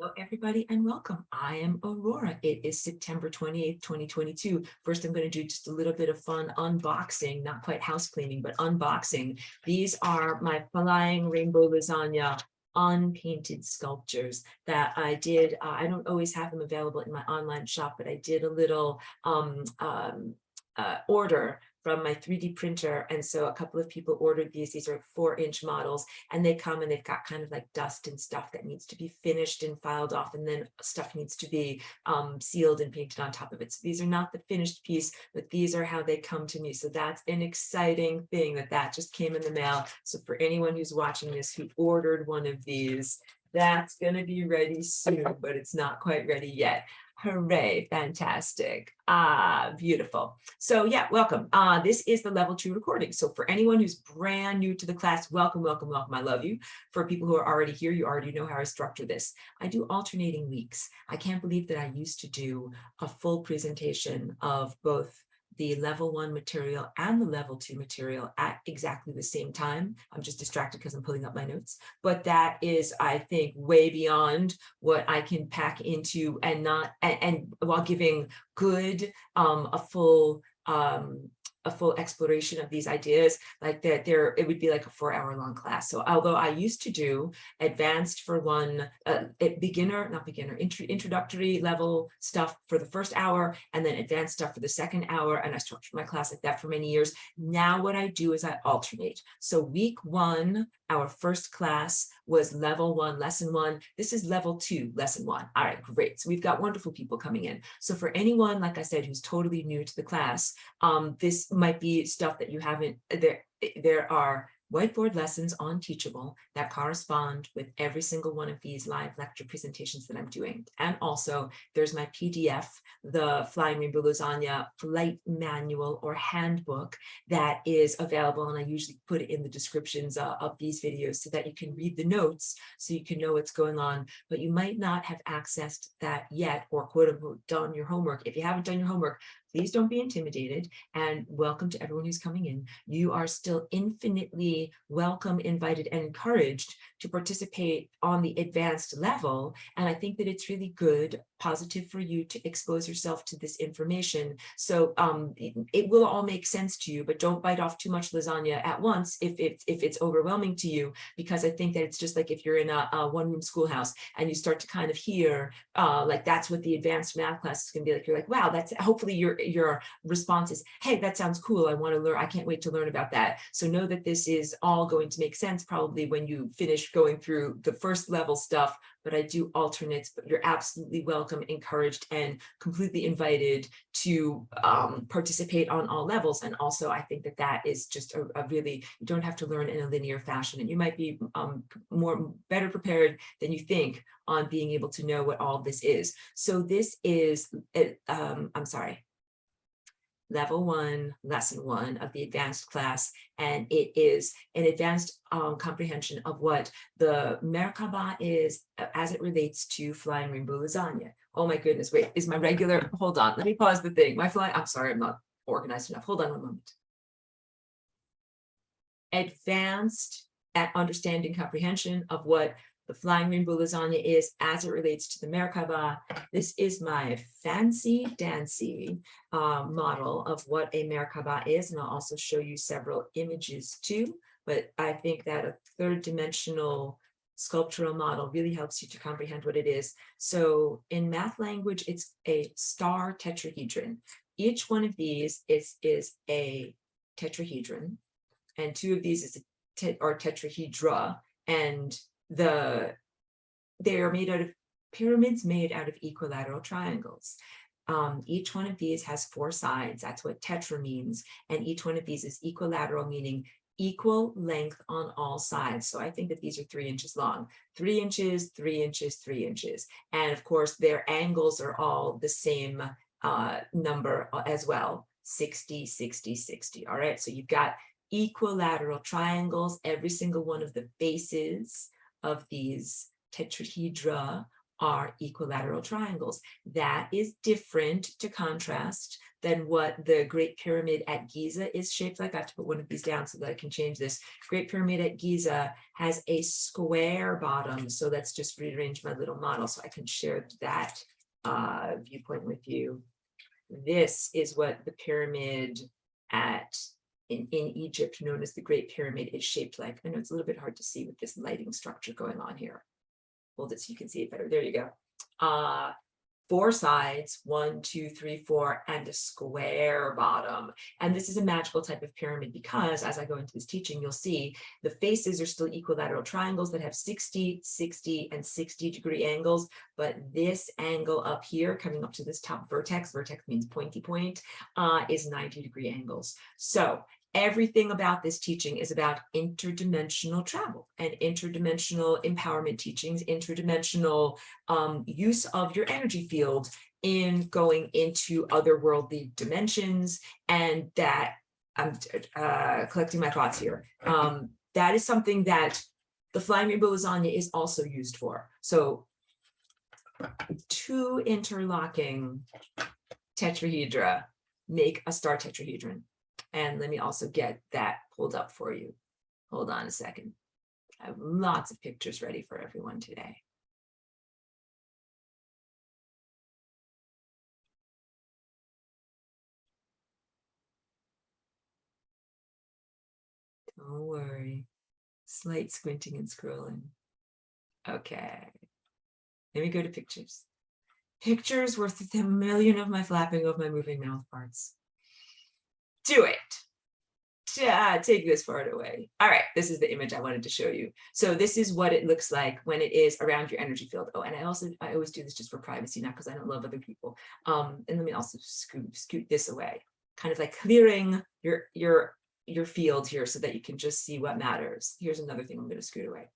Hello, everybody, and welcome. I am Aurora. It is September 28th, 2022. First, I'm going to do just a little bit of fun unboxing, not quite house cleaning, but unboxing. These are my flying rainbow lasagna unpainted sculptures that I did. I don't always have them available in my online shop, but I did a little order from my 3D printer. And so a couple of people ordered these. These are 4-inch models, and they come and they've got kind of like dust and stuff that needs to be finished and filed off, and then stuff needs to be sealed and painted on top of it. So these are not the finished piece, but these are how they come to me. So that's an exciting thing that just came in the mail. So for anyone who's watching this who ordered one of these, that's going to be ready soon, but it's not quite ready yet. Hooray, fantastic. Beautiful. So yeah, welcome. This is the level 2 recording. So for anyone who's brand new to the class, welcome, welcome, welcome. I love you. For people who are already here, you already know how I structure this. I do alternating weeks. I can't believe that I used to do a full presentation of both the level 1 material and the level 2 material at exactly the same time. I'm just distracted because I'm pulling up my notes, but that is, I think, way beyond what I can pack into and while giving good, a full exploration of these ideas, like that it would be like a 4-hour long class. So although I used to do advanced for one, introductory level stuff for the first hour, and then advanced stuff for the second hour, and I structured my class like that for many years. Now what I do is I alternate. So week 1, our first class was level 1, lesson 1. This is level 2, lesson 1. All right, great. So we've got wonderful people coming in. So for anyone, like I said, who's totally new to the class, this might be stuff that you haven't, there are whiteboard lessons on Teachable that correspond with every single one of these live lecture presentations that I'm doing. And also there's my PDF, the Flying Rainbow Lasagna Flight Manual or Handbook, that is available. And I usually put it in the descriptions of these videos so that you can read the notes, so you can know what's going on, but you might not have accessed that yet, or quote unquote done your homework. If you haven't done your homework, please don't be intimidated, and welcome to everyone who's coming in. You are still infinitely welcome, invited, and encouraged to participate on the advanced level. And I think that it's really good, positive for you to expose yourself to this information. So it will all make sense to you, but don't bite off too much lasagna at once if it's overwhelming to you, because I think that it's just like if you're in a one-room schoolhouse and you start to kind of hear like that's what the advanced math class is going to be like. You're like, wow, that's, hopefully your response is, hey, that sounds cool. I want to learn. I can't wait to learn about that. So know that this is all going to make sense probably when you finish going through the first level stuff, but I do alternates, but you're absolutely welcome, encouraged, and completely invited to participate on all levels. And also I think that that is just a really, you don't have to learn in a linear fashion, and you might be better prepared than you think on being able to know what all this is. So this is, level 1, lesson 1 of the advanced class, and it is an advanced comprehension of what the Merkaba is as it relates to Flying Rainbow Lasagna. Oh my goodness, wait, is my regular, hold on, let me pause the thing. I'm sorry, I'm not organized enough. Hold on one moment. Advanced at understanding comprehension of what the Flying Rainbow Lasagna is as it relates to the Merkaba. This is my fancy dancy model of what a Merkaba is, and I'll also show you several images too. But I think that a 3rd-dimensional sculptural model really helps you to comprehend what it is. So in math language, it's a star tetrahedron. Each one of these is a tetrahedron, and 2 of these are tetrahedra, and they are made out of pyramids made out of equilateral triangles. Each one of these has 4 sides. That's what tetra means. And each one of these is equilateral, meaning equal length on all sides. So I think that these are 3 inches long, 3 inches, 3 inches, 3 inches. And of course, their angles are all the same number as well, 60, 60, 60. All right, so you've got equilateral triangles. Every single one of the bases of these tetrahedra are equilateral triangles. That is different, to contrast, than what the Great Pyramid at Giza is shaped like. I have to put one of these down so that I can change this. Great Pyramid at Giza has a square bottom. So let's just rearrange my little model so I can share that viewpoint with you. This is what the pyramid in Egypt, known as the Great Pyramid, is shaped like. I know it's a little bit hard to see with this lighting structure going on here. Hold it so you can see it better. There you go. 4 sides, 1, 2, 3, 4, and a square bottom. And this is a magical type of pyramid because, as I go into this teaching, you'll see the faces are still equilateral triangles that have 60, 60, and 60-degree angles. But this angle up here, coming up to this top vertex means pointy point, is 90-degree angles. So everything about this teaching is about interdimensional travel and interdimensional empowerment teachings, interdimensional use of your energy field in going into otherworldly dimensions. And that, I'm collecting my thoughts here. That is something that the Flying Rainbow Lasagna is also used for. So 2 interlocking tetrahedra make a star tetrahedron. And let me also get that pulled up for you. Hold on a second. I have lots of pictures ready for everyone today. Don't worry. Slight squinting and scrolling. Okay. Let me go to pictures. Pictures worth a million of my flapping of my moving mouth parts. Do it. Take this part away. All right, this is the image I wanted to show you. So this is what it looks like when it is around your energy field. Oh, and I always do this just for privacy, not because I don't love other people. And let me also scoot this away, kind of like clearing your field here so that you can just see what matters. Here's another thing I'm going to scoot away.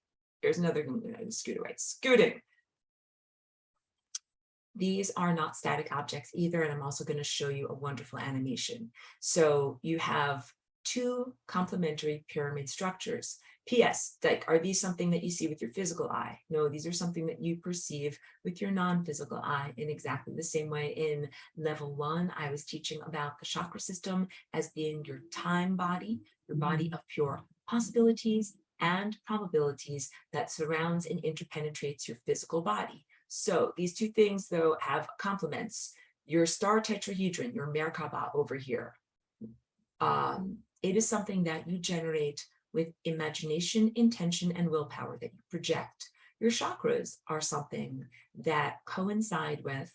Here's another thing I'm going to scoot away. Scooting. These are not static objects either, and I'm also going to show you a wonderful animation. So you have 2 complementary pyramid structures. P.S. Like, are these something that you see with your physical eye? No, these are something that you perceive with your non-physical eye in exactly the same way. In level 1, I was teaching about the chakra system as being your time body, your body of pure possibilities and probabilities that surrounds and interpenetrates your physical body. So these 2 things, though, have complements. Your star tetrahedron, your Merkaba over here, it is something that you generate with imagination, intention, and willpower that you project. Your chakras are something that coincide with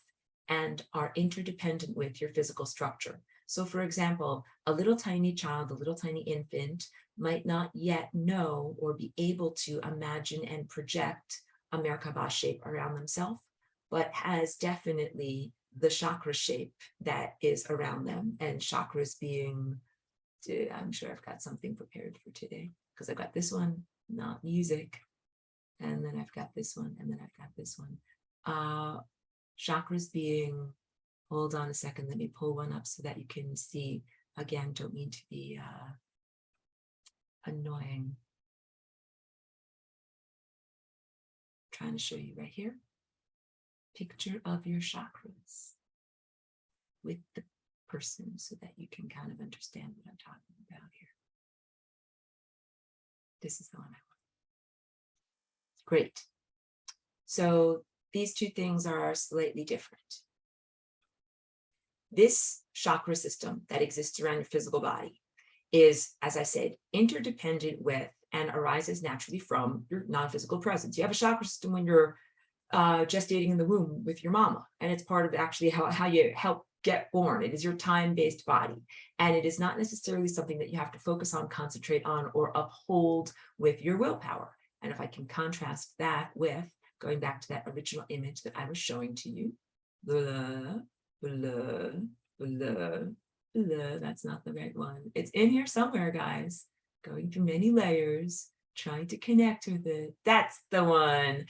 and are interdependent with your physical structure. So, for example, a little tiny child, a little tiny infant might not yet know or be able to imagine and project a Merkaba shape around themselves, but has definitely the chakra shape that is around them. And chakras being, I'm sure I've got something prepared for today, because I've got this one, not music, and then I've got this one, and then I've got this one. Chakras being, hold on a second, let me pull one up so that you can see. Again, don't mean to be annoying. Trying to show you right here. Picture of your chakras with the person so that you can kind of understand what I'm talking about here. This is the one I want. Great. So these 2 things are slightly different. This chakra system that exists around your physical body is, as I said, interdependent with and arises naturally from your non-physical presence. You have a chakra system when you're gestating in the womb with your mama, and it's part of actually how you help get born. It is your time-based body, and it is not necessarily something that you have to focus on, concentrate on, or uphold with your willpower. And if I can contrast that with going back to that original image that I was showing to you, blah, blah, blah, blah, that's not the right one. It's in here somewhere, guys. Going through many layers, trying to connect with it. That's the one.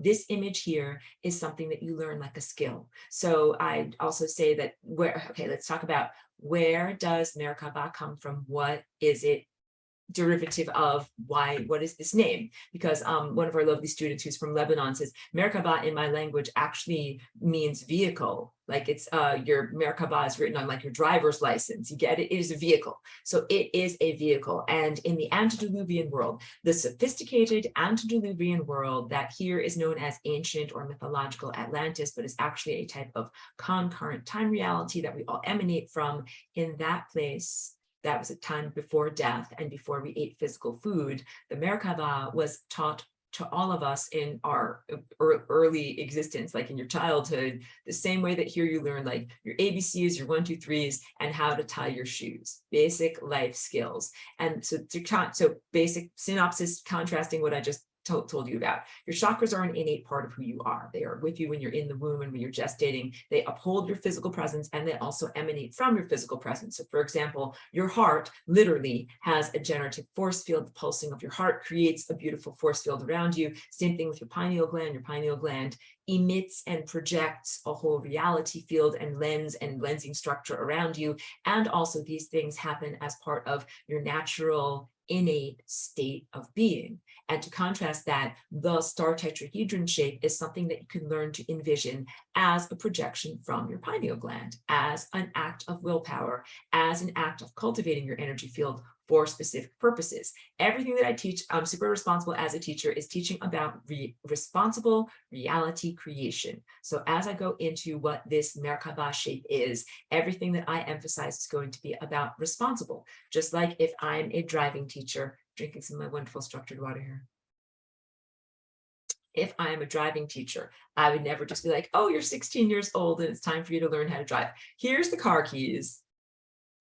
This image here is something that you learn like a skill. So I also say that let's talk about, where does Merkaba come from? What is it derivative of what is this name? Because one of our lovely students who's from Lebanon says, Merkaba in my language actually means vehicle. Like it's your Merkaba is written on like your driver's license. You get it? It is a vehicle. So it is a vehicle. And in the antediluvian world, the sophisticated antediluvian world that here is known as ancient or mythological Atlantis, but is actually a type of concurrent time reality that we all emanate from, in that place, that was a time before death and before we ate physical food, the Merkaba was taught to all of us in our early existence, like in your childhood, the same way that here you learn like your ABCs, your 1, 2, 3s, and how to tie your shoes, basic life skills. And so basic synopsis, contrasting what I just told you about. Your chakras are an innate part of who you are. They are with you when you're in the womb and when you're gestating. They uphold your physical presence, and they also emanate from your physical presence. So for example, your heart literally has a generative force field. The pulsing of your heart creates a beautiful force field around you. Same thing with your pineal gland. Your pineal gland emits and projects a whole reality field and lensing structure around you. And also these things happen as part of your natural innate state of being. And to contrast that, the star tetrahedron shape is something that you can learn to envision as a projection from your pineal gland, as an act of willpower, as an act of cultivating your energy field for specific purposes. Everything that I teach, I'm super responsible as a teacher, is teaching about responsible reality creation. So as I go into what this Merkaba shape is, everything that I emphasize is going to be about responsible. Just like if I'm a driving teacher, drinking some of my wonderful structured water here. If I am a driving teacher, I would never just be like, oh, you're 16 years old and it's time for you to learn how to drive. Here's the car keys.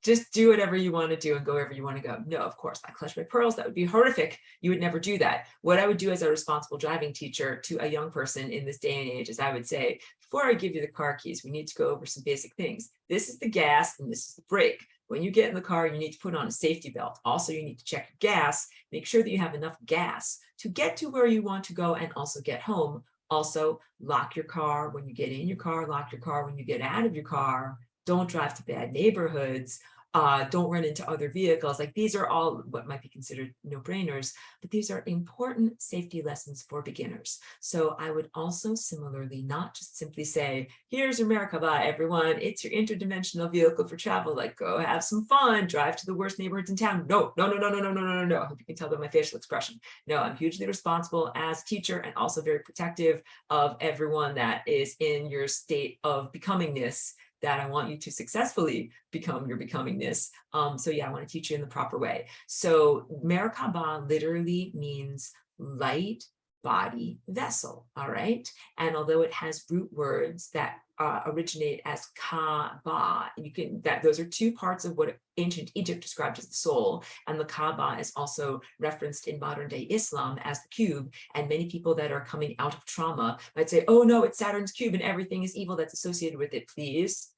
Just do whatever you want to do and go wherever you want to go. No, of course, I clutch my pearls. That would be horrific. You would never do that. What I would do as a responsible driving teacher to a young person in this day and age is I would say, before I give you the car keys, we need to go over some basic things. This is the gas and this is the brake. When you get in the car, you need to put on a safety belt. Also, you need to check your gas, make sure that you have enough gas to get to where you want to go and also get home. Also, lock your car when you get in your car, lock your car when you get out of your car. Don't drive to bad neighborhoods. Don't run into other vehicles. Like these are all what might be considered no-brainers, but these are important safety lessons for beginners. So I would also similarly not just simply say, here's your Merkaba, everyone. It's your interdimensional vehicle for travel. Like go have some fun, drive to the worst neighborhoods in town. No. I hope you can tell by my facial expression. No, I'm hugely responsible as a teacher and also very protective of everyone that is in your state of becomingness, that I want you to successfully become your becomingness. So yeah, I want to teach you in the proper way. So Merkaba literally means light body vessel, all right? And although it has root words that originate as Kaaba, those are two parts of what ancient Egypt described as the soul, and the Kaaba is also referenced in modern day Islam as the cube. And many people that are coming out of trauma might say, oh no, it's Saturn's cube and everything is evil that's associated with it. Please,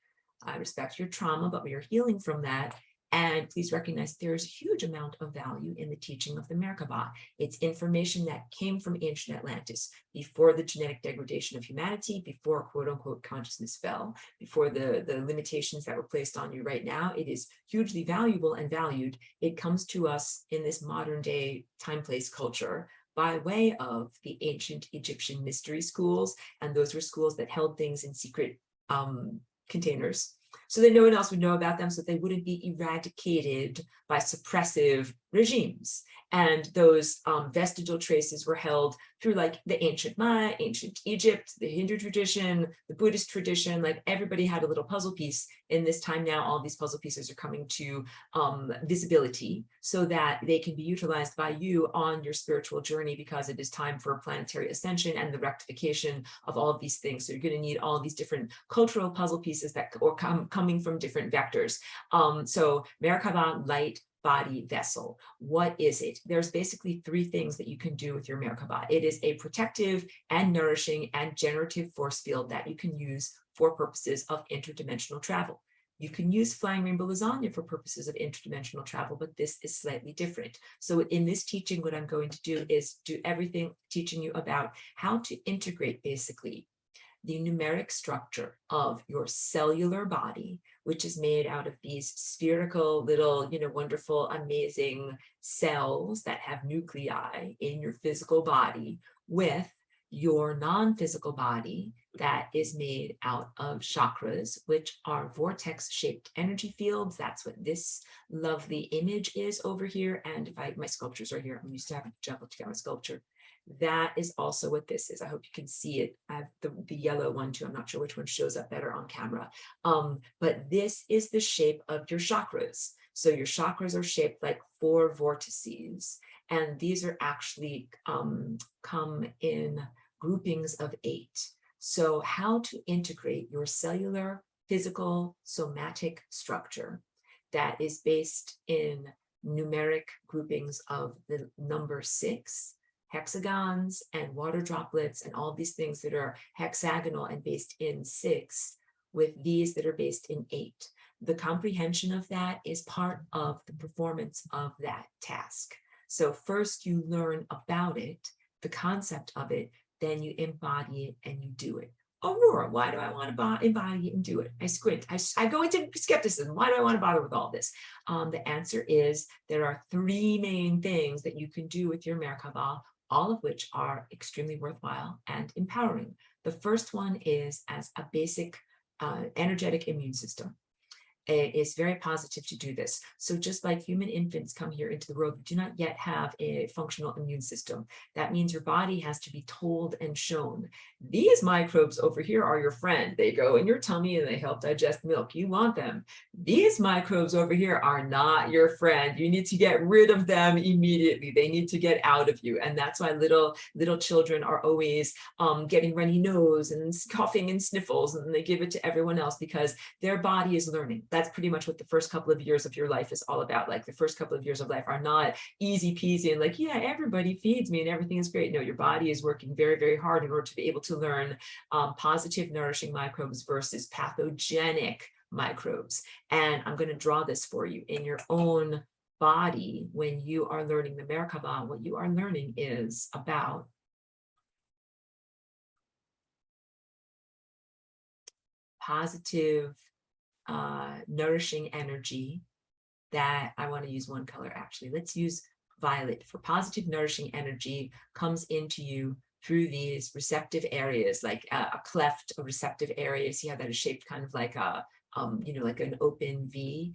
I respect your trauma, but we are healing from that. And please recognize there's a huge amount of value in the teaching of the Merkaba. It's information that came from ancient Atlantis, before the genetic degradation of humanity, before quote unquote consciousness fell, before the limitations that were placed on you right now. It is hugely valuable and valued. It comes to us in this modern day time, place, culture by way of the ancient Egyptian mystery schools. And those were schools that held things in secret containers, so that no one else would know about them, so they wouldn't be eradicated by suppressive regimes. And those vestigial traces were held through like the ancient Maya, ancient Egypt, the Hindu tradition, the Buddhist tradition. Like everybody had a little puzzle piece. In this time now, all these puzzle pieces are coming to visibility so that they can be utilized by you on your spiritual journey, because it is time for planetary ascension and the rectification of all of these things. So you're going to need all of these different cultural puzzle pieces that are coming from different vectors. So Merkaba, light body vessel. What is it? There's basically three things that you can do with your Merkaba. It is a protective and nourishing and generative force field that you can use for purposes of interdimensional travel. You can use flying rainbow lasagna for purposes of interdimensional travel, but this is slightly different. So in this teaching, what I'm going to do is do everything teaching you about how to integrate basically the numeric structure of your cellular body, which is made out of these spherical little, wonderful, amazing cells that have nuclei in your physical body, with your non-physical body that is made out of chakras, which are vortex-shaped energy fields. That's what this lovely image is over here. And if my sculptures are here, I'm used to having to juggle to get my sculpture. That is also what this is. I hope you can see it. I have the yellow one too. I'm not sure which one shows up better on camera. But this is the shape of your chakras. So your chakras are shaped like 4 vortices. And these are actually come in groupings of 8. So how to integrate your cellular, physical, somatic structure that is based in numeric groupings of the number 6, hexagons and water droplets and all these things that are hexagonal and based in 6, with these that are based in 8. The comprehension of that is part of the performance of that task. So first you learn about it, the concept of it, then you embody it and you do it. Aurora, why do I want to embody it and do it? I squint. I go into skepticism. Why do I want to bother with all this? The answer is there are 3 main things that you can do with your Merkaba, all of which are extremely worthwhile and empowering. The first one is as a basic energetic immune system. It is very positive to do this. So just like human infants come here into the world, do not yet have a functional immune system. That means your body has to be told and shown. These microbes over here are your friend. They go in your tummy and they help digest milk. You want them. These microbes over here are not your friend. You need to get rid of them immediately. They need to get out of you. And that's why little children are always getting runny nose and coughing and sniffles, and they give it to everyone else because their body is learning. That's pretty much what the first couple of years of your life is all about. Like the first couple of years of life are not easy peasy and like, yeah, everybody feeds me and everything is great. No, your body is working very, very hard in order to be able to learn positive, nourishing microbes versus pathogenic microbes. And I'm going to draw this for you in your own body. When you are learning the Merkaba, what you are learning is about positive, nourishing energy that I want to use one color actually. Let's use violet. For positive, nourishing energy comes into you through these receptive areas, like a cleft, a receptive area. See how that is shaped kind of like a, like an open V.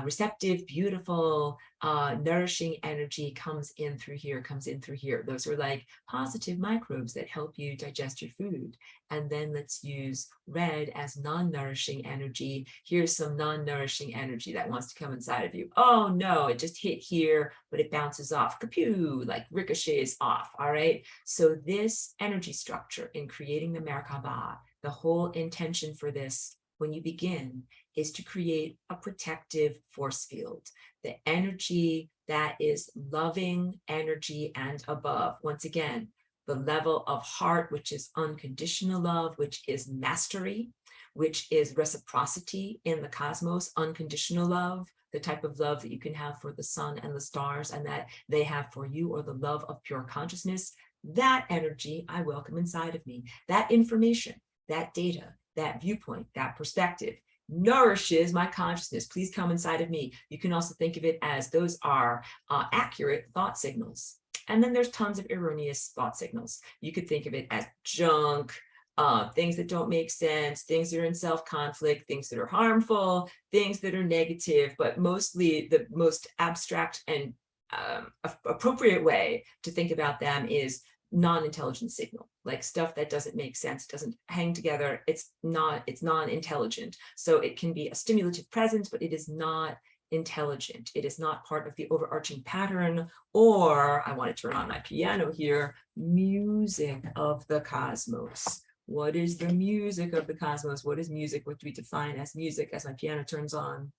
Receptive, beautiful, nourishing energy comes in through here, comes in through here. Those are like positive microbes that help you digest your food. And then let's use red as non-nourishing energy. Here's some non-nourishing energy that wants to come inside of you. Oh no, it just hit here, but it bounces off. Kapew, like ricochets off, all right? So this energy structure in creating the Merkaba, the whole intention for this when you begin is to create a protective force field, the energy that is loving energy and above. Once again, the level of heart, which is unconditional love, which is mastery, which is reciprocity in the cosmos, unconditional love, the type of love that you can have for the sun and the stars and that they have for you, or the love of pure consciousness. That energy I welcome inside of me. That information, that data, that viewpoint, that perspective nourishes my consciousness. Please come inside of me. You can also think of it as those are accurate thought signals. And then there's tons of erroneous thought signals. You could think of it as junk, things that don't make sense, things that are in self-conflict, things that are harmful, things that are negative, but mostly the most abstract and appropriate way to think about them is non-intelligent signal, like stuff that doesn't make sense, doesn't hang together. It's non-intelligent. So it can be a stimulative presence, but it is not intelligent. It is not part of the overarching pattern, or I want to turn on my piano here, music of the cosmos. What is the music of the cosmos? What is music? What do we define as music as my piano turns on?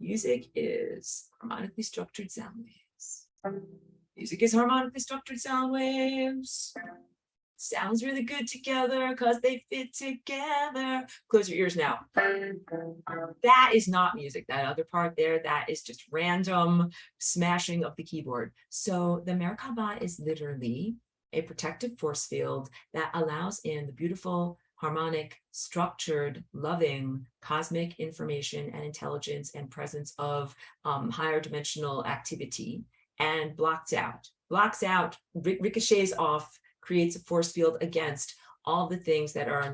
Music is harmonically structured sound waves. Music is harmonically structured sound waves. Sounds really good together because they fit together. Close your ears now. That is not music. That other part there, that is just random smashing of the keyboard. So the Merkaba is literally a protective force field that allows in the beautiful, harmonic, structured, loving, cosmic information and intelligence and presence of higher dimensional activity, and blocks out, ricochets off, creates a force field against all the things that are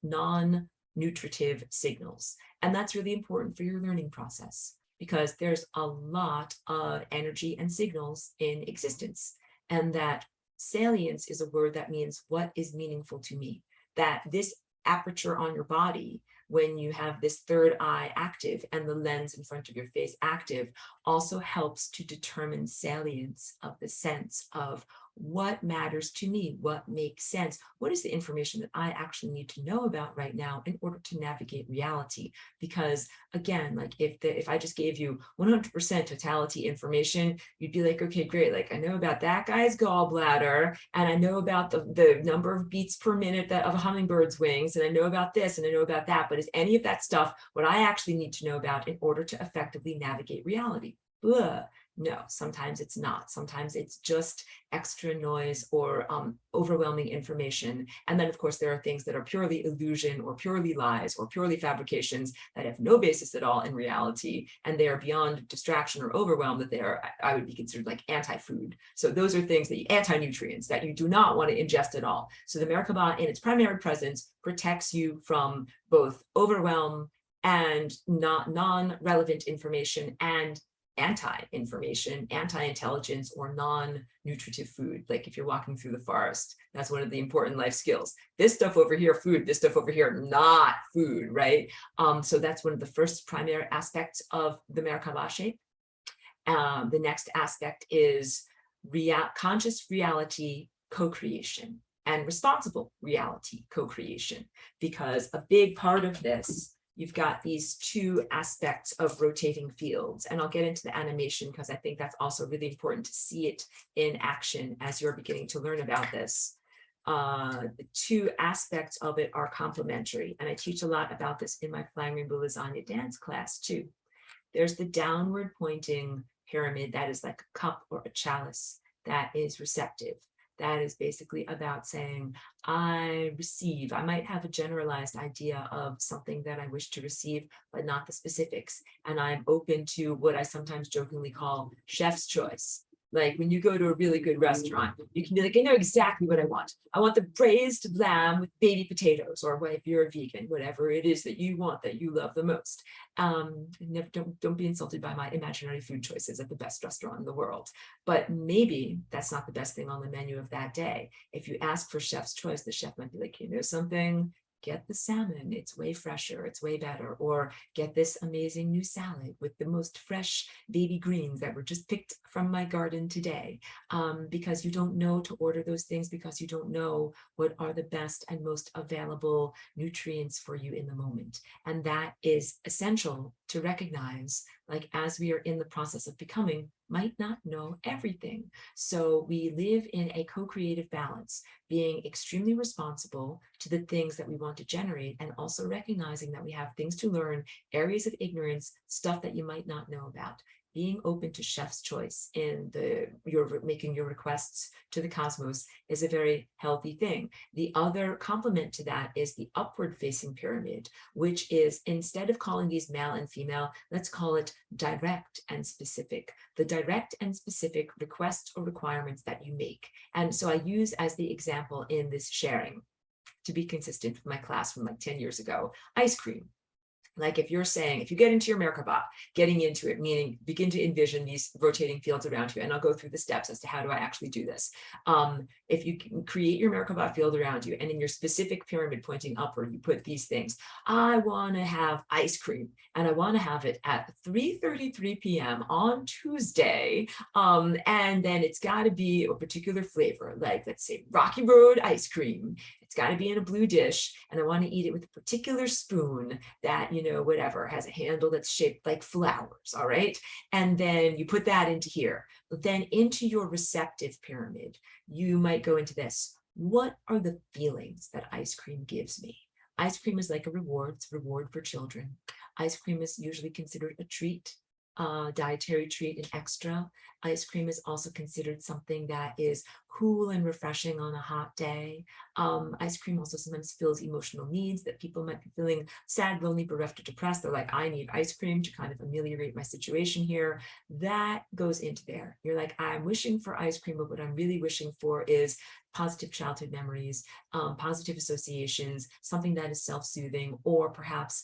non-nutritive signals. And that's really important for your learning process, because there's a lot of energy and signals in existence. And that salience is a word that means what is meaningful to me. That this aperture on your body, when you have this third eye active and the lens in front of your face active, also helps to determine salience of the sense of what matters to me, what makes sense, what is the information that I actually need to know about right now in order to navigate reality. Because again, like if I just gave you 100% totality information, you'd be like, okay, great, like I know about that guy's gallbladder, and I know about the number of beats per minute of a hummingbird's wings, and I know about this and I know about that, but is any of that stuff what I actually need to know about in order to effectively navigate reality? Ugh. No, sometimes it's not. Sometimes it's just extra noise or overwhelming information. And then, of course, there are things that are purely illusion or purely lies or purely fabrications that have no basis at all in reality. And they are beyond distraction or overwhelm, that they are, I would be considered like anti-food. So those are things that anti-nutrients that you do not want to ingest at all. So the Merkaba in its primary presence protects you from both overwhelm and non-relevant information and anti-information, anti-intelligence, or non-nutritive food. Like if you're walking through the forest, that's one of the important life skills. This stuff over here, food, this stuff over here, not food, right? So that's one of the first primary aspects of the Merkaba shape. The next aspect is conscious reality co-creation and responsible reality co-creation, because a big part of this, you've got these two aspects of rotating fields. And I'll get into the animation because I think that's also really important to see it in action as you're beginning to learn about this. The two aspects of it are complementary. And I teach a lot about this in my Flying Rainbow Lasagne dance class too. There's the downward pointing pyramid that is like a cup or a chalice that is receptive. That is basically about saying, I receive. I might have a generalized idea of something that I wish to receive, but not the specifics. And I'm open to what I sometimes jokingly call chef's choice. Like when you go to a really good restaurant, you can be like, I know exactly what I want. I want the braised lamb with baby potatoes, or if you're a vegan, whatever it is that you want, that you love the most. Don't be insulted by my imaginary food choices at the best restaurant in the world. But maybe that's not the best thing on the menu of that day. If you ask for chef's choice, the chef might be like, you know something? Get the salmon, it's way fresher, it's way better. Or get this amazing new salad with the most fresh baby greens that were just picked from my garden today. Because you don't know to order those things, because you don't know what are the best and most available nutrients for you in the moment. And that is essential to recognize, like as we are in the process of becoming, might not know everything. So we live in a co-creative balance, being extremely responsible to the things that we want to generate, and also recognizing that we have things to learn, areas of ignorance, stuff that you might not know about. Being open to chef's choice in you're making your requests to the cosmos is a very healthy thing. The other complement to that is the upward facing pyramid, which is, instead of calling these male and female, let's call it direct and specific. The direct and specific requests or requirements that you make. And so I use as the example in this sharing, to be consistent with my class from like 10 years ago, ice cream. Like if you're saying, if you get into your Merkaba, getting into it, meaning begin to envision these rotating fields around you, and I'll go through the steps as to how do I actually do this. If you can create your Merkaba field around you, and in your specific pyramid pointing upward, you put these things. I want to have ice cream, and I want to have it at 3:33 p.m. on Tuesday. And then it's got to be a particular flavor, like let's say Rocky Road ice cream. It's got to be in a blue dish, and I want to eat it with a particular spoon that, you know, whatever, has a handle that's shaped like flowers, all right? And then you put that into here. But then into your receptive pyramid, you might go into this. What are the feelings that ice cream gives me? Ice cream is like a reward. It's a reward for children. Ice cream is usually considered a treat. dietary treat, an extra. Ice cream is also considered something that is cool and refreshing on a hot day. Ice cream also sometimes fills emotional needs that people might be feeling sad, lonely, bereft, or depressed. They're like, I need ice cream to kind of ameliorate my situation here. That goes into there. You're like, I'm wishing for ice cream, but what I'm really wishing for is positive childhood memories, positive associations, something that is self-soothing, or perhaps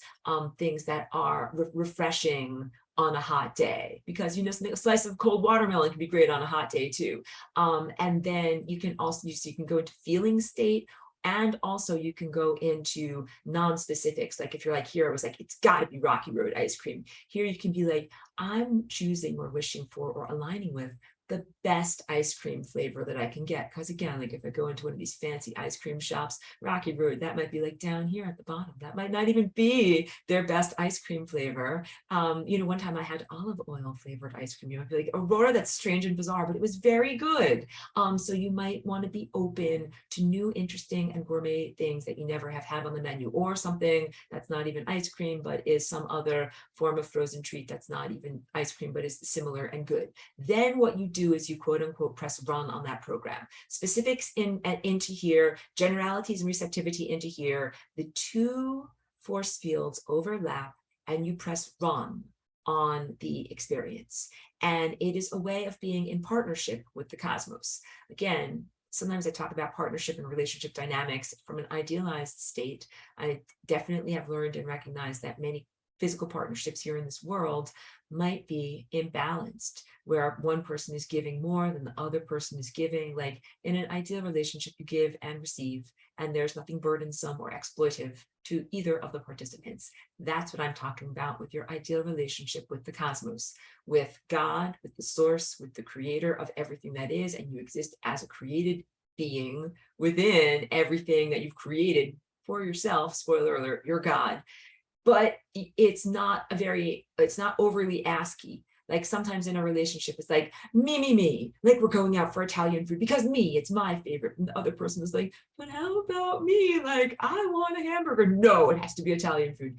things that are refreshing on a hot day, because a slice of cold watermelon can be great on a hot day too. And then you can also, so you can go into feeling state, and also you can go into non-specifics. Like if you're like, here, it was like, it's got to be Rocky Road ice cream. Here you can be like, I'm choosing or wishing for or aligning with the best ice cream flavor that I can get. Because again, like if I go into one of these fancy ice cream shops, Rocky Road, that might be like down here at the bottom. That might not even be their best ice cream flavor. One time I had olive oil flavored ice cream. You might be like, Aurora, that's strange and bizarre, but it was very good. So you might want to be open to new, interesting, and gourmet things that you never have had on the menu, or something that's not even ice cream, but is some other form of frozen treat that's not even ice cream, but is similar and good. Then what you do is you quote unquote press run on that program. Specifics into here, generalities and receptivity into here. The two force fields overlap and you press run on the experience. And it is a way of being in partnership with the cosmos. Again, sometimes I talk about partnership and relationship dynamics from an idealized state. I definitely have learned and recognized that many physical partnerships here in this world might be imbalanced, where one person is giving more than the other person is giving. Like in an ideal relationship, you give and receive, and there's nothing burdensome or exploitive to either of the participants. That's what I'm talking about with your ideal relationship with the cosmos, with God, with the source, with the creator of everything that is, and you exist as a created being within everything that you've created for yourself. Spoiler alert, you're God. But it's not overly asky. Like sometimes in a relationship, it's like, me, like we're going out for Italian food because me, it's my favorite. And the other person is like, but how about me? Like, I want a hamburger. No, it has to be Italian food.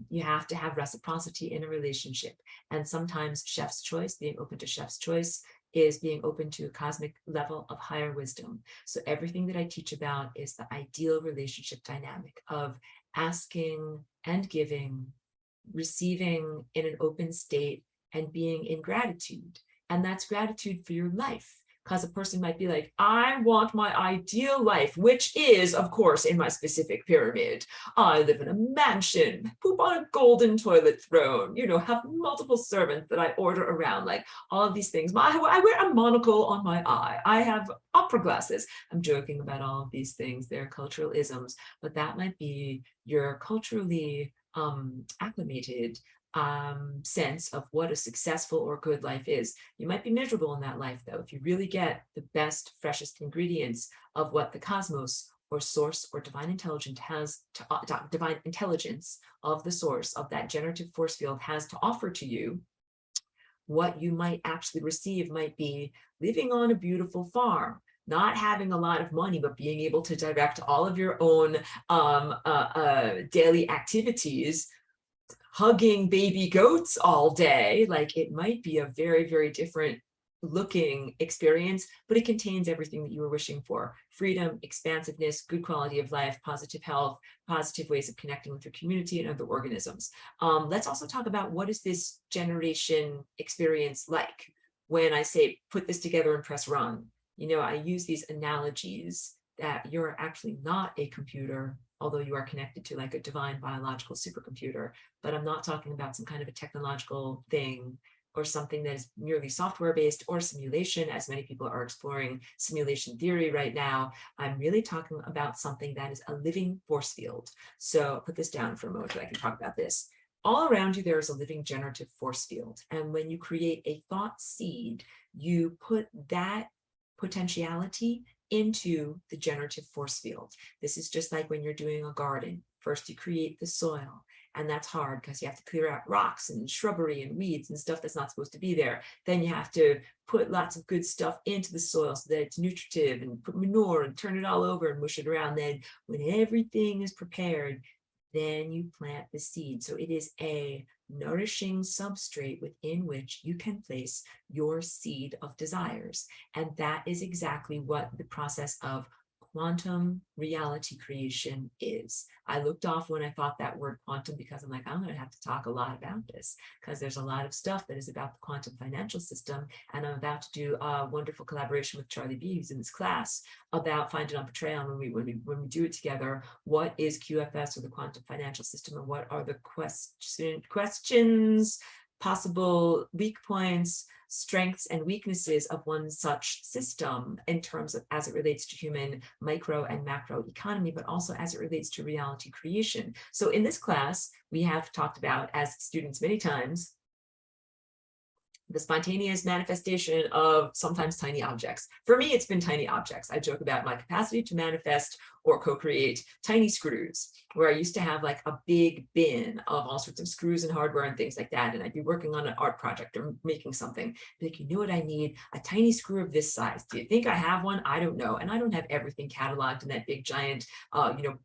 You have to have reciprocity in a relationship. And sometimes chef's choice, being open to chef's choice, is being open to a cosmic level of higher wisdom. So everything that I teach about is the ideal relationship dynamic of asking and giving, receiving in an open state, and being in gratitude. And that's gratitude for your life. Because a person might be like, I want my ideal life, which is, of course, in my specific pyramid. I live in a mansion, poop on a golden toilet throne, have multiple servants that I order around, like all of these things. I wear a monocle on my eye. I have opera glasses. I'm joking about all of these things. They're cultural isms, but that might be your culturally acclimated sense of what a successful or good life is. You might be miserable in that life, though, if you really get the best, freshest ingredients of what the cosmos or source or divine intelligence has to divine intelligence of the source of that generative force field has to offer to you. What you might actually receive might be living on a beautiful farm, not having a lot of money, but being able to direct all of your own daily activities, hugging baby goats all day. Like it might be a very, very different looking experience, but it contains everything that you were wishing for: freedom, expansiveness, good quality of life, positive health, positive ways of connecting with your community and other organisms. Let's also talk about, what is this generation experience like? When I say put this together and press run, I use these analogies that you're actually not a computer, although you are connected to like a divine biological supercomputer. But I'm not talking about some kind of a technological thing or something that is merely software-based or simulation, as many people are exploring simulation theory right now. I'm really talking about something that is a living force field. So put this down for a moment so I can talk about this. All around you, there is a living generative force field. And when you create a thought seed, you put that potentiality into the generative force field. This is just like when you're doing a garden. First, you create the soil, and that's hard because you have to clear out rocks and shrubbery and weeds and stuff that's not supposed to be there. Then you have to put lots of good stuff into the soil so that it's nutritive, and put manure and turn it all over and mush it around. Then when everything is prepared, then you plant the seed. So it is a nourishing substrate within which you can place your seed of desires. And that is exactly what the process of quantum reality creation is. I looked off when I thought that word quantum because I'm like, I'm going to have to talk a lot about this because there's a lot of stuff that is about the quantum financial system. And I'm about to do a wonderful collaboration with Charlie B, who's in this class, about finding on Patron when we do it together, what is QFS or the quantum financial system, and what are the questions, possible weak points, strengths and weaknesses of one such system in terms of as it relates to human micro and macro economy, but also as it relates to reality creation. So in this class, we have talked about, as students many times, the spontaneous manifestation of sometimes tiny objects. For me, it's been tiny objects. I joke about my capacity to manifest or co-create tiny screws, where I used to have like a big bin of all sorts of screws and hardware and things like that. And I'd be working on an art project or making something. Like, you know what I need? A tiny screw of this size. Do you think I have one? I don't know. And I don't have everything cataloged in that big giant,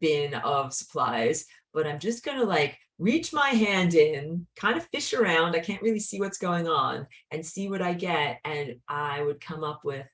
bin of supplies. But I'm just gonna like reach my hand in, kind of fish around. I can't really see what's going on and see what I get. And I would come up with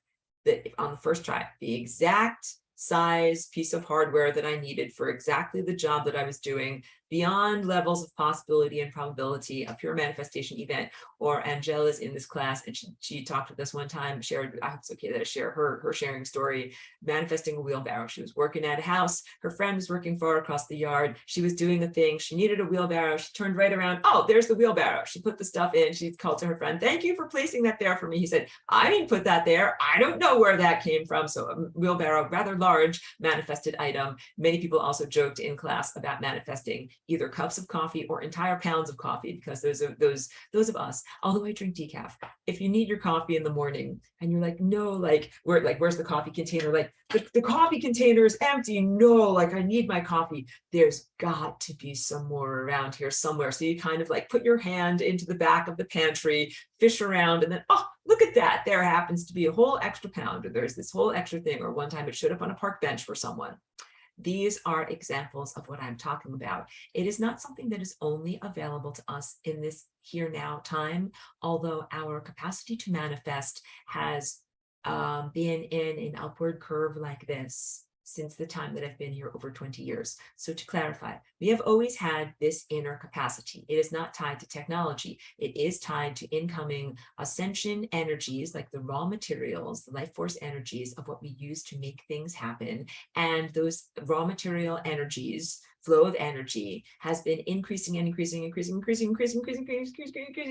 on the first try, the exact size piece of hardware that I needed for exactly the job that I was doing, beyond levels of possibility and probability, a pure manifestation event. Or Angela is in this class, and she talked with us one time, shared, I hope it's okay that I share her sharing story, manifesting a wheelbarrow. She was working at a house, her friend was working far across the yard, she was doing the thing, she needed a wheelbarrow, she turned right around, oh, there's the wheelbarrow. She put the stuff in, she called to her friend, thank you for placing that there for me. He said, I didn't put that there, I don't know where that came from. So a wheelbarrow, rather large manifested item. Many people also joked in class about manifesting either cups of coffee or entire pounds of coffee, because those of us, although I drink decaf, if you need your coffee in the morning and you're like, no, where's the coffee container? Like the coffee container is empty. No, like I need my coffee. There's got to be some more around here somewhere. So you kind of like put your hand into the back of the pantry, fish around, and then, oh, look at that. There happens to be a whole extra pound, or there's this whole extra thing, or one time it showed up on a park bench for someone. These are examples of what I'm talking about. It is not something that is only available to us in this here now time, although our capacity to manifest has been in an upward curve like this since the time that I've been here over 20 years. So to clarify, we have always had this inner capacity. It is not tied to technology. It is tied to incoming ascension energies, like the raw materials, the life force energies of what we use to make things happen. And those raw material energies, flow of energy, has been increasing and increasing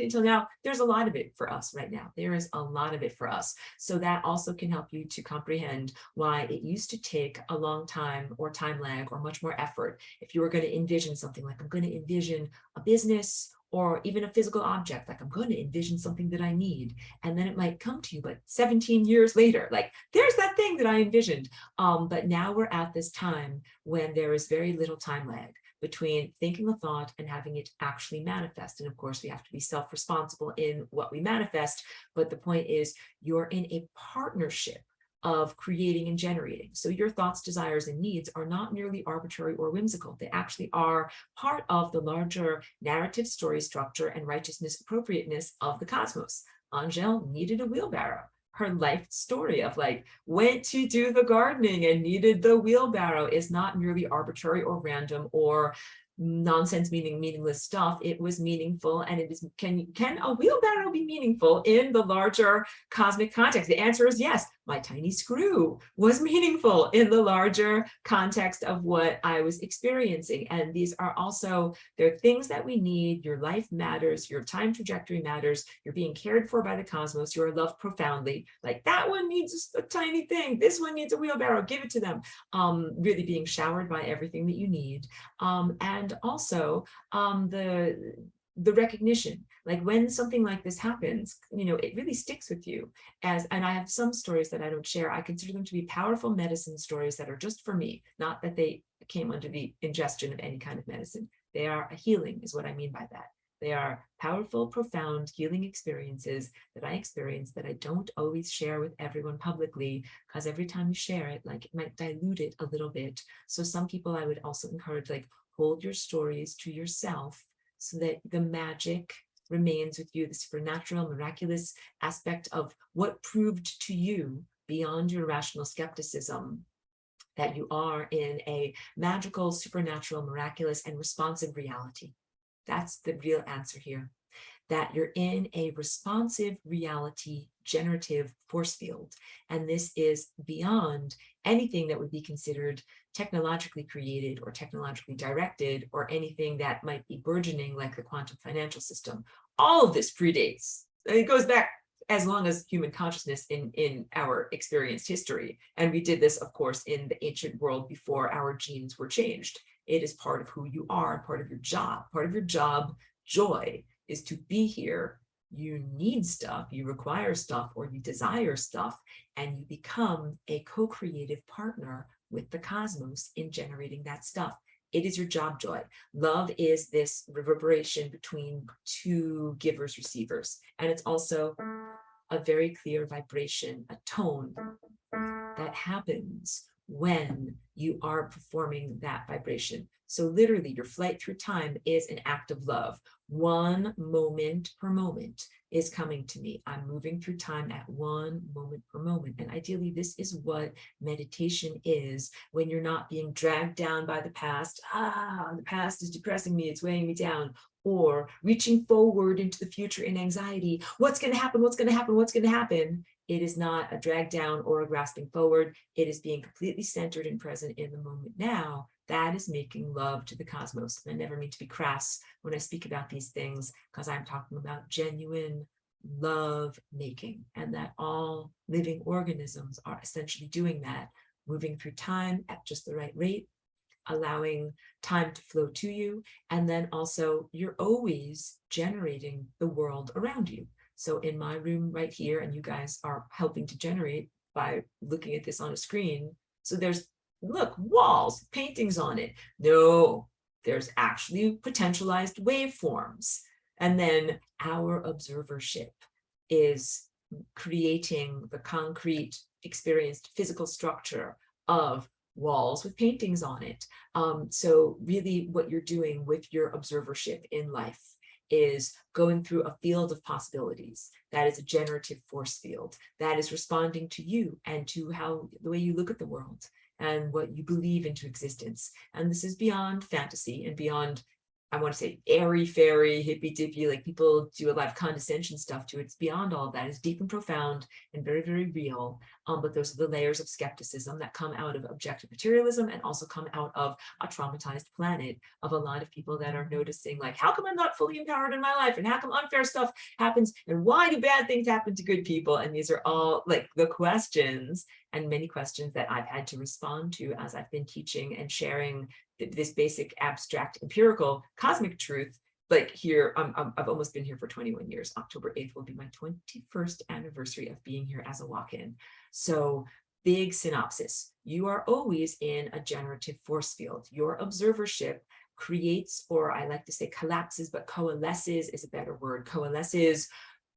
until now there's a lot of it for us right now. There is a lot of it for us. So that also can help you to comprehend why it used to take a long time or time lag or much more effort. If you were going to envision something, like I'm going to envision a business or even a physical object, like I'm going to envision something that I need, and then it might come to you, but 17 years later, like there's that thing that I envisioned. But now we're at this time when there is very little time lag between thinking a thought and having it actually manifest. And of course, we have to be self-responsible in what we manifest. But the point is, you're in a partnership of creating and generating. So your thoughts, desires, and needs are not merely arbitrary or whimsical. They actually are part of the larger narrative, story structure, and righteousness appropriateness of the cosmos. Angel needed a wheelbarrow. Her life story of like went to do the gardening and needed the wheelbarrow is not merely arbitrary or random or nonsense, meaningless stuff. It was meaningful, and it is, can a wheelbarrow be meaningful in the larger cosmic context? The answer is yes. My tiny screw was meaningful in the larger context of what I was experiencing. And these are also, they're things that we need. Your life matters, your time trajectory matters, you're being cared for by the cosmos, you are loved profoundly. Like that one needs a tiny thing, this one needs a wheelbarrow, give it to them. Really being showered by everything that you need. And also the recognition, like when something like this happens, it really sticks with you. And I have some stories that I don't share. I consider them to be powerful medicine stories that are just for me, not that they came under the ingestion of any kind of medicine. They are a healing, is what I mean by that. They are powerful, profound healing experiences that I experience that I don't always share with everyone publicly, because every time you share it, like, it might dilute it a little bit. So some people I would also encourage, like, hold your stories to yourself so that the magic remains with you, the supernatural, miraculous aspect of what proved to you beyond your rational skepticism that you are in a magical, supernatural, miraculous, and responsive reality. That's the real answer here. That you're in a responsive reality generative force field. And this is beyond anything that would be considered technologically created or technologically directed, or anything that might be burgeoning like the quantum financial system. All of this predates. It goes back as long as human consciousness in our experienced history. And we did this, of course, in the ancient world before our genes were changed. It is part of who you are, part of your job. Part of your job, joy, is to be here. You need stuff, you require stuff, or you desire stuff, and you become a co-creative partner with the cosmos in generating that stuff. It is your job joy. Love is this reverberation between two givers, receivers. And it's also a very clear vibration, a tone that happens when you are performing that vibration. So literally, your flight through time is an act of love. One moment per moment is coming to me. I'm moving through time at one moment per moment. And ideally, this is what meditation is when you're not being dragged down by the past. The past is depressing me, it's weighing me down. Or reaching forward into the future in anxiety. What's going to happen? What's going to happen? What's going to happen? It is not a drag down or a grasping forward. It is being completely centered and present in the moment now. That is making love to the cosmos. And I never mean to be crass when I speak about these things, because I'm talking about genuine love making, and that all living organisms are essentially doing that, moving through time at just the right rate, allowing time to flow to you. And then also, you're always generating the world around you. So in my room right here, and you guys are helping to generate by looking at this on a screen. So there's, look, walls, paintings on it. No, there's actually potentialized waveforms. And then our observership is creating the concrete, experienced physical structure of walls with paintings on it. So really what you're doing with your observership in life is going through a field of possibilities. That is a generative force field that is responding to you and to how the way you look at the world and what you believe into existence. And this is beyond fantasy and beyond, I want to say, airy fairy, hippy dippy, like people do a lot of condescension stuff to it. It's beyond all that. It's deep and profound and very, very real. But those are the layers of skepticism that come out of objective materialism, and also come out of a traumatized planet of a lot of people that are noticing, like, how come I'm not fully empowered in my life? And how come unfair stuff happens? And why do bad things happen to good people? And these are all like the questions, and many questions that I've had to respond to as I've been teaching and sharing this basic, abstract, empirical, cosmic truth. Like here, I've almost been here for 21 years. October 8th will be my 21st anniversary of being here as a walk-in. So big synopsis. You are always in a generative force field. Your observership creates, or I like to say collapses, but coalesces is a better word, coalesces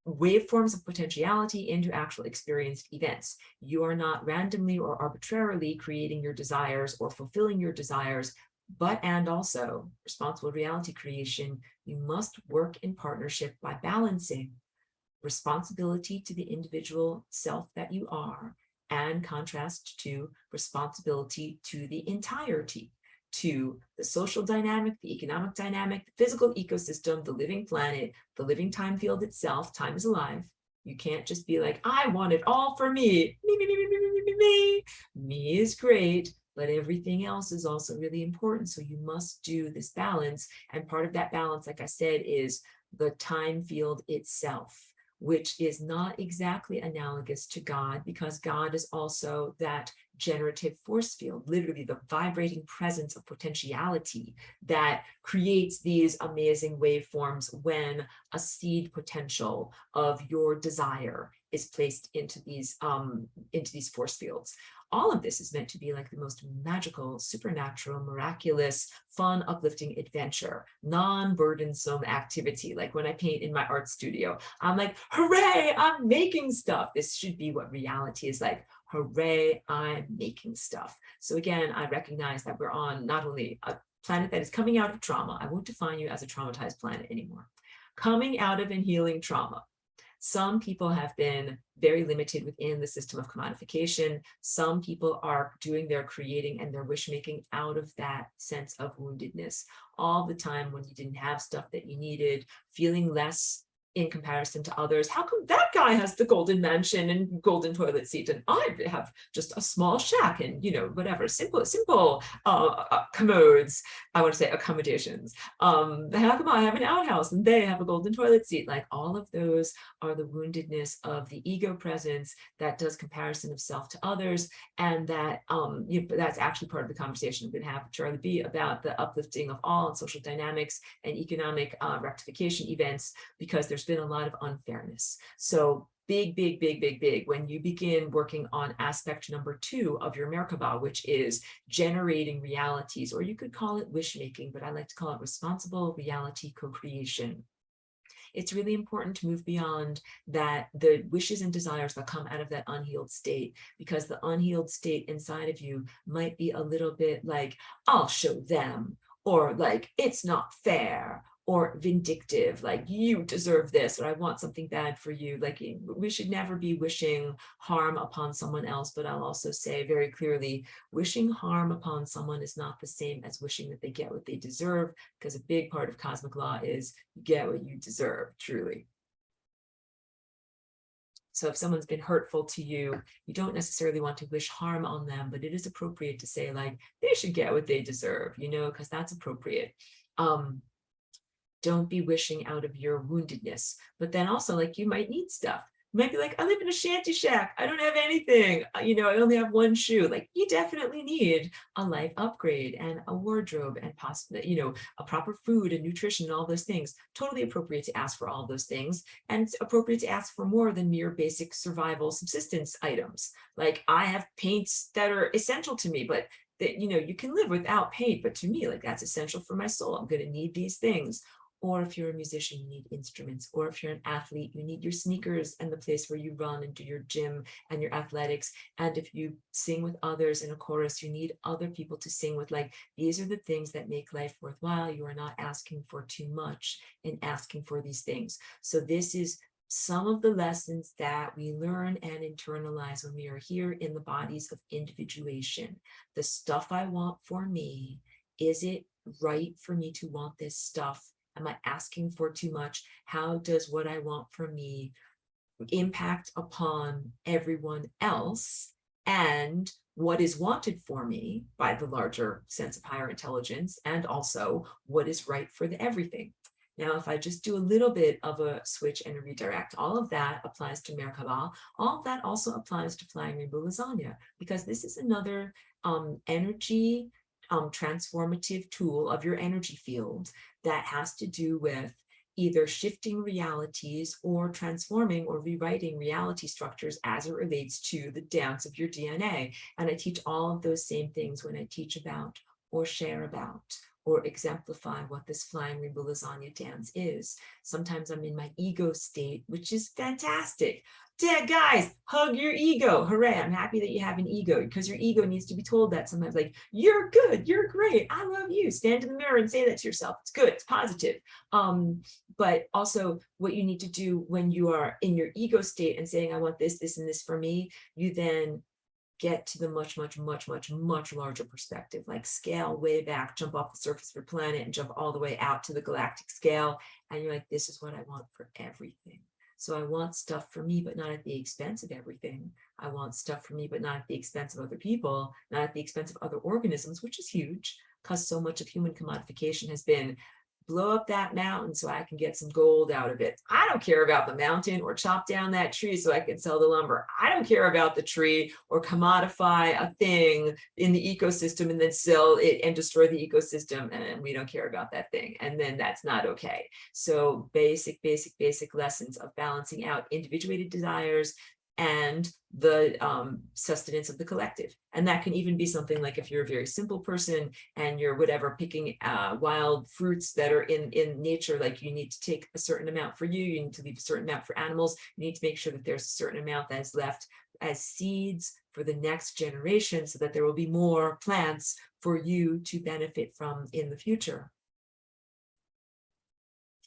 waveforms of potentiality into actual experienced events. You are not randomly or arbitrarily creating your desires or fulfilling your desires, but and also responsible reality creation. You must work in partnership by balancing responsibility to the individual self that you are, and contrast to responsibility to the entirety, to the social dynamic, the economic dynamic, the physical ecosystem, the living planet, the living time field itself. Time is alive. You can't just be like, I want it all for me. Me. Me is great, but everything else is also really important. So you must do this balance. And part of that balance, like I said, is the time field itself, which is not exactly analogous to God, because God is also that generative force field, literally the vibrating presence of potentiality that creates these amazing waveforms when a seed potential of your desire is placed into these force fields. all of this is meant to be like the most magical, supernatural, miraculous, fun, uplifting adventure, non-burdensome activity. Like when I paint in my art studio, I'm like, hooray, I'm making stuff. This should be what reality is like. Hooray, I'm making stuff. So again, I recognize that we're on not only a planet that is coming out of trauma. I won't define you as a traumatized planet anymore. Coming out of and healing trauma. Some people have been very limited within the system of commodification. Some people are doing their creating and their wish making out of that sense of woundedness all the time when you didn't have stuff that you needed, feeling less in comparison to others. How come that guy has the golden mansion and golden toilet seat and I have just a small shack and, you know, whatever, simple commodes, I want to say accommodations. How come I have an outhouse and they have a golden toilet seat? Like all of those are the woundedness of the ego presence that does comparison of self to others. And that that's actually part of the conversation I'm going to have with Charlie B about the uplifting of all and social dynamics and economic rectification events, because there's been a lot of unfairness. So big, when you begin working on aspect number 2 of your Merkaba, which is generating realities, or you could call it wish making, but I like to call it responsible reality co-creation. It's really important to move beyond that, the wishes and desires that come out of that unhealed state, because the unhealed state inside of you might be a little bit like, I'll show them, or like, it's not fair, or vindictive, like you deserve this, or I want something bad for you. Like we should never be wishing harm upon someone else, but I'll also say very clearly, wishing harm upon someone is not the same as wishing that they get what they deserve, because a big part of cosmic law is you get what you deserve, truly. So if someone's been hurtful to you, you don't necessarily want to wish harm on them, but it is appropriate to say like, they should get what they deserve, you know, because that's appropriate. Don't be wishing out of your woundedness. But then also, like, you might need stuff. You might be like, I live in a shanty shack. I don't have anything. You know, I only have one shoe. Like, you definitely need a life upgrade and a wardrobe and possibly, you know, a proper food and nutrition and all those things. Totally appropriate to ask for all those things. And it's appropriate to ask for more than mere basic survival subsistence items. Like, I have paints that are essential to me, but that, you know, you can live without paint. But to me, like, that's essential for my soul. I'm going to need these things. Or if you're a musician, you need instruments. Or if you're an athlete, you need your sneakers and the place where you run and do your gym and your athletics. And if you sing with others in a chorus, you need other people to sing with. Like, these are the things that make life worthwhile. You are not asking for too much in asking for these things. So this is some of the lessons that we learn and internalize when we are here in the bodies of individuation. The stuff I want for me, is it right for me to want this stuff? Am I asking for too much? How does what I want for me impact upon everyone else? And what is wanted for me by the larger sense of higher intelligence? And also what is right for the everything? Now, if I just do a little bit of a switch and a redirect, all of that applies to Merkaba. All of that also applies to Flying Rainbow Lasagna, because this is another energy transformative tool of your energy field that has to do with either shifting realities or transforming or rewriting reality structures as it relates to the dance of your DNA. And I teach all of those same things when I teach about or share about or exemplify what this Flying Rainbow Lasagna dance is. Sometimes I'm in my ego state, which is fantastic. Guys, hug your ego. Hooray, I'm happy that you have an ego, because your ego needs to be told that sometimes, like, you're good, you're great, I love you. Stand in the mirror and say that to yourself. It's good, it's positive. But also what you need to do when you are in your ego state and saying, I want this, this, and this for me, you then get to the much larger perspective, like scale way back, jump off the surface of your planet and jump all the way out to the galactic scale. And you're like, this is what I want for everything. So I want stuff for me, but not at the expense of everything. I want stuff for me, but not at the expense of other people, not at the expense of other organisms, which is huge, because so much of human commodification has been blow up that mountain so I can get some gold out of it. I don't care about the mountain, or chop down that tree so I can sell the lumber. I don't care about the tree, or commodify a thing in the ecosystem and then sell it and destroy the ecosystem. And we don't care about that thing. And then that's not okay. So basic lessons of balancing out individuated desires and the sustenance of the collective. And that can even be something like if you're a very simple person and you're whatever picking wild fruits that are in nature, like you need to take a certain amount for you need to leave a certain amount for animals, you need to make sure that there's a certain amount that is left as seeds for the next generation so that there will be more plants for you to benefit from in the future.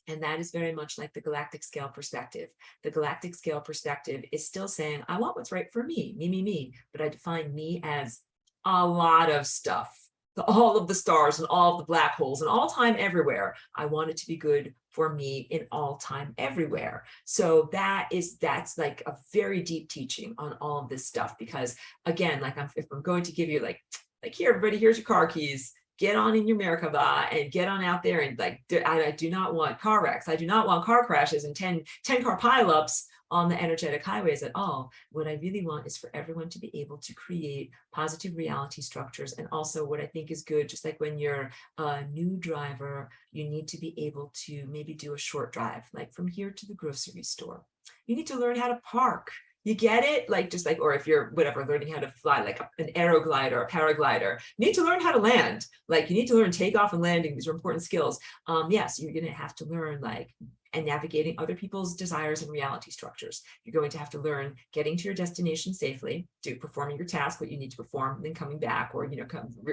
And that is very much like the galactic scale perspective. The galactic scale perspective is still saying, I want what's right for me, but I define me as a lot of stuff, all of the stars and all of the black holes and all time everywhere. I want it to be good for me in all time everywhere. So that's like a very deep teaching on all of this stuff, because again, like if I'm going to give you like here, everybody, here's your car keys. Get on in your Merkaba and get on out there. And like, I do not want car wrecks. I do not want car crashes and 10 car pileups on the energetic highways at all. What I really want is for everyone to be able to create positive reality structures. And also what I think is good, just like when you're a new driver, you need to be able to maybe do a short drive, like from here to the grocery store. You need to learn how to park. You get it? Like, just like, or if you're whatever, learning how to fly, like an aeroglider or a paraglider, you need to learn how to land. Like you need to learn takeoff and landing. These are important skills. Yes, you're going to have to learn like and navigating other people's desires and reality structures. You're going to have to learn getting to your destination safely, performing your task, what you need to perform, and then coming back, or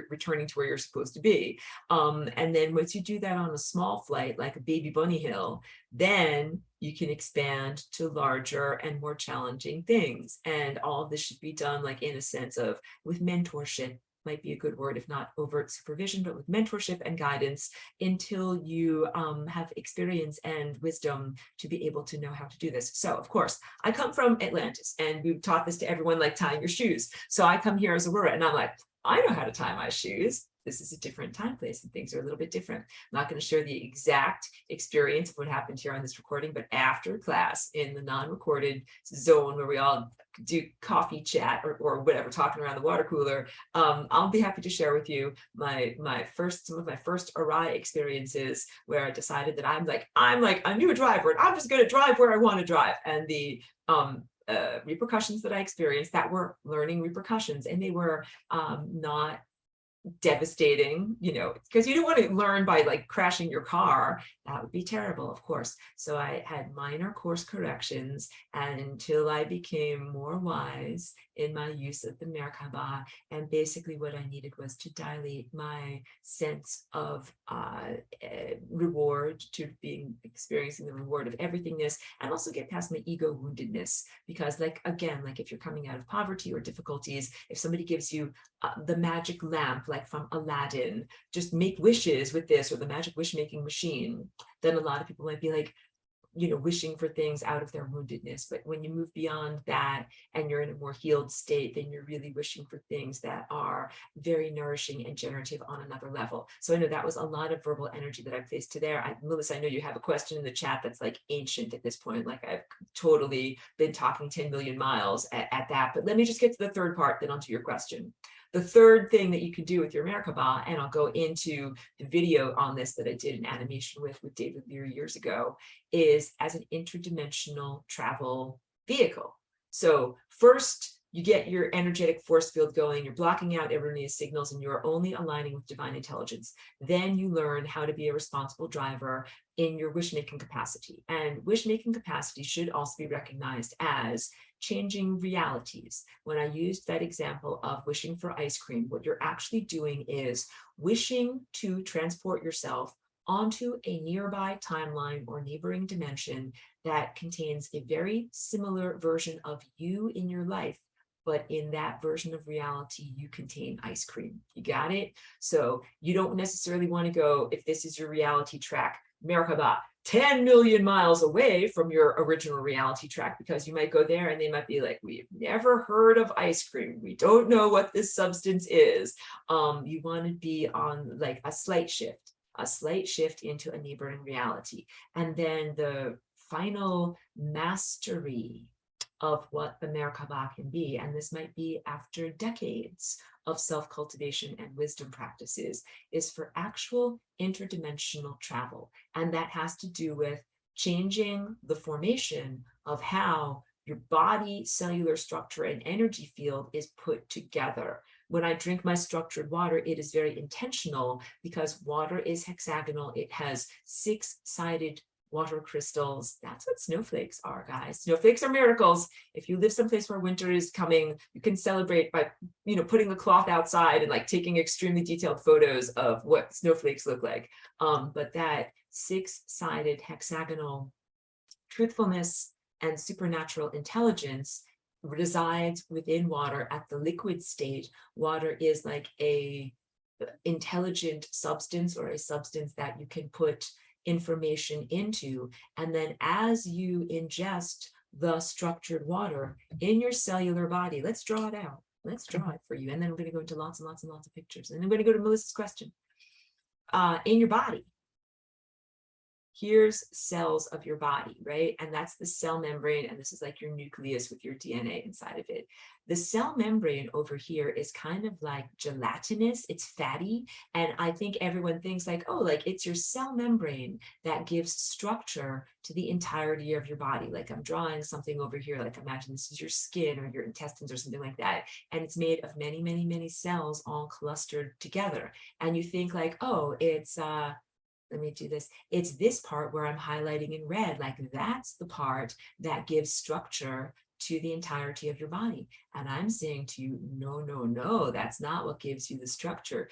returning to where you're supposed to be. And then once you do that on a small flight, like a baby bunny hill, then you can expand to larger and more challenging things. And all of this should be done like in a sense of with mentorship, might be a good word, if not overt supervision, but with mentorship and guidance until you have experience and wisdom to be able to know how to do this. So of course, I come from Atlantis and we've taught this to everyone, like tying your shoes. So I come here as Aurora and I'm like, I know how to tie my shoes. This is a different time, place, and things are a little bit different. I'm not going to share the exact experience of what happened here on this recording, but after class in the non-recorded zone where we all do coffee chat or whatever, talking around the water cooler, I'll be happy to share with you some of my first awry experiences where I decided that I'm like a new driver and I'm just going to drive where I want to drive, and the repercussions that I experienced that were learning repercussions, and they were not devastating, because you don't want to learn by like crashing your car. That would be terrible, of course. So I had minor course corrections, and until I became more wise in my use of the Merkaba, and basically what I needed was to dilate my sense of reward to experiencing the reward of everythingness, and also get past my ego woundedness. Because like, again, like if you're coming out of poverty or difficulties, if somebody gives you the magic lamp, like from Aladdin, just make wishes with this, or the magic wish making machine, then a lot of people might be like, wishing for things out of their woundedness. But when you move beyond that and you're in a more healed state, then you're really wishing for things that are very nourishing and generative on another level. So I know that was a lot of verbal energy that I placed to there. Melissa, I know you have a question in the chat that's like ancient at this point. Like I've totally been talking 10 million miles at that. But let me just get to the third part, then onto your question. The third thing that you can do with your Merkaba, and I'll go into the video on this that I did an animation with David Leary years ago, is as an interdimensional travel vehicle. So first, you get your energetic force field going, you're blocking out erroneous signals, and you're only aligning with divine intelligence. Then you learn how to be a responsible driver in your wish-making capacity. And wish-making capacity should also be recognized as changing realities. When I used that example of wishing for ice cream, what you're actually doing is wishing to transport yourself onto a nearby timeline or neighboring dimension that contains a very similar version of you in your life, but in that version of reality, you contain ice cream. You got it? So you don't necessarily want to go, if this is your reality track, Merkaba, 10 million miles away from your original reality track, because you might go there and they might be like, we've never heard of ice cream. We don't know what this substance is. You want to be on like a slight shift into a neighboring reality. And then the final mastery of what the Merkaba can be, and this might be after decades of self-cultivation and wisdom practices, is for actual interdimensional travel. And that has to do with changing the formation of how your body, cellular structure, and energy field is put together. When I drink my structured water, it is very intentional because water is hexagonal. It has 6-sided water crystals. That's what snowflakes are, guys. Snowflakes are miracles. If you live someplace where winter is coming, you can celebrate by, putting the cloth outside and like taking extremely detailed photos of what snowflakes look like. But that 6-sided hexagonal truthfulness and supernatural intelligence resides within water at the liquid state. Water is like a intelligent substance, or a substance that you can put information into. And then as you ingest the structured water in your cellular body, let's draw it out. Let's draw it for you. And then we're going to go into lots and lots and lots of pictures. And then we're going to go to Melissa's question. In your body, here's cells of your body, right? And that's the cell membrane. And this is like your nucleus with your DNA inside of it. The cell membrane over here is kind of like gelatinous. It's fatty. And I think everyone thinks like, oh, like it's your cell membrane that gives structure to the entirety of your body. Like I'm drawing something over here, like imagine this is your skin or your intestines or something like that. And it's made of many, many, many cells all clustered together. And you think like, oh, it's, let me do this. It's this part where I'm highlighting in red, like that's the part that gives structure to the entirety of your body. And I'm saying to you, no, no, no, that's not what gives you the structure.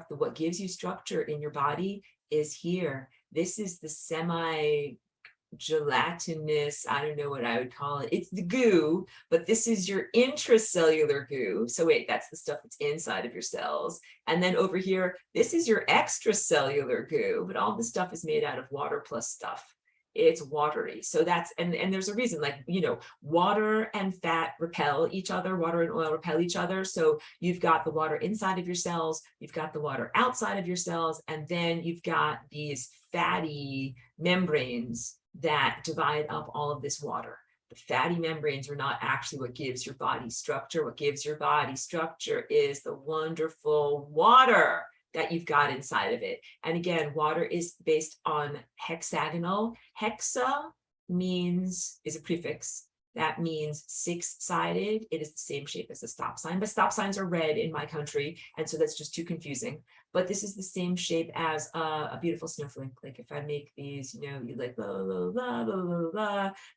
What gives you structure in your body is here. This is the gelatinous, I don't know what I would call it. It's the goo, but this is your intracellular goo. So wait, that's the stuff that's inside of your cells. And then over here, this is your extracellular goo, but all this stuff is made out of water plus stuff. It's watery. So that's, and there's a reason, like, water and fat repel each other, water and oil repel each other. So you've got the water inside of your cells, you've got the water outside of your cells, and then you've got these fatty membranes that divide up all of this water. The fatty membranes are not actually what gives your body structure. What gives your body structure is the wonderful water that you've got inside of it. And again, water is based on hexagonal. Hexa is a prefix. That means 6-sided. It is the same shape as a stop sign, but stop signs are red in my country. And so that's just too confusing. But this is the same shape as a beautiful snowflake. Like if I make these, you like la la la la la la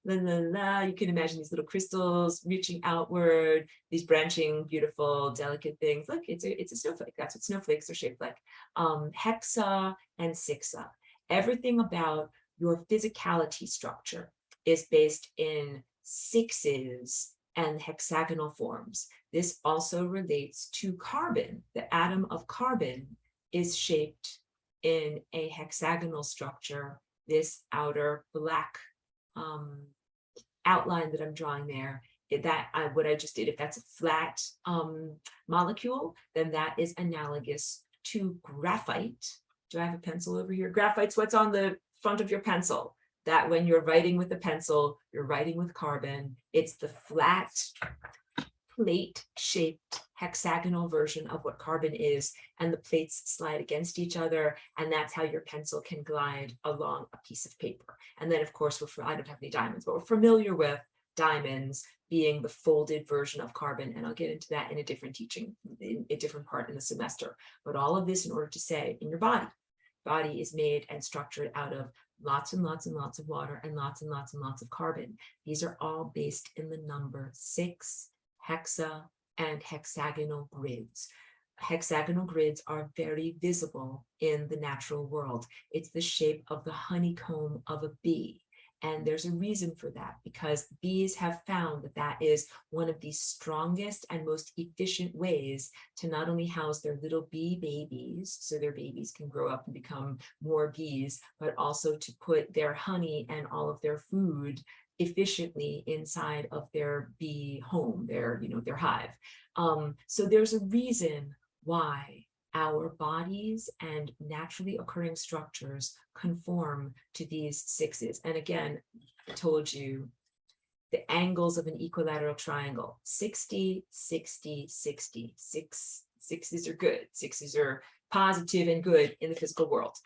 la la la. You can imagine these little crystals reaching outward, these branching, beautiful, delicate things. Look, it's a snowflake. That's what snowflakes are shaped like. Hexa and sixa. Everything about your physicality structure is based in 6s and hexagonal forms. This also relates to carbon. The atom of carbon is shaped in a hexagonal structure. This outer black outline that I'm drawing there, what I just did, if that's a flat molecule, then that is analogous to graphite. Do I have a pencil over here? Graphite's what's on the front of your pencil. That when you're writing with a pencil, you're writing with carbon. It's the flat plate-shaped hexagonal version of what carbon is, and the plates slide against each other, and that's how your pencil can glide along a piece of paper. And then, of course, I don't have any diamonds, but we're familiar with diamonds being the folded version of carbon, and I'll get into that in a different teaching, in a different part in the semester. But all of this in order to say, in your body is made and structured out of lots and lots and lots of water and lots and lots and lots of carbon. These are all based in the number 6, hexa, and hexagonal grids. Hexagonal grids are very visible in the natural world. It's the shape of the honeycomb of a bee. And there's a reason for that, because bees have found that that is one of the strongest and most efficient ways to not only house their little bee babies, so their babies can grow up and become more bees, but also to put their honey and all of their food efficiently inside of their bee home, their hive. So there's a reason why our bodies and naturally occurring structures conform to these 6s. And again, I told you the angles of an equilateral triangle, 60, 60, 60. 6s are good. 6s are positive and good in the physical world.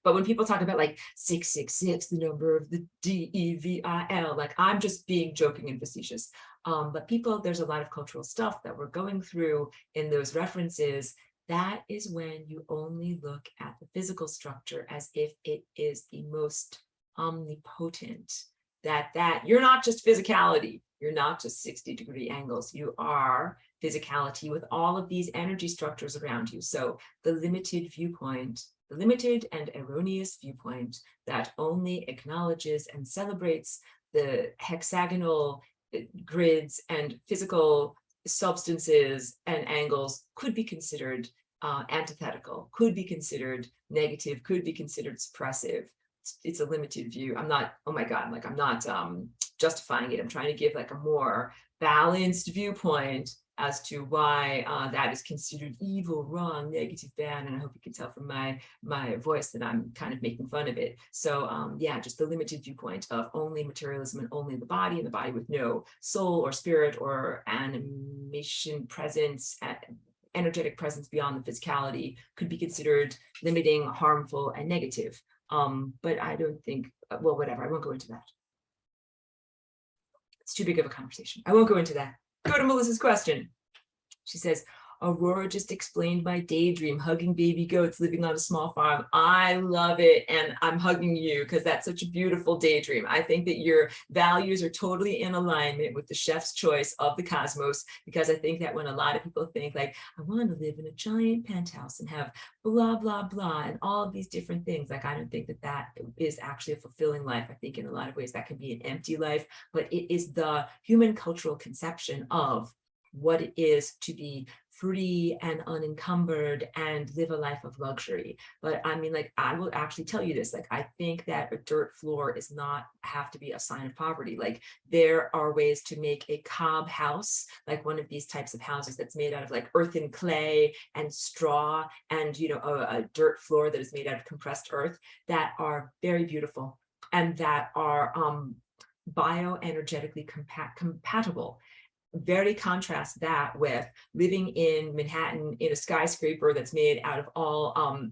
But when people talk about like 666, the number of the DEVIL, like I'm just being joking and facetious. But people, there's a lot of cultural stuff that we're going through in those references. That is when you only look at the physical structure as if it is the most omnipotent, that you're not just physicality, you're not just 60-degree angles, you are physicality with all of these energy structures around you. So the limited viewpoint, the limited and erroneous viewpoint that only acknowledges and celebrates the hexagonal grids and physical substances and angles could be considered antithetical, could be considered negative, could be considered suppressive. It's a limited view. I'm not, oh my God, like I'm not justifying it. I'm trying to give like a more balanced viewpoint as to why that is considered evil, wrong, negative, bad. And I hope you can tell from my voice that I'm kind of making fun of it. So yeah, just the limited viewpoint of only materialism and only the body, and the body with no soul or spirit or animation presence, energetic presence beyond the physicality could be considered limiting, harmful, and negative. But I don't think, well, whatever, I won't go into that. It's too big of a conversation. I won't go into that. Go to Melissa's question. She says, Aurora just explained my daydream, hugging baby goats, living on a small farm. I love it. And I'm hugging you because that's such a beautiful daydream. I think that your values are totally in alignment with the chef's choice of the cosmos, because I think that when a lot of people think like, I want to live in a giant penthouse and have blah, blah, blah, and all of these different things, like I don't think that that is actually a fulfilling life. I think in a lot of ways that can be an empty life, but it is the human cultural conception of what it is to be free and unencumbered and live a life of luxury. But I mean, like, I will actually tell you this, like, I think that a dirt floor is not have to be a sign of poverty. Like, there are ways to make a cob house, like one of these types of houses that's made out of like earth and clay and straw and, you know, a dirt floor that is made out of compressed earth, that are very beautiful and that are bioenergetically compatible. Very contrast that with living in Manhattan in a skyscraper that's made out of all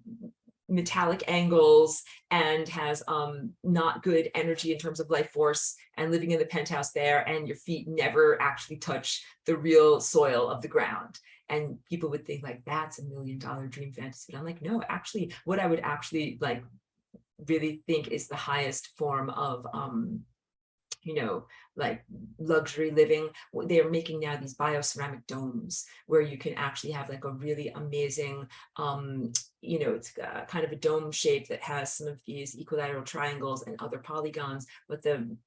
metallic angles and has not good energy in terms of life force, and living in the penthouse there and your feet never actually touch the real soil of the ground. And people would think like that's $1 million dream fantasy, but I'm like, no, actually what I would actually like really think is the highest form of you know, like luxury living. They're making now these bioceramic domes where you can actually have like a really amazing, you know, it's kind of a dome shape that has some of these equilateral triangles and other polygons, but the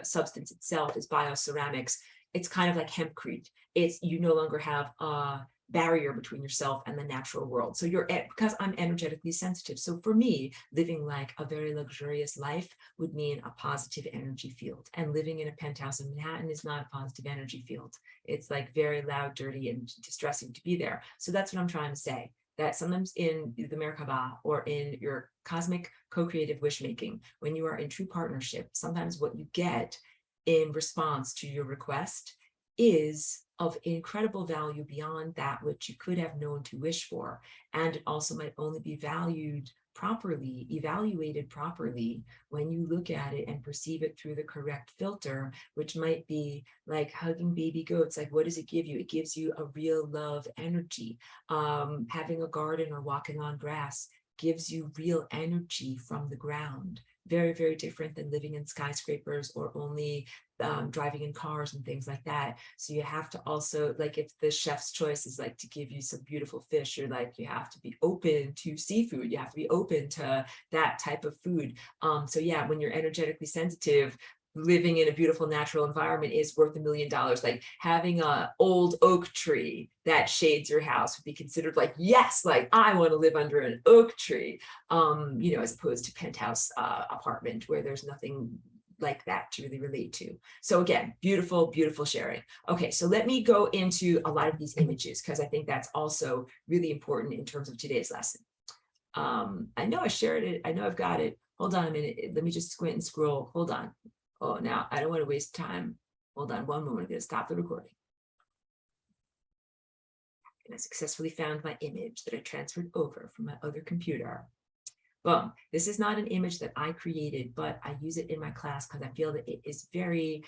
substance itself is bioceramics. It's kind of like hempcrete. It's, you no longer have a barrier between yourself and the natural world. So you're because I'm energetically sensitive. So for me, living like a very luxurious life would mean a positive energy field. And living in a penthouse in Manhattan is not a positive energy field. It's like very loud, dirty, and distressing to be there. So that's what I'm trying to say. That sometimes in the Merkaba or in your cosmic co-creative wish making, when you are in true partnership, sometimes what you get in response to your request is of incredible value beyond that which you could have known to wish for. And it also might only be valued properly, evaluated properly when you look at it and perceive it through the correct filter, which might be like hugging baby goats. Like, what does it give you? It gives you a real love energy. Having a garden or walking on grass gives you real energy from the ground. Very, very different than living in skyscrapers or only driving in cars and things like that. So you have to also, like, if the chef's choice is like to give you some beautiful fish, you're like, you have to be open to seafood. You have to be open to that type of food. So yeah, when you're energetically sensitive, living in a beautiful natural environment is worth $1 million. Like having an old oak tree that shades your house would be considered like, yes, like I want to live under an oak tree, you know, as opposed to penthouse apartment where there's nothing like that to really relate to. So again, beautiful, beautiful sharing. Okay, so let me go into a lot of these images because I think that's also really important in terms of today's lesson. I know I shared it. I know I've got it. Hold on a minute. Let me just squint and scroll. Hold on. Oh, now I don't want to waste time. Hold on one moment. I'm going to stop the recording. And I successfully found my image that I transferred over from my other computer. Boom. This is not an image that I created, but I use it in my class because I feel that it is very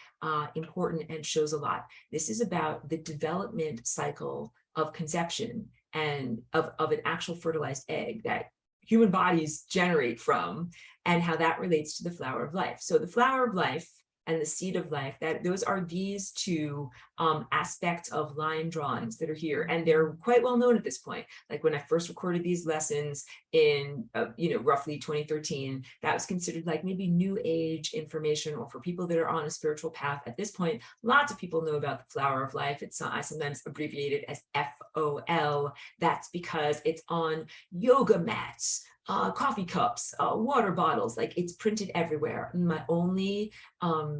important and shows a lot. This is about the development cycle of conception and of an actual fertilized egg that human bodies generate from, and how that relates to the flower of life. So the flower of life and the seed of life, that those are these two aspects of line drawings that are here, and they're quite well known at this point. Like when I first recorded these lessons in roughly 2013, that was considered like maybe new age information, or for people that are on a spiritual path. At this point, lots of people know about the flower of life. I sometimes abbreviate it as FOL. That's because it's on yoga mats, coffee cups, water bottles, like it's printed everywhere. My only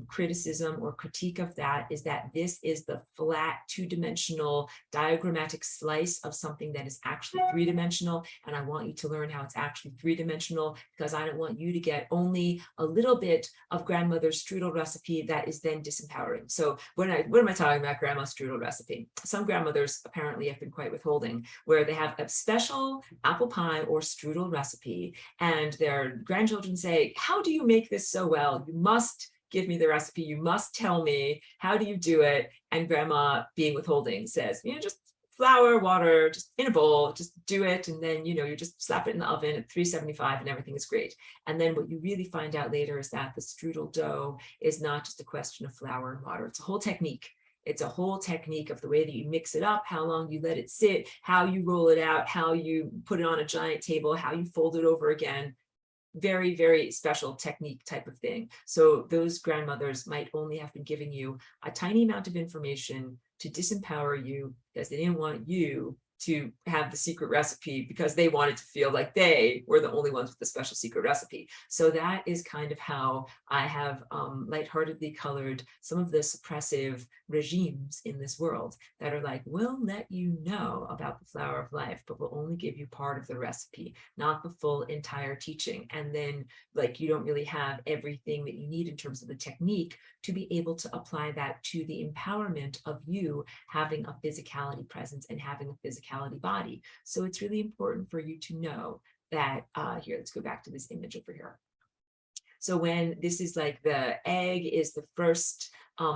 criticism or critique of that is that this is the flat two-dimensional diagrammatic slice of something that is actually three-dimensional, and I want you to learn how it's actually three-dimensional, because I don't want you to get only a little bit of grandmother's strudel recipe that is then disempowering. So what am I talking about? Grandma's strudel recipe. Some grandmothers apparently have been quite withholding, where they have a special apple pie or strudel recipe, and their grandchildren say, how do you make this so well? You must give me the recipe. You must tell me, how do you do it? And grandma, being withholding, says, just flour, water, just in a bowl, just do it. And then, you just slap it in the oven at 375 and everything is great. And then what you really find out later is that the strudel dough is not just a question of flour and water. It's a whole technique. It's a whole technique of the way that you mix it up, how long you let it sit, how you roll it out, how you put it on a giant table, how you fold it over again. Very, very special technique type of thing. So those grandmothers might only have been giving you a tiny amount of information to disempower you, because they didn't want you to have the secret recipe, because they wanted to feel like they were the only ones with the special secret recipe. So that is kind of how I have lightheartedly colored some of the suppressive regimes in this world that are like, we'll let you know about the flower of life, but we'll only give you part of the recipe, not the full entire teaching. And then like you don't really have everything that you need in terms of the technique to be able to apply that to the empowerment of you having a physicality presence and having a physicality body. So it's really important for you to know that, here, let's go back to this image over here. So when this is like the egg is the first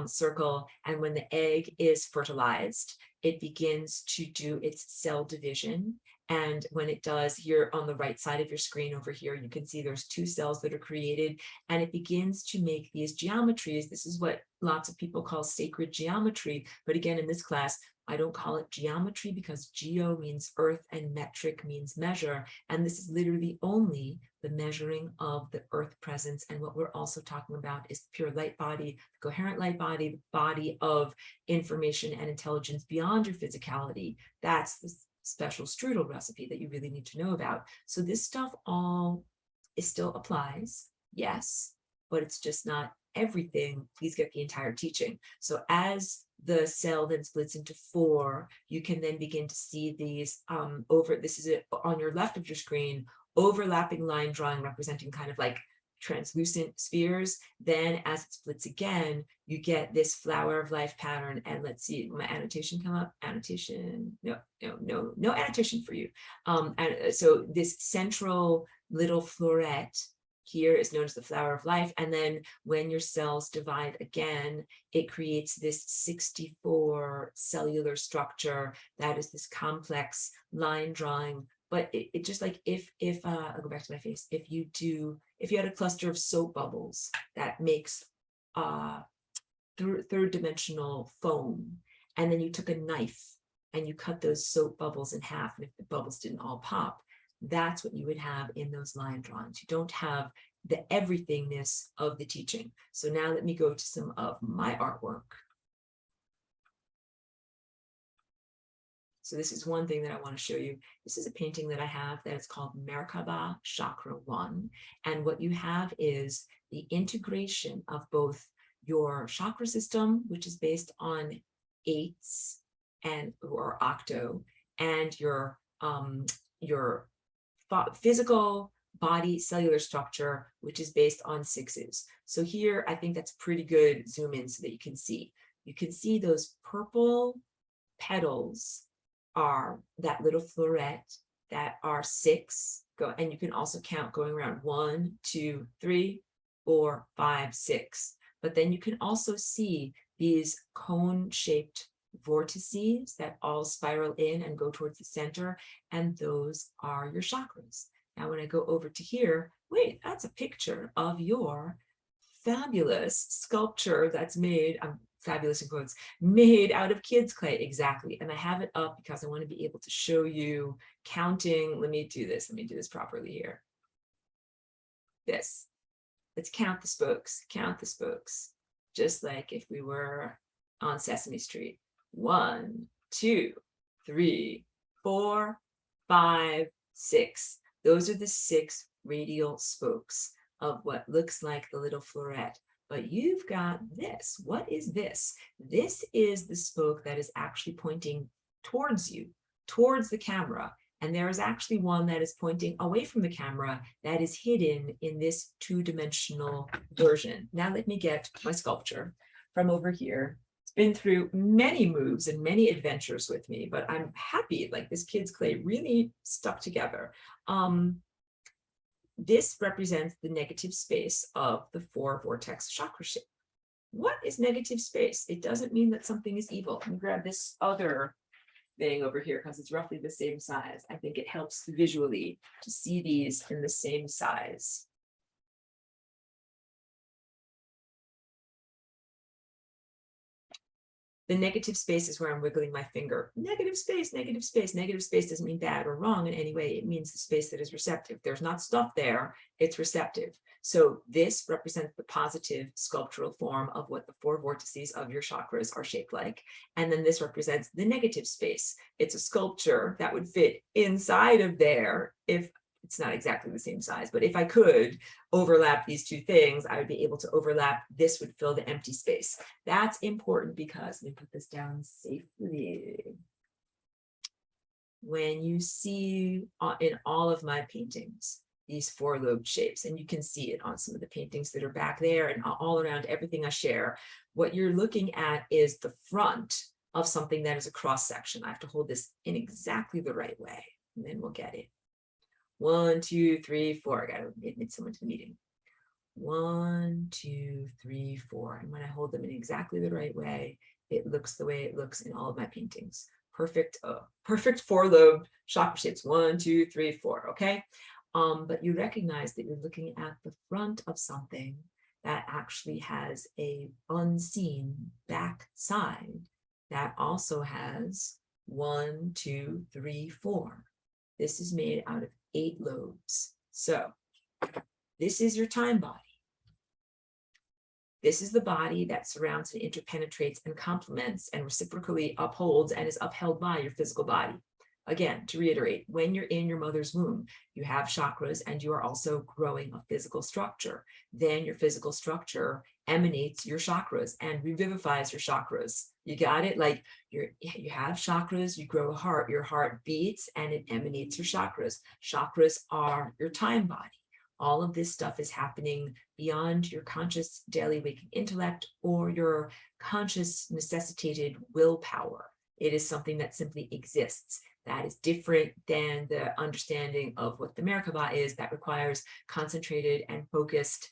circle, and when the egg is fertilized, it begins to do its cell division. And when it does, here on the right side of your screen over here, you can see there's two cells that are created, and it begins to make these geometries. This is what lots of people call sacred geometry. But again, in this class, I don't call it geometry, because geo means earth and metric means measure. And this is literally only the measuring of the earth presence. And what we're also talking about is the pure light body, the coherent light body, the body of information and intelligence beyond your physicality. That's the special strudel recipe that you really need to know about. So this stuff all still applies, yes, but it's just not everything. Please get the entire teaching. So as the cell then splits into 4, you can then begin to see these this is it on your left of your screen, overlapping line drawing representing kind of like translucent spheres. Then as it splits again, you get this flower of life pattern. And let's see, my annotation come up. Annotation, no annotation for you. And so this central little floret here is known as the flower of life. And then when your cells divide again, it creates this 64 cellular structure that is this complex line drawing. But it just like if I'll go back to my face, if you had a cluster of soap bubbles that makes third dimensional foam, and then you took a knife and you cut those soap bubbles in half, and if the bubbles didn't all pop, that's what you would have in those line drawings. You don't have the everythingness of the teaching. So now let me go to some of my artwork. So this is one thing that I want to show you. This is a painting that I have that is called Merkaba Chakra 1. And what you have is the integration of both your chakra system, which is based on 8s or octo, and your physical body cellular structure, which is based on 6s. So here, I think that's pretty good zoom in so that you can see. You can see those purple petals are that little floret that are 6 Go, and you can also count going around 1, 2, 3, 4, 5, 6. But then you can also see these cone-shaped vortices that all spiral in and go towards the center, and those are your chakras. Now, when I go over to here, wait, that's a picture of your fabulous sculpture that's made, fabulous in quotes, made out of kids' clay, exactly. And I have it up because I want to be able to show you counting. Let me do this properly here. This. Let's count the spokes, just like if we were on Sesame Street. 1, 2, 3, 4, 5, 6. Those are the 6 radial spokes of what looks like the little floret. But you've got this. What is this? This is the spoke that is actually pointing towards you, towards the camera. And there is actually one that is pointing away from the camera that is hidden in this 2-dimensional version. Now let me get my sculpture from over here. It's been through many moves and many adventures with me, but I'm happy, like this kid's clay really stuck together. This represents the negative space of the 4 vortex chakra shape. What is negative space? It doesn't mean that something is evil. Let me grab this other thing over here because it's roughly the same size. I think it helps visually to see these in the same size. The negative space is where I'm wiggling my finger. Negative space, negative space. Negative space doesn't mean bad or wrong in any way. It means the space that is receptive. There's not stuff there, it's receptive. So this represents the positive sculptural form of what the 4 vortices of your chakras are shaped like. And then this represents the negative space. It's a sculpture that would fit inside of there if it's not exactly the same size, but if I could overlap these 2 things, I would be able to overlap. This would fill the empty space. That's important because, let me put this down safely. When you see in all of my paintings, these 4-lobed shapes, and you can see it on some of the paintings that are back there and all around everything I share, what you're looking at is the front of something that is a cross section. I have to hold this in exactly the right way, and then we'll get it. 1, 2, 3, 4. I gotta admit someone to the meeting. 1, 2, 3, 4. And when I hold them in exactly the right way, it looks the way it looks in all of my paintings. Perfect 4-lobed chakra shapes. 1, 2, 3, 4. Okay. But you recognize that you're looking at the front of something that actually has a unseen back side that also has 1, 2, 3, 4. This is made out of 8 lobes. So this is your time body. This is the body that surrounds and interpenetrates and complements and reciprocally upholds and is upheld by your physical body. Again, to reiterate, when you're in your mother's womb, you have chakras and you are also growing a physical structure. Then your physical structure emanates your chakras and revivifies your chakras. You got it? Like you have chakras, you grow a heart, your heart beats and it emanates your chakras. Chakras are your time body. All of this stuff is happening beyond your conscious daily waking intellect or your conscious necessitated willpower. It is something that simply exists. That is different than the understanding of what the Merkaba is, that requires concentrated and focused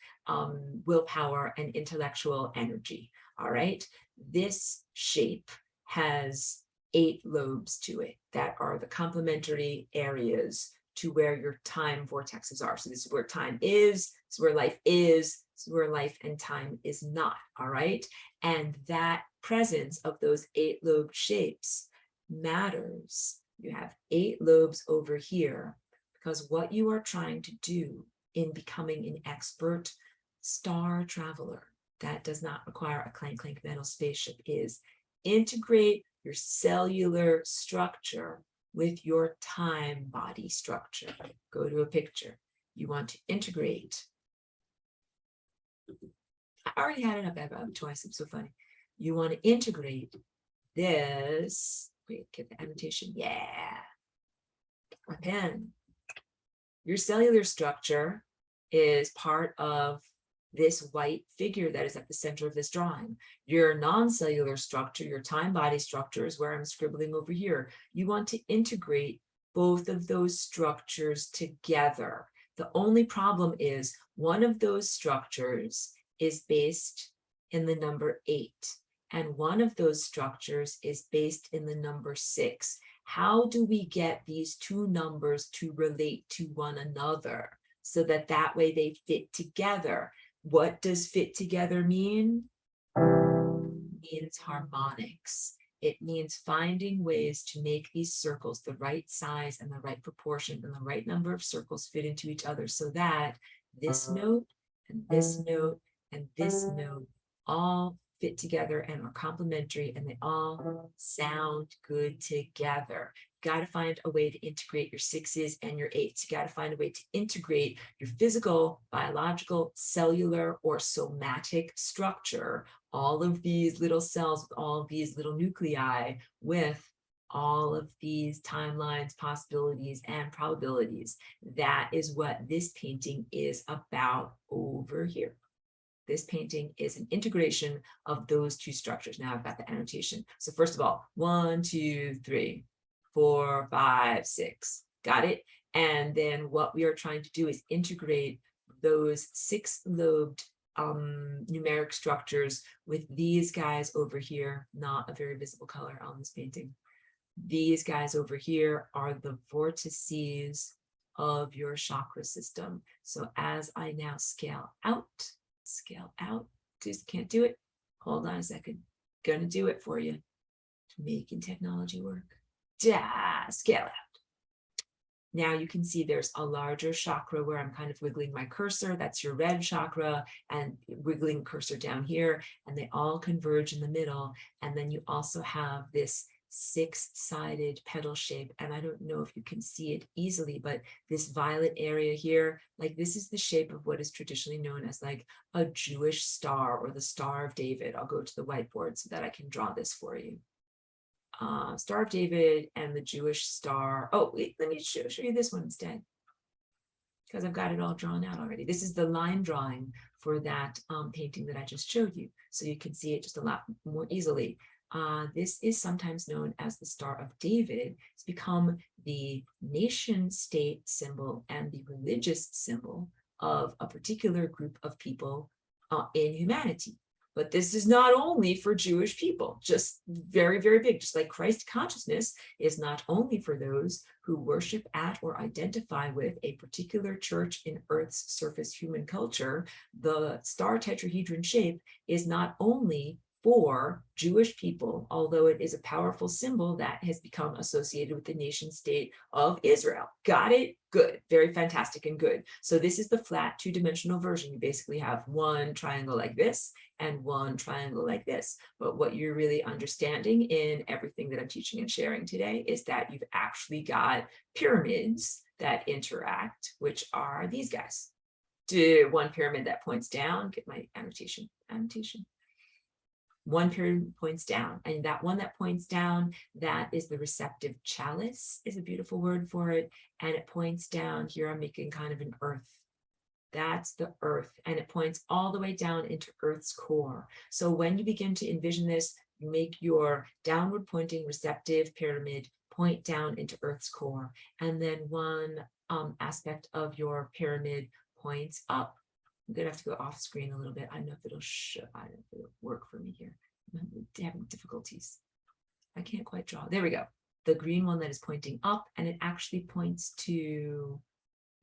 willpower and intellectual energy. All right. This shape has 8 lobes to it that are the complementary areas to where your time vortexes are. So this is where time is, this is where life is, this is where life and time is not. All right. And that presence of those 8 lobe shapes matters. You have 8 lobes over here because what you are trying to do in becoming an expert star traveler that does not require a clank clank metal spaceship is integrate your cellular structure with your time body structure. Go to a picture. You want to integrate. I already had it up about twice. It's so funny. You want to integrate this. Wait, get the annotation. Yeah. My pen. Your cellular structure is part of this white figure that is at the center of this drawing. Your non-cellular structure, your time body structure is where I'm scribbling over here. You want to integrate both of those structures together. The only problem is one of those structures is based in the number 8, and one of those structures is based in the number 6. How do we get these two numbers to relate to one another so that that way they fit together? What does fit together mean? It means harmonics. It means finding ways to make these circles the right size and the right proportion and the right number of circles fit into each other so that this note and this note and this note all fit together and are complementary, and they all sound good together. You got to find a way to integrate your 6s and your 8s. You got to find a way to integrate your physical, biological, cellular, or somatic structure, all of these little cells with all of these little nuclei, with all of these timelines, possibilities, and probabilities. That is what this painting is about over here. This painting is an integration of those two structures. Now I've got the annotation. So first of all, 1, 2, 3, 4, 5, 6. Got it? And then what we are trying to do is integrate those 6-lobed numeric structures with these guys over here. Not a very visible color on this painting. These guys over here are the vortices of your chakra system. So as I now scale out, just can't do it. Hold on a second. Gonna do it for you. Making technology work. Scale out. Now you can see there's a larger chakra where I'm kind of wiggling my cursor. That's your red chakra, and wiggling cursor down here, and they all converge in the middle. And then you also have this 6-sided petal shape, and I don't know if you can see it easily, but this violet area here, like this is the shape of what is traditionally known as like a Jewish star, or the Star of David. I'll go to the whiteboard so that I can draw this for you. Star of David and the Jewish star. Oh, wait, let me show you this one instead, because I've got it all drawn out already. This is the line drawing for that painting that I just showed you, so you can see it just a lot more easily. This is sometimes known as the Star of David. It's become the nation state symbol and the religious symbol of a particular group of people in humanity. But this is not only for Jewish people, just very, very big. Just like Christ consciousness is not only for those who worship at or identify with a particular church in Earth's surface human culture, the star tetrahedron shape is not only for Jewish people, although it is a powerful symbol that has become associated with the nation state of Israel. Got it? Good. Very fantastic and good. So this is the flat 2-dimensional version. You basically have one triangle like this and one triangle like this. But what you're really understanding in everything that I'm teaching and sharing today is that you've actually got pyramids that interact, which are these guys. One pyramid that points down, get my annotation. One pyramid points down, and that one that points down, that is the receptive chalice, is a beautiful word for it, and it points down here. I'm making kind of an earth. That's the earth, and it points all the way down into Earth's core. So when you begin to envision this, you make your downward pointing receptive pyramid point down into Earth's core, and then one aspect of your pyramid points up. I'm gonna have to go off screen a little bit. I don't know if it'll work for me here. I'm having difficulties. I can't quite draw. There we go. The green one that is pointing up, and it actually points to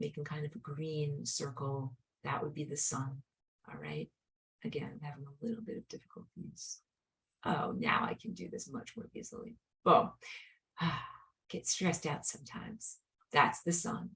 making kind of a green circle. That would be the sun. All right. Again, I'm having a little bit of difficulties. Oh, now I can do this much more easily. Boom. Get stressed out sometimes. That's the sun.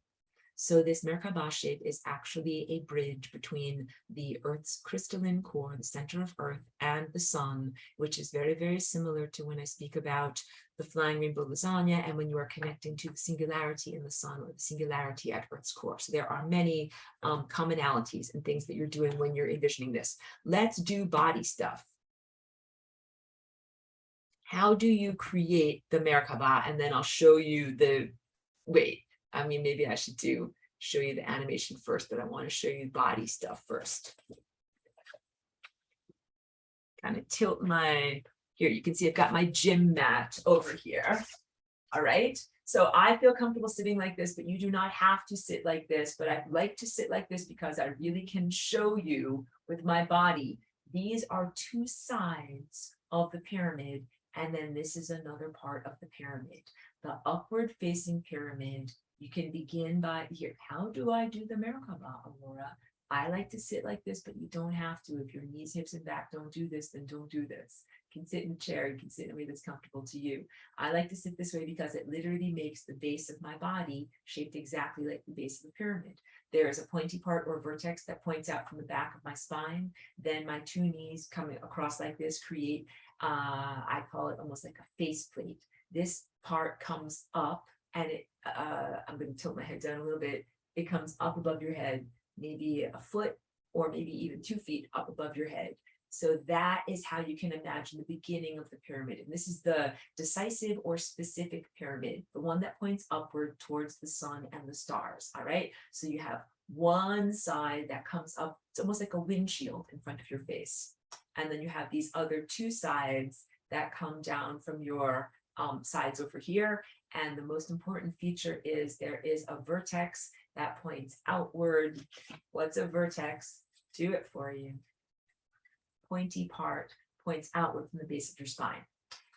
So this Merkaba shape is actually a bridge between the Earth's crystalline core, the center of Earth, and the sun, which is very, very similar to when I speak about the flying rainbow lasagna and when you are connecting to the singularity in the sun or the singularity at Earth's core. So there are many commonalities and things that you're doing when you're envisioning this. Let's do body stuff. How do you create the Merkaba? And then I'll show you the, maybe I should show you the animation first, but I want to show you body stuff first. Kind of tilt here you can see I've got my gym mat over here. All right. So I feel comfortable sitting like this, but you do not have to sit like this. But I like to sit like this because I really can show you with my body. These are two sides of the pyramid, and then this is another part of the pyramid. The upward facing pyramid, you can begin by here. How do I do the Merkaba, Aurora? I like to sit like this, but you don't have to. If your knees, hips, and back don't do this, then don't do this. You can sit in a chair, you can sit in a way that's comfortable to you. I like to sit this way because it literally makes the base of my body shaped exactly like the base of the pyramid. There is a pointy part or vertex that points out from the back of my spine. Then my two knees coming across like this create, I call it almost like a face plate. This part comes up and I'm going to tilt my head down a little bit. It comes up above your head, maybe a foot or maybe even 2 feet up above your head. So that is how you can imagine the beginning of the pyramid. And this is the decisive or specific pyramid, the one that points upward towards the sun and the stars. All right. So you have one side that comes up. It's almost like a windshield in front of your face. And then you have these other two sides that come down from your sides over here. And the most important feature is there is a vertex that points outward. What's a vertex? Do it for you. Pointy part points outward from the base of your spine.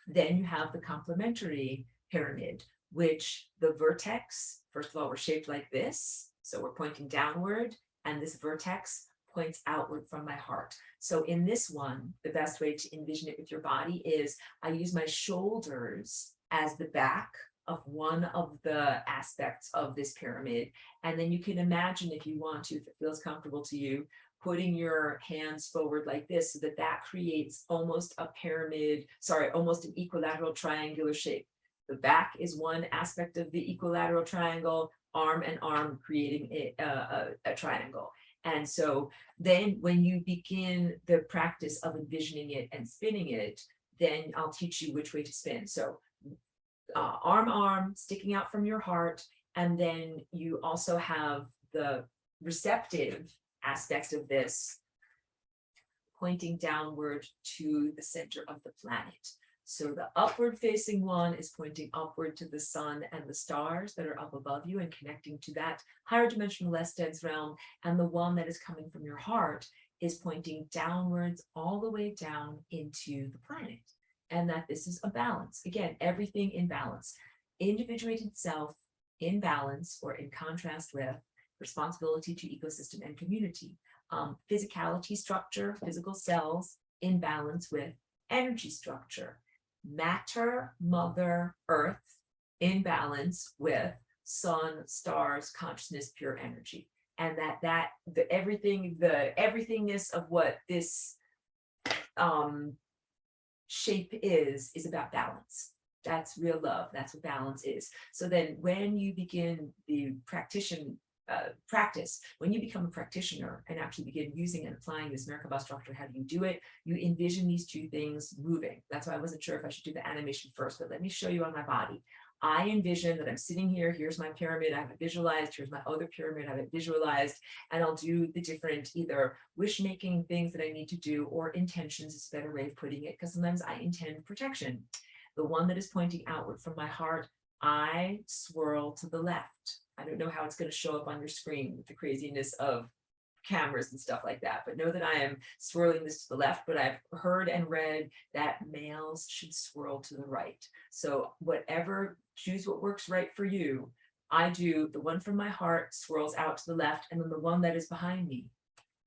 Then you have the complementary pyramid, which the vertex, first of all, we're shaped like this. So we're pointing downward, and this vertex points outward from my heart. So in this one, the best way to envision it with your body is I use my shoulders as the back of one of the aspects of this pyramid. And then you can imagine, if you want to, if it feels comfortable to you, putting your hands forward like this so that that creates almost a pyramid, almost an equilateral triangular shape. The back is one aspect of the equilateral triangle, arm and arm creating a triangle. And so then when you begin the practice of envisioning it and spinning it, then I'll teach you which way to spin. So arm sticking out from your heart, and then you also have the receptive aspects of this pointing downward to the center of the planet. So the upward facing one is pointing upward to the sun and the stars that are up above you and connecting to that higher dimensional, less dense realm. And the one that is coming from your heart is pointing downwards all the way down into the planet. And that this is a balance. Again, everything in balance. Individuated self in balance or in contrast with responsibility to ecosystem and community. Physicality structure, physical cells in balance with energy structure. Matter, mother, earth in balance with sun, stars, consciousness, pure energy. And the everythingness of what this shape is about balance. That's real love. That's what balance is. So then when you begin the practice, when you become a practitioner and actually begin using and applying this Merkaba structure, how do you do it? You envision these two things moving. That's why I wasn't sure if I should do the animation first, but let me show you on my body. I envision that I'm sitting here, here's my pyramid, I have it visualized, here's my other pyramid, I have it visualized, and I'll do the different either wish-making things that I need to do, or intentions is a better way of putting it, because sometimes I intend protection. The one that is pointing outward from my heart, I swirl to the left. I don't know how it's going to show up on your screen with the craziness of cameras and stuff like that, but know that I am swirling this to the left. But I've heard and read that males should swirl to the right. So choose what works right for you. I do the one from my heart swirls out to the left, and then the one that is behind me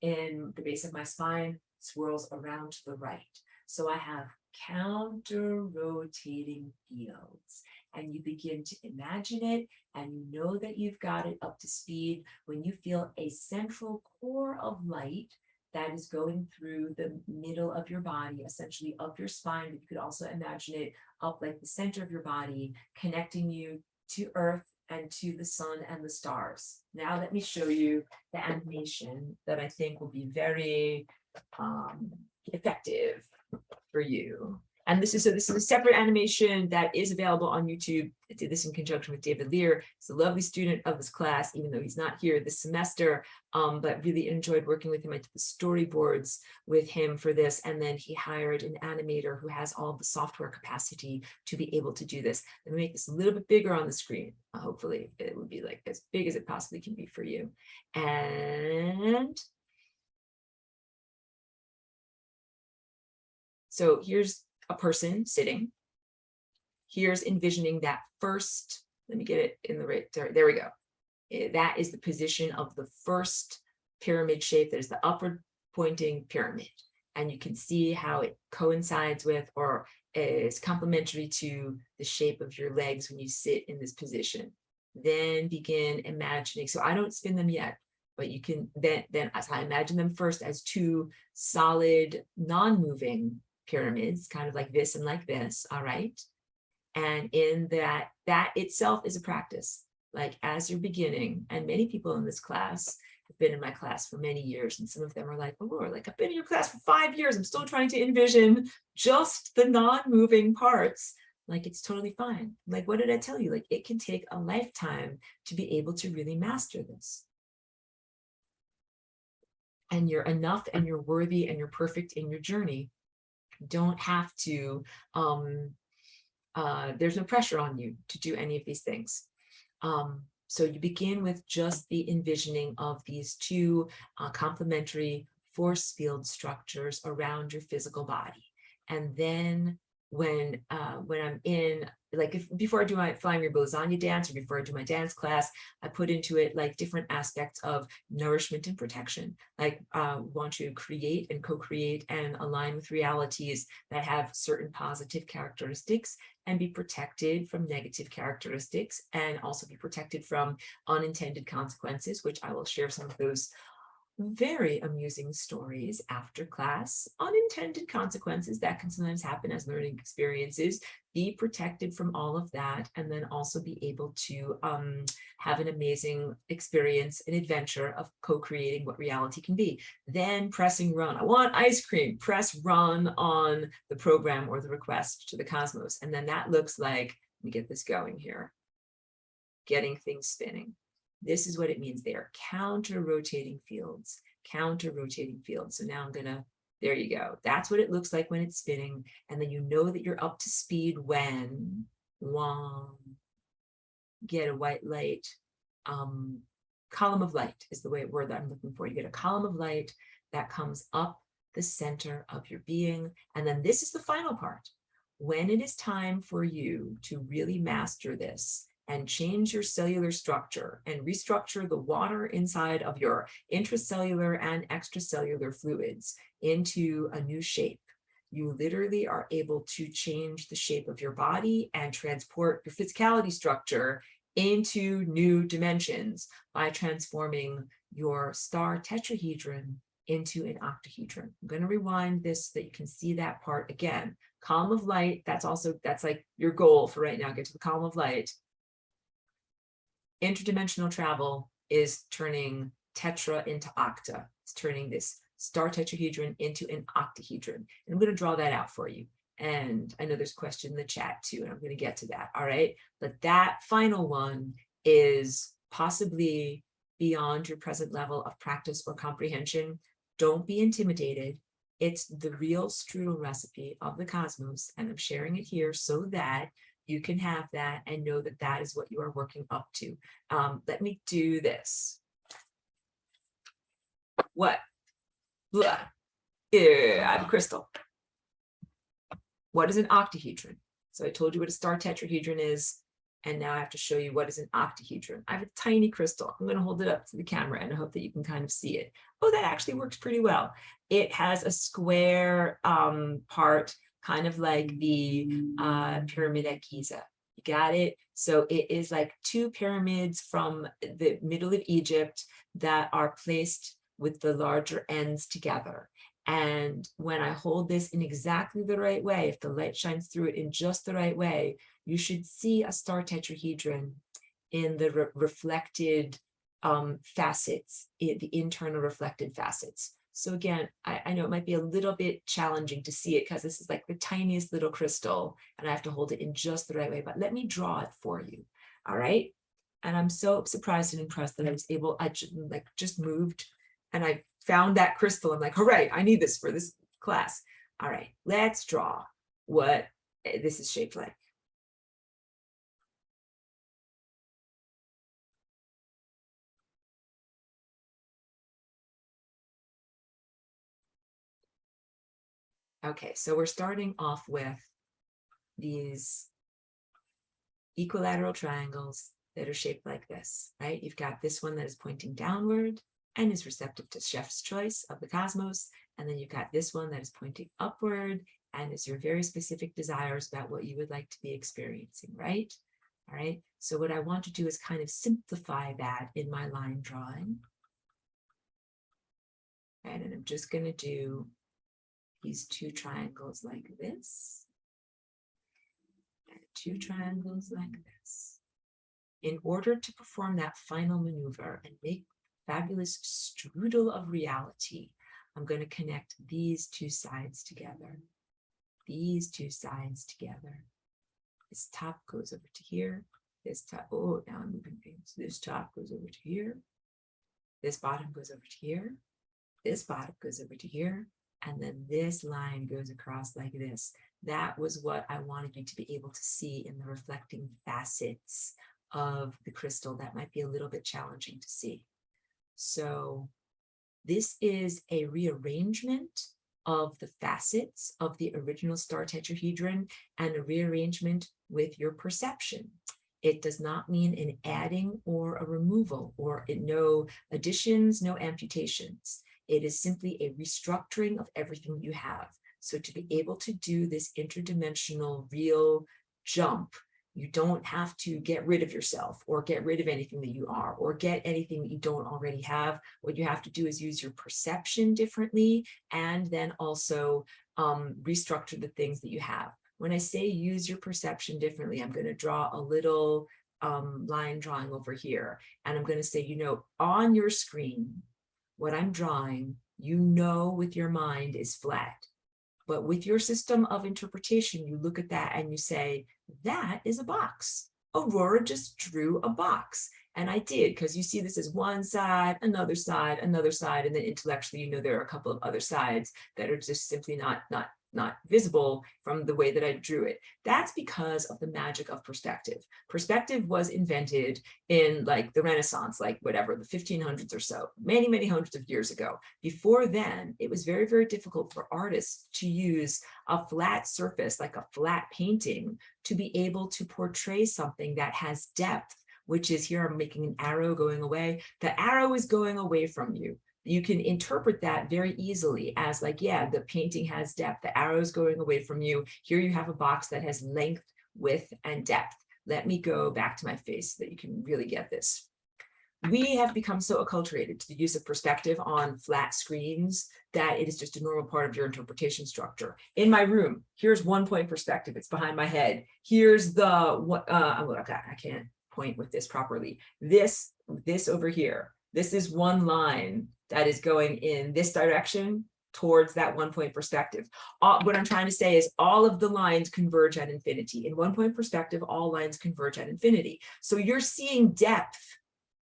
in the base of my spine swirls around to the right. So I have counter rotating fields, and you begin to imagine it, and you know that you've got it up to speed when you feel a central core of light that is going through the middle of your body, essentially up your spine, but you could also imagine it up like the center of your body, connecting you to earth and to the sun and the stars. Now let me show you the animation that I think will be very effective for you. And this is a separate animation that is available on YouTube. I did this in conjunction with David Lear. He's a lovely student of this class, even though he's not here this semester, but really enjoyed working with him. I did the storyboards with him for this, and then he hired an animator who has all the software capacity to be able to do this. Let me make this a little bit bigger on the screen. Hopefully it would be like as big as it possibly can be for you. And so here's a person sitting. Here's envisioning that first, let me get it in the right, there we go. That is the position of the first pyramid shape. That is the upward pointing pyramid. And you can see how it coincides with or is complementary to the shape of your legs when you sit in this position. Then begin imagining, so I don't spin them yet, but you can then as I imagine them first as two solid, non-moving pyramids, kind of like this and like this, all right? And in that itself is a practice. Like as you're beginning, and many people in this class have been in my class for many years, and some of them are like, oh Lord, like I've been in your class for 5 years, I'm still trying to envision just the non-moving parts. Like it's totally fine. Like what did I tell you? Like it can take a lifetime to be able to really master this. And you're enough and you're worthy and you're perfect in your journey. Don't have to, there's no pressure on you to do any of these things. So you begin with just the envisioning of these two complementary force field structures around your physical body. And then when I'm in, like before I do my Flying Rainbow Lasagna dance, or before I do my dance class, I put into it like different aspects of nourishment and protection. Like want to create and co-create and align with realities that have certain positive characteristics and be protected from negative characteristics, and also be protected from unintended consequences, which I will share some of those very amusing stories after class. Unintended consequences that can sometimes happen as learning experiences. Be protected from all of that, and then also be able to have an amazing experience, an adventure of co-creating what reality can be. Then pressing run. I want ice cream. Press run on the program or the request to the cosmos. And then that looks like, let me get this going here. Getting things spinning. This is what it means. They are counter-rotating fields, counter-rotating fields. So now I'm gonna, there you go. That's what it looks like when it's spinning. And then you know that you're up to speed when, get a white light, column of light is the word that I'm looking for. You get a column of light that comes up the center of your being. And then this is the final part. When it is time for you to really master this, and change your cellular structure and restructure the water inside of your intracellular and extracellular fluids into a new shape. You literally are able to change the shape of your body and transport your physicality structure into new dimensions by transforming your star tetrahedron into an octahedron. I'm going to rewind this so that you can see that part again. Column of light, that's like your goal for right now, get to the column of light. Interdimensional travel is turning tetra into octa. It's turning this star tetrahedron into an octahedron. And I'm going to draw that out for you. And I know there's a question in the chat too, and I'm going to get to that. All right. But that final one is possibly beyond your present level of practice or comprehension. Don't be intimidated. It's the real strudel recipe of the cosmos. And I'm sharing it here so that you can have that and know that that is what you are working up to. Let me do this. What? Blah. Yeah, I have a crystal. What is an octahedron? So I told you what a star tetrahedron is, and now I have to show you what is an octahedron. I have a tiny crystal. I'm going to hold it up to the camera and I hope that you can kind of see it. Oh, that actually works pretty well. It has a square part, kind of like the pyramid at Giza. You got it? So it is like two pyramids from the middle of Egypt that are placed with the larger ends together. And when I hold this in exactly the right way, if the light shines through it in just the right way, you should see a star tetrahedron in the reflected facets, the internal reflected facets. So again, I know it might be a little bit challenging to see it because this is like the tiniest little crystal and I have to hold it in just the right way, but let me draw it for you. All right. And I'm so surprised and impressed that I was able, I just moved and I found that crystal. I'm like, hooray, I need this for this class. All right, let's draw what this is shaped like. Okay, so we're starting off with these equilateral triangles that are shaped like this, right? You've got this one that is pointing downward and is receptive to chef's choice of the cosmos. And then you've got this one that is pointing upward and is your very specific desires about what you would like to be experiencing, right? All right, so what I want to do is kind of simplify that in my line drawing. And I'm just going to do these two triangles like this, and two triangles like this. In order to perform that final maneuver and make fabulous strudel of reality, I'm going to connect these two sides together. These two sides together. This top goes over to here. This top, oh, now I'm moving things. This top goes over to here. This bottom goes over to here. This bottom goes over to here. And then this line goes across like this. That was what I wanted you to be able to see in the reflecting facets of the crystal. That might be a little bit challenging to see. So this is a rearrangement of the facets of the original star tetrahedron and a rearrangement with your perception. It does not mean an adding or a removal or no additions, no amputations. It is simply a restructuring of everything you have. So to be able to do this interdimensional real jump, you don't have to get rid of yourself or get rid of anything that you are or get anything that you don't already have. What you have to do is use your perception differently and then also restructure the things that you have. When I say use your perception differently, I'm going to draw a little line drawing over here. And I'm going to say, you know, on your screen, what I'm drawing, you know, with your mind is flat. But with your system of interpretation, you look at that and you say, that is a box. Aurora just drew a box. And I did, because you see this as one side, and then intellectually, you know, there are a couple of other sides that are just simply not visible from the way that I drew it. That's because of the magic of perspective. Perspective was invented in like the Renaissance, like whatever, the 1500s or so, many, many hundreds of years ago. Before then, it was very, very difficult for artists to use a flat surface, like a flat painting, to be able to portray something that has depth, which is here I'm making an arrow going away. The arrow is going away from you. You can interpret that very easily as like, yeah, the painting has depth, the arrow's going away from you. Here you have a box that has length, width, and depth. Let me go back to my face so that you can really get this. We have become so acculturated to the use of perspective on flat screens that it is just a normal part of your interpretation structure. In my room, here's 1 point perspective. It's behind my head. Here's the, I can't point with this properly. This over here. This is one line that is going in this direction towards that 1 point perspective. What I'm trying to say is all of the lines converge at infinity. In 1 point perspective, all lines converge at infinity. So you're seeing depth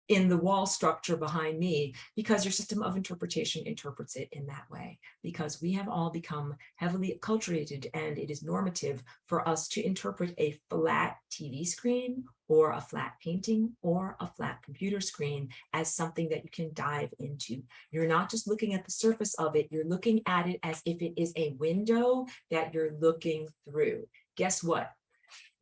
in the wall structure behind me because your system of interpretation interprets it in that way, because we have all become heavily acculturated and it is normative for us to interpret a flat TV screen or a flat painting or a flat computer screen as something that you can dive into. You're not just looking at the surface of it, you're looking at it as if it is a window that you're looking through. Guess what?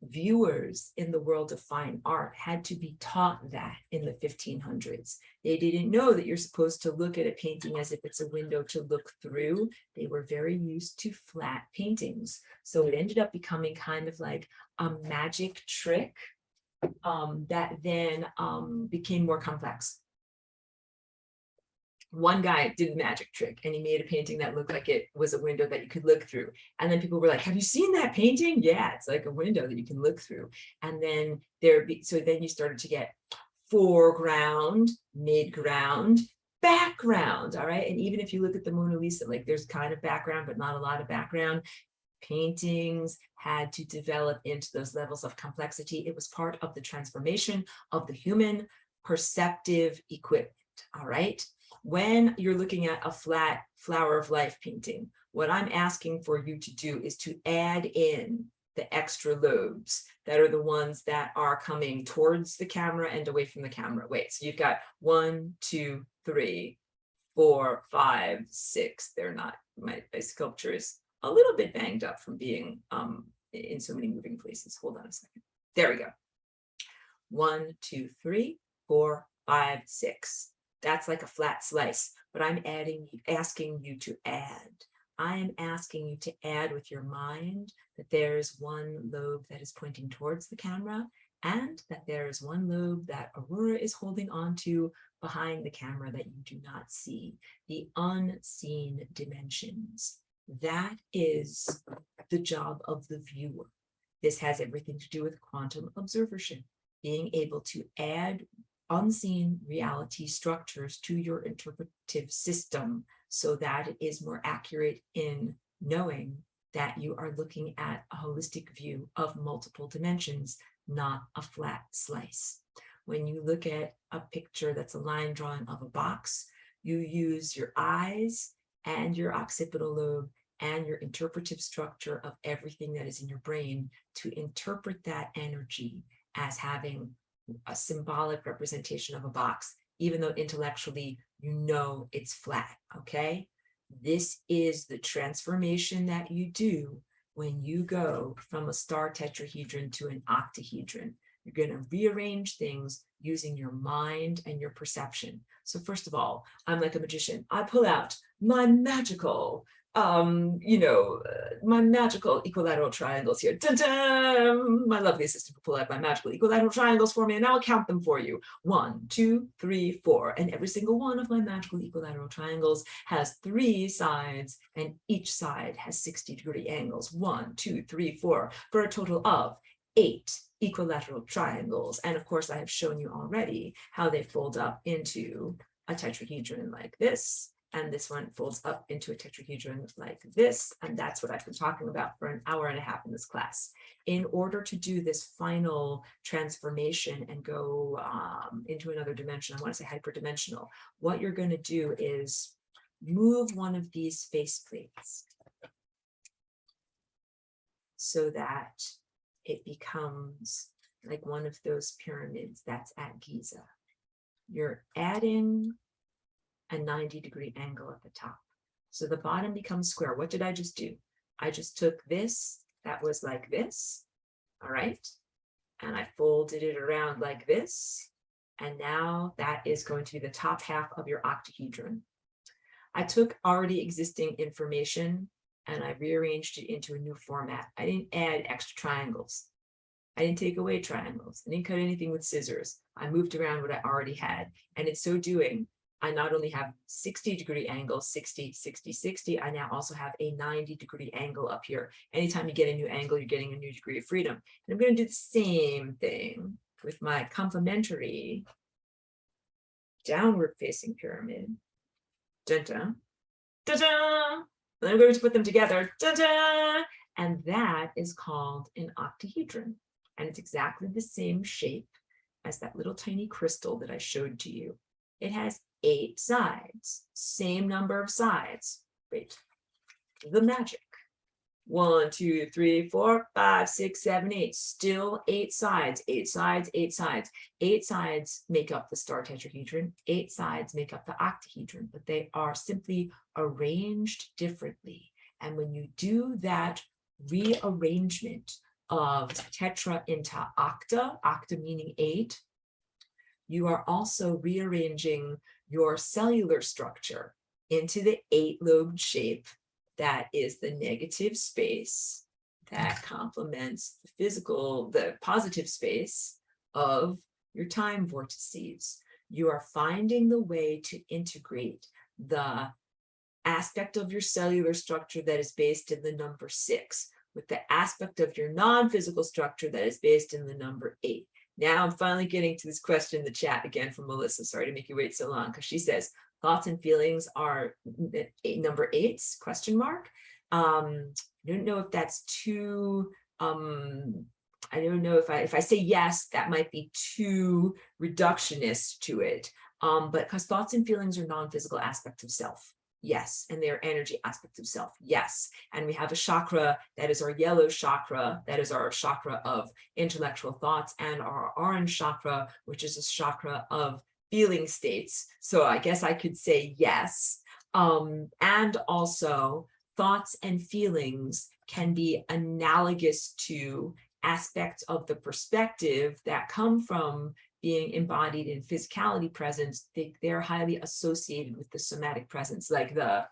Viewers in the world of fine art had to be taught that in the 1500s. They didn't know that you're supposed to look at a painting as if it's a window to look through. They were very used to flat paintings. So it ended up becoming kind of like a magic trick that then became more complex. One guy did a magic trick and he made a painting that looked like it was a window that you could look through. And then people were like, have you seen that painting? Yeah, it's like a window that you can look through. And then so then you started to get foreground, midground, background, all right? And even if you look at the Mona Lisa, like there's kind of background, but not a lot of background. Paintings had to develop into those levels of complexity. It was part of the transformation of the human perceptive equipment, all right? When you're looking at a flat flower of life painting, what I'm asking for you to do is to add in the extra lobes that are the ones that are coming towards the camera and away from the camera. Wait, so you've got 1, 2, 3, 4, 5, 6. They're not, my sculpture is a little bit banged up from being in so many moving places. Hold on a second. There we go. 1, 2, 3, 4, 5, 6. That's like a flat slice, but I'm asking you to add. I am asking you to add with your mind that there's one lobe that is pointing towards the camera and that there is one lobe that Aurora is holding on to behind the camera that you do not see, the unseen dimensions. That is the job of the viewer. This has everything to do with quantum observership, being able to add unseen reality structures to your interpretive system so that it is more accurate in knowing that you are looking at a holistic view of multiple dimensions, not a flat slice. When you look at a picture that's a line drawing of a box, you use your eyes and your occipital lobe and your interpretive structure of everything that is in your brain to interpret that energy as having a symbolic representation of a box, even though intellectually you know it's flat, okay? This is the transformation that you do when you go from a star tetrahedron to an octahedron. You're going to rearrange things using your mind and your perception. So first of all, I'm like a magician. I pull out my magical my magical equilateral triangles here. Dun -dun! My lovely assistant will pull out my magical equilateral triangles for me, and I'll count them for you. 1, 2, 3, 4. And every single one of my magical equilateral triangles has 3 sides, and each side has 60-degree angles. 1, 2, 3, 4, for a total of 8 equilateral triangles. And of course, I have shown you already how they fold up into a tetrahedron like this. And this one folds up into a tetrahedron like this. And that's what I've been talking about for an hour and a half in this class. In order to do this final transformation and go into another dimension, I want to say hyperdimensional, what you're going to do is move one of these faceplates so that it becomes like one of those pyramids that's at Giza. You're adding a 90-degree angle at the top. So the bottom becomes square. What did I just do? I just took this, that was like this, all right? And I folded it around like this. And now that is going to be the top half of your octahedron. I took already existing information and I rearranged it into a new format. I didn't add extra triangles. I didn't take away triangles. I didn't cut anything with scissors. I moved around what I already had. And in so doing, I not only have 60-degree angles, 60, 60, 60, I now also have a 90-degree angle up here. Anytime you get a new angle, you're getting a new degree of freedom. And I'm going to do the same thing with my complementary downward-facing pyramid. Dun-dun, dun-dun. And I'm going to put them together. Dun-dun. And that is called an octahedron. And it's exactly the same shape as that little tiny crystal that I showed to you. It has 8 sides, same number of sides. Wait, the magic. 1, 2, 3, 4, 5, 6, 7, 8. Still 8 sides, 8 sides, 8 sides. 8 sides make up the star tetrahedron. 8 sides make up the octahedron, but they are simply arranged differently. And when you do that rearrangement of tetra into octa, octa meaning 8, you are also rearranging your cellular structure into the 8-lobed shape that is the negative space that complements the positive space of your time vortices. You are finding the way to integrate the aspect of your cellular structure that is based in the number 6 with the aspect of your non-physical structure that is based in the number 8. Now I'm finally getting to this question in the chat again from Melissa. Sorry to make you wait so long, because she says, Thoughts and feelings are number 8, question mark. I don't know if that's too, I don't know if I say yes, that might be too reductionist to it. But because thoughts and feelings are non-physical aspects of self. Yes. And they're energy aspects of self. Yes. And we have a chakra that is our yellow chakra, that is our chakra of intellectual thoughts, and our orange chakra, which is a chakra of feeling states. So I guess I could say yes. And also thoughts and feelings can be analogous to aspects of the perspective that come from being embodied in physicality presence. They're highly associated with the somatic presence, like the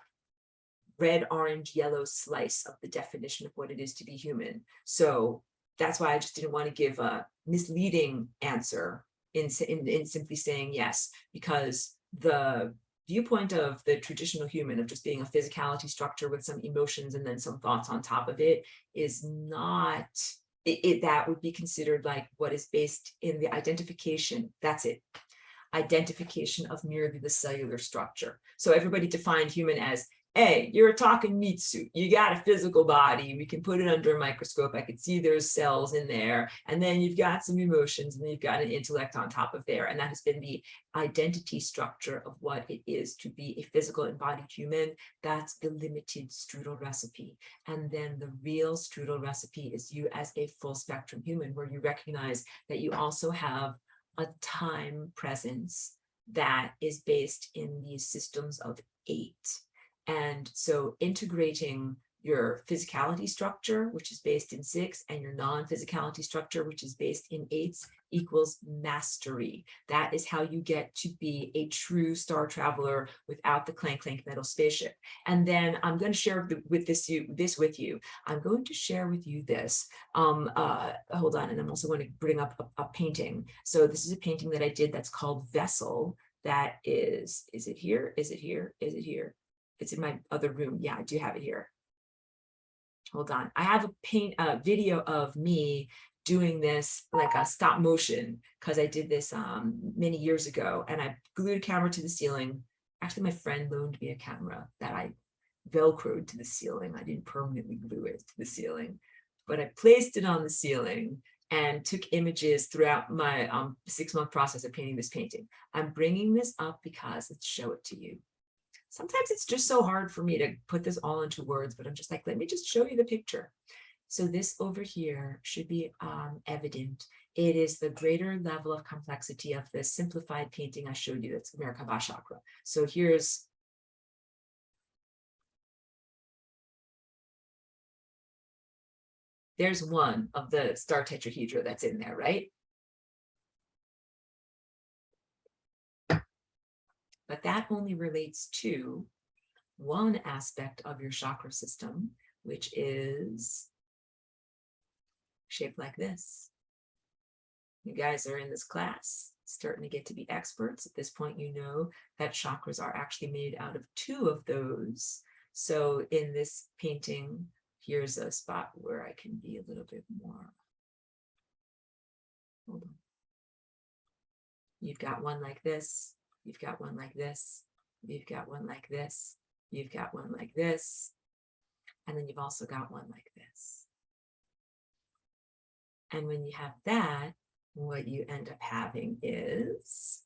red, orange, yellow slice of the definition of what it is to be human. So that's why I just didn't want to give a misleading answer in simply saying yes, because the viewpoint of the traditional human of just being a physicality structure with some emotions and then some thoughts on top of it is not that would be considered like what is based in the identification. That's it. Identification of merely the cellular structure. So everybody defined human as, hey, you're a talking meat suit. You got a physical body. We can put it under a microscope. I could see there's cells in there. And then you've got some emotions, and then you've got an intellect on top of there. And that has been the identity structure of what it is to be a physical embodied human. That's the limited strudel recipe. And then the real strudel recipe is you as a full spectrum human, where you recognize that you also have a time presence that is based in these systems of 8. And so integrating your physicality structure, which is based in 6, and your non-physicality structure, which is based in 8s, equals mastery. That is how you get to be a true star traveler without the clank metal spaceship. And then I'm going to share this with you. I'm going to share with you this. Hold on, and I'm also going to bring up a painting. So this is a painting that I did that's called Vessel. That is it here? Is it here? Is it here? It's in my other room. Yeah, I do have it here. Hold on. I have a video of me doing this like a stop motion, because I did this many years ago, and I glued a camera to the ceiling. Actually, my friend loaned me a camera that I Velcroed to the ceiling. I didn't permanently glue it to the ceiling, but I placed it on the ceiling and took images throughout my 6-month process of painting this painting. I'm bringing this up because let's show it to you. Sometimes it's just so hard for me to put this all into words, but I'm just like, let me just show you the picture. So this over here should be evident. It is the greater level of complexity of the simplified painting I showed you. That's the Merkaba chakra. So there's one of the star tetrahedra that's in there, right? But that only relates to one aspect of your chakra system, which is shaped like this. You guys are in this class, starting to get to be experts. At this point, you know that chakras are actually made out of 2 of those. So in this painting, here's a spot where I can be a little bit more. Hold on. You've got one like this. You've got one like this. You've got one like this. You've got one like this. And then you've also got one like this. And when you have that, what you end up having is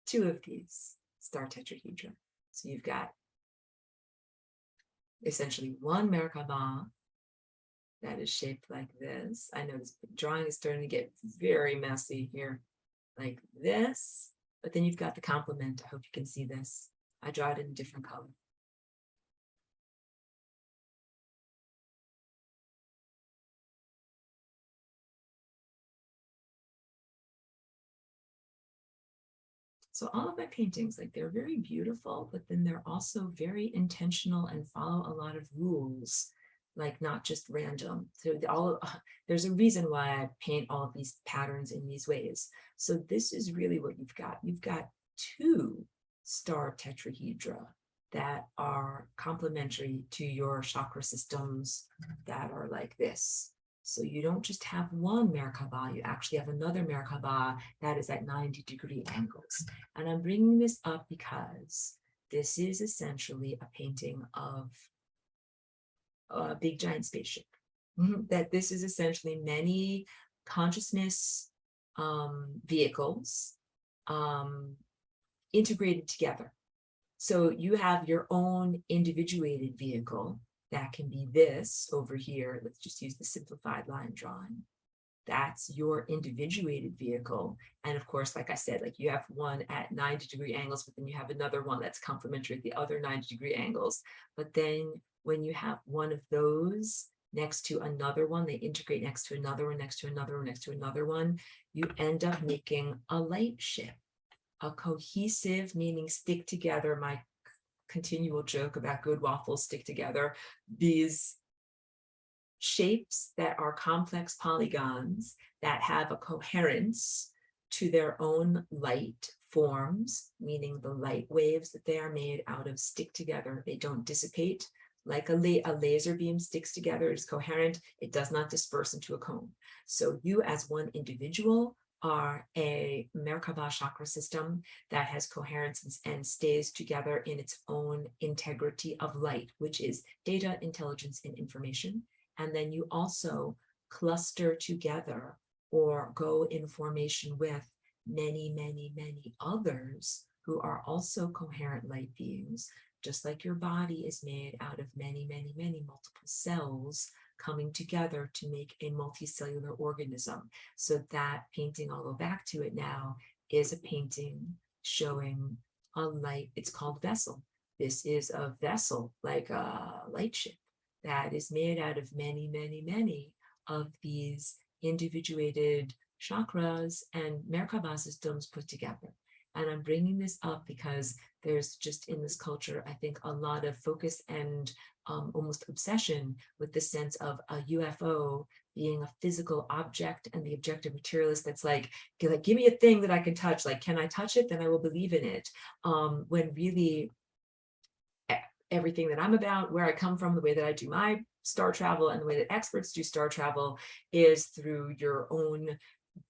2 of these star tetrahedra. So you've got essentially one Merkaba that is shaped like this. I know this drawing is starting to get very messy here, like this. But then you've got the complement. I hope you can see this. I draw it in a different color. So all of my paintings, like they're very beautiful, but then they're also very intentional and follow a lot of rules, like not just random. So there's a reason why I paint all of these patterns in these ways. So this is really what you've got. You've got 2 star tetrahedra that are complementary to your chakra systems that are like this. So you don't just have one Merkaba, you actually have another Merkaba that is at 90-degree angles. And I'm bringing this up because this is essentially a painting of a big giant spaceship. That this is essentially many consciousness vehicles integrated together. So you have your own individuated vehicle that can be this over here. Let's just use the simplified line drawing. That's your individuated vehicle. And of course, like I said, like you have one at 90-degree angles, but then you have another one that's complementary at the other 90-degree angles. But then when you have one of those next to another one, they integrate next to another one, next to another one, next to another one, you end up making a light ship. A cohesive, meaning stick together, my continual joke about good waffles stick together, these shapes that are complex polygons that have a coherence to their own light forms, meaning the light waves that they are made out of stick together. They don't dissipate like a laser beam sticks together. It's coherent. It does not disperse into a cone. So you as one individual are a Merkaba chakra system that has coherence and stays together in its own integrity of light, which is data, intelligence, and information. And then you also cluster together or go in formation with many, many, many others who are also coherent light beings, just like your body is made out of many, many, many multiple cells coming together to make a multicellular organism. So that painting, I'll go back to it now, is a painting showing a light. It's called vessel. This is a vessel, like a light ship, that is made out of many, many, many of these individuated chakras and Merkaba systems put together. And I'm bringing this up because there's just in this culture, I think, a lot of focus and almost obsession with the sense of a UFO being a physical object and the objective materialist that's like, give me a thing that I can touch. Like, can I touch it? Then I will believe in it. When really everything that I'm about, where I come from, the way that I do my star travel and the way that experts do star travel is through your own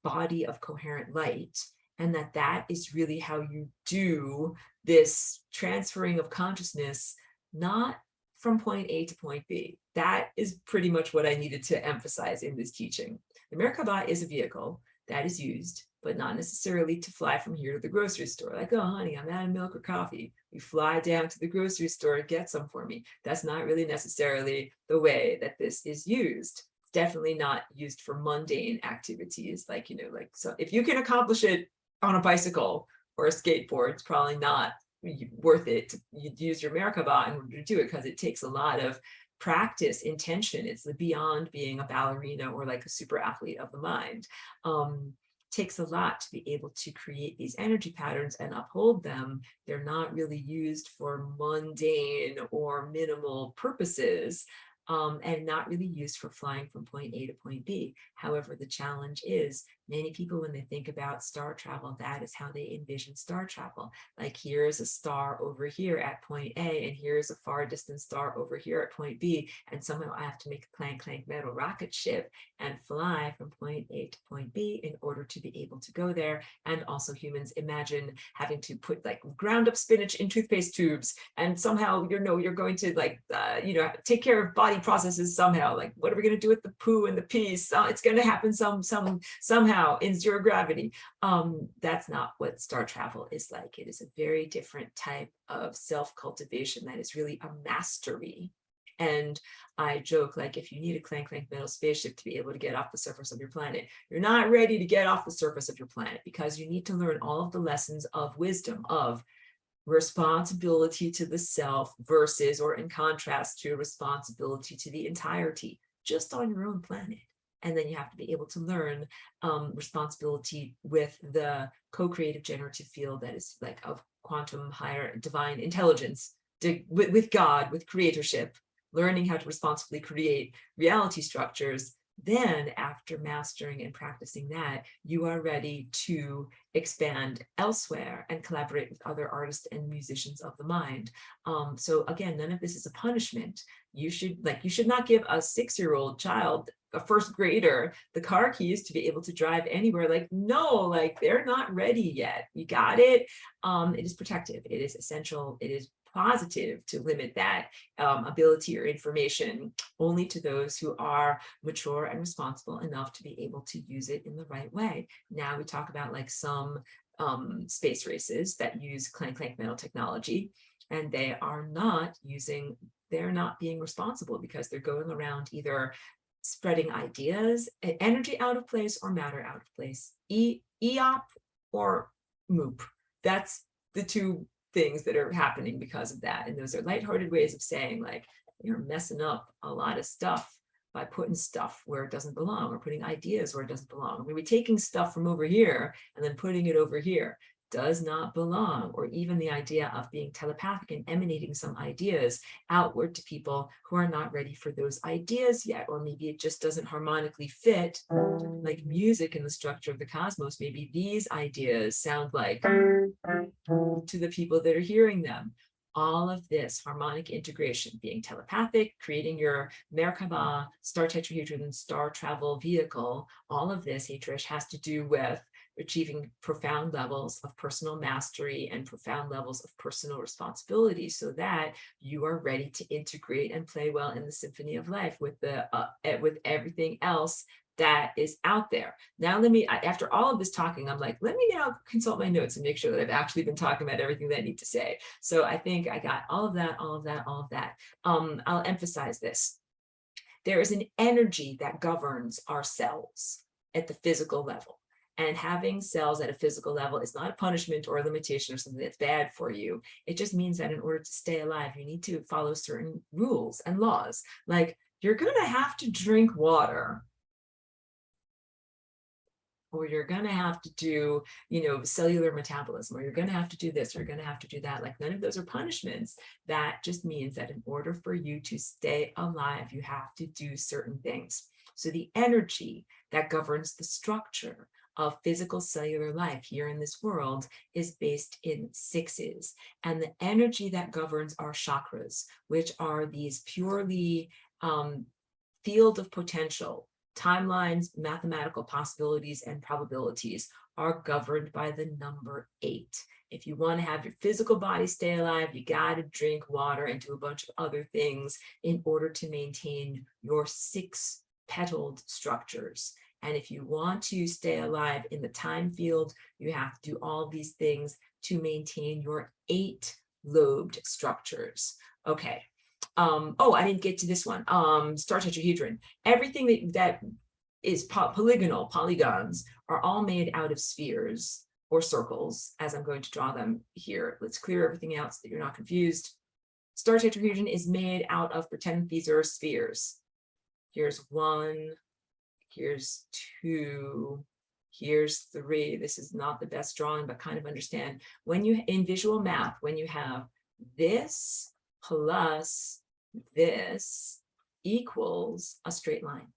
body of coherent light. And that is really how you do this transferring of consciousness, not from point A to point B. That is pretty much what I needed to emphasize in this teaching. The Merkaba is a vehicle that is used, but not necessarily to fly from here to the grocery store. Like, oh, honey, I'm out of milk or coffee. You fly down to the grocery store and get some for me. That's not really necessarily the way that this is used. It's definitely not used for mundane activities. Like, so if you can accomplish it on a bicycle or a skateboard, it's probably not worth it to use your Merkaba in order to do it, because it takes a lot of practice, intention. It's the beyond being a ballerina or like a super athlete of the mind. Takes a lot to be able to create these energy patterns and uphold them. They're not really used for mundane or minimal purposes. And not really used for flying from point A to point B. However, the challenge is many people, when they think about star travel, that is how they envision star travel. Like, here is a star over here at point A, and here is a far distant star over here at point B, and somehow I have to make a clank clank metal rocket ship and fly from point A to point B in order to be able to go there. And also humans imagine having to put like ground up spinach in toothpaste tubes, and somehow you're going to like take care of body processes somehow. Like, what are we going to do with the poo and the pee? So it's going to happen somehow in zero gravity. That's not what star travel is like. It is a very different type of self-cultivation that is really a mastery. And I joke, like, if you need a clank clank metal spaceship to be able to get off the surface of your planet, you're not ready to get off the surface of your planet, because you need to learn all of the lessons of wisdom, of responsibility to the self versus, or in contrast to, responsibility to the entirety, just on your own planet. And then you have to be able to learn responsibility with the co-creative generative field that is like of quantum higher divine intelligence, with God, with creatorship, learning how to responsibly create reality structures Then after mastering and practicing that, you are ready to expand elsewhere and collaborate with other artists and musicians of the mind. So again, none of this is a punishment. You should not give a 6-year-old child, a first grader, the car keys to be able to drive anywhere. Like, no, like they're not ready yet. You got it. It is protective. It is essential. It is positive to limit that ability or information only to those who are mature and responsible enough to be able to use it in the right way. Now we talk about like some space races that use clank metal technology, and they are not using, they're not being responsible because they're going around either spreading ideas, energy out of place or matter out of place, EOP or MOOP. That's the two things that are happening because of that. And those are lighthearted ways of saying like, you're messing up a lot of stuff by putting stuff where it doesn't belong, or putting ideas where it doesn't belong. We're taking stuff from over here and then putting it over here. Does not belong. Or even the idea of being telepathic and emanating some ideas outward to people who are not ready for those ideas yet, or maybe it just doesn't harmonically fit, like music in the structure of the cosmos. Maybe these ideas sound like to the people that are hearing them. All of this harmonic integration, being telepathic, creating your Merkaba, star tetrahedron, star travel vehicle, all of this, Trish, has to do with achieving profound levels of personal mastery and profound levels of personal responsibility, so that you are ready to integrate and play well in the symphony of life with with everything else that is out there. Now, let me, after all of this talking, I'm like, let me now consult my notes and make sure that I've actually been talking about everything that I need to say. So I think I got all of that. I'll emphasize this. There is an energy that governs our cells at the physical level. And having cells at a physical level is not a punishment or a limitation or something that's bad for you. It just means that in order to stay alive, you need to follow certain rules and laws. Like, you're going to have to drink water, or you're going to have to do, cellular metabolism, or you're going to have to do this, or you're going to have to do that. Like, none of those are punishments. That just means that in order for you to stay alive, you have to do certain things. So the energy that governs the structure of physical cellular life here in this world is based in 6s. And the energy that governs our chakras, which are these purely field of potential, timelines, mathematical possibilities, and probabilities, are governed by the number 8. If you want to have your physical body stay alive, you got to drink water and do a bunch of other things in order to maintain your 6-petaled structures. And if you want to stay alive in the time field, you have to do all these things to maintain your 8-lobed structures. Okay. Oh, I didn't get to this one. Star tetrahedron. Everything that is polygonal, polygons, are all made out of spheres or circles, as I'm going to draw them here. Let's clear everything out so that you're not confused. Star tetrahedron is made out of, pretend these are spheres. Here's 1, here's 2, here's 3. This is not the best drawing, but kind of understand. When you, in visual math, when you have this plus this equals a straight line,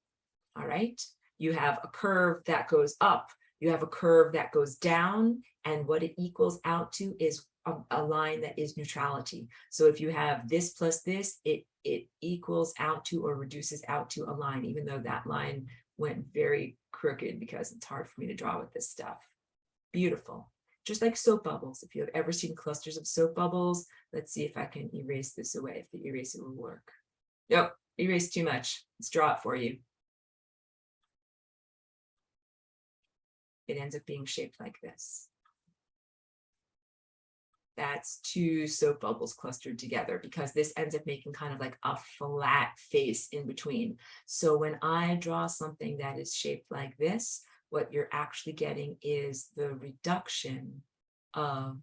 all right? You have a curve that goes up, you have a curve that goes down, and what it equals out to is a line that is neutrality. So if you have this plus this, it equals out to or reduces out to a line, even though that line went very crooked because it's hard for me to draw with this stuff. Beautiful. Just like soap bubbles. If you have ever seen clusters of soap bubbles, let's see if I can erase this away, if the eraser will work. Nope, erase too much. Let's draw it for you. It ends up being shaped like this. That's 2 soap bubbles clustered together, because this ends up making kind of like a flat face in between. So when I draw something that is shaped like this, what you're actually getting is the reduction of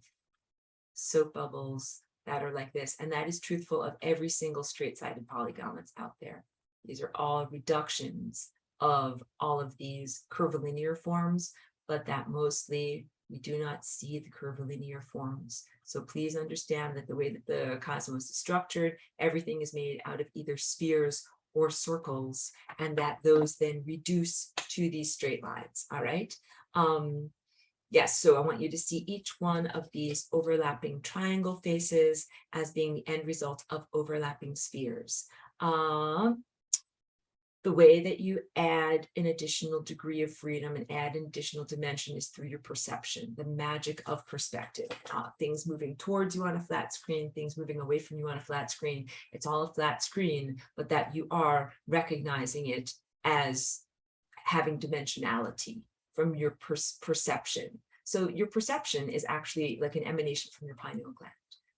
soap bubbles that are like this. And that is truthful of every single straight-sided polygon that's out there. These are all reductions of all of these curvilinear forms, but that mostly we do not see the curvilinear forms. So please understand that the way that the cosmos is structured, everything is made out of either spheres or circles, and that those then reduce to these straight lines. All right. Yes, so I want you to see each one of these overlapping triangle faces as being the end result of overlapping spheres. The way that you add an additional degree of freedom and add an additional dimension is through your perception, the magic of perspective. Things moving towards you on a flat screen, things moving away from you on a flat screen. It's all a flat screen, but that you are recognizing it as having dimensionality from your perception. So your perception is actually like an emanation from your pineal gland,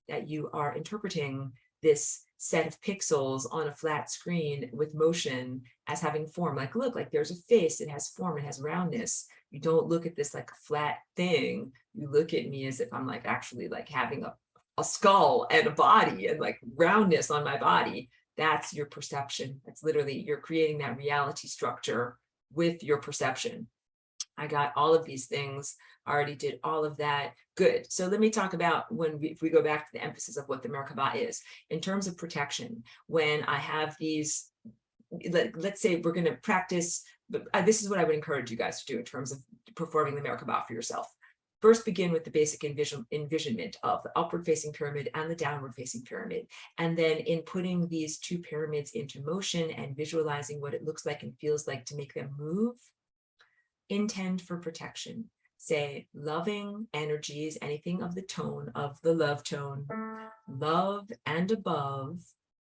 that you are interpreting this set of pixels on a flat screen with motion as having form. Like, look, like there's a face, it has form, it has roundness. You don't look at this like a flat thing. You look at me as if I'm like actually like having a skull and a body and like roundness on my body. That's your perception. That's literally, you're creating that reality structure with your perception. I got all of these things, already did all of that. Good. So let me talk about if we go back to the emphasis of what the Merkaba is. In terms of protection, when I have these, let's say we're going to practice, but this is what I would encourage you guys to do in terms of performing the Merkaba for yourself. First, begin with the basic envisionment of the upward facing pyramid and the downward facing pyramid. And then in putting these two pyramids into motion and visualizing what it looks like and feels like to make them move, intend for protection. Say loving energies, anything of the tone of the love tone, love and above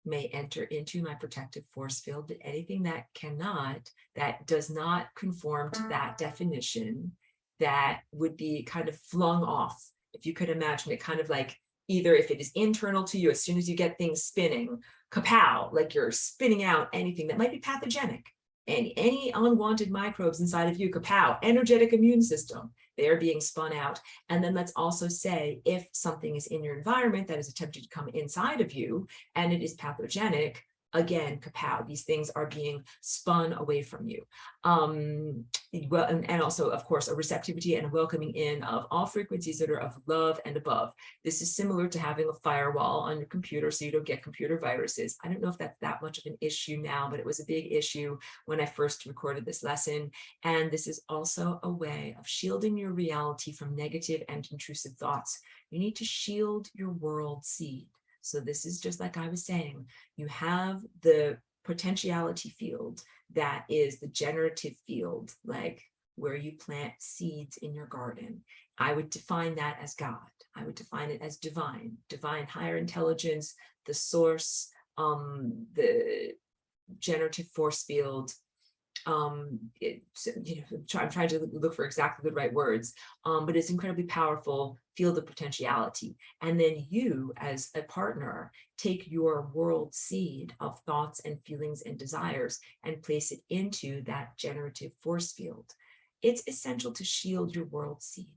may enter into my protective force field, but anything that cannot, that does not conform to that definition, that would be kind of flung off. If you could imagine it, kind of like either if it is internal to you, as soon as you get things spinning, kapow, like you're spinning out anything that might be pathogenic. Any unwanted microbes inside of you, kapow, energetic immune system, they're being spun out. And then let's also say, if something is in your environment that is attempting to come inside of you and it is pathogenic, again, kapow, these things are being spun away from you. Well, and also, of course, a receptivity and a welcoming in of all frequencies that are of love and above. This is similar to having a firewall on your computer so you don't get computer viruses. I don't know if that's that much of an issue now, but it was a big issue when I first recorded this lesson. And this is also a way of shielding your reality from negative and intrusive thoughts. You need to shield your world seed. So this is just like I was saying, you have the potentiality field that is the generative field, like where you plant seeds in your garden. I would define that as God. I would define it as divine higher intelligence, the source, the generative force field. I'm trying to look for exactly the right words, but it's incredibly powerful field of potentiality. And then you, as a partner, take your world seed of thoughts and feelings and desires and place it into that generative force field. It's essential to shield your world seed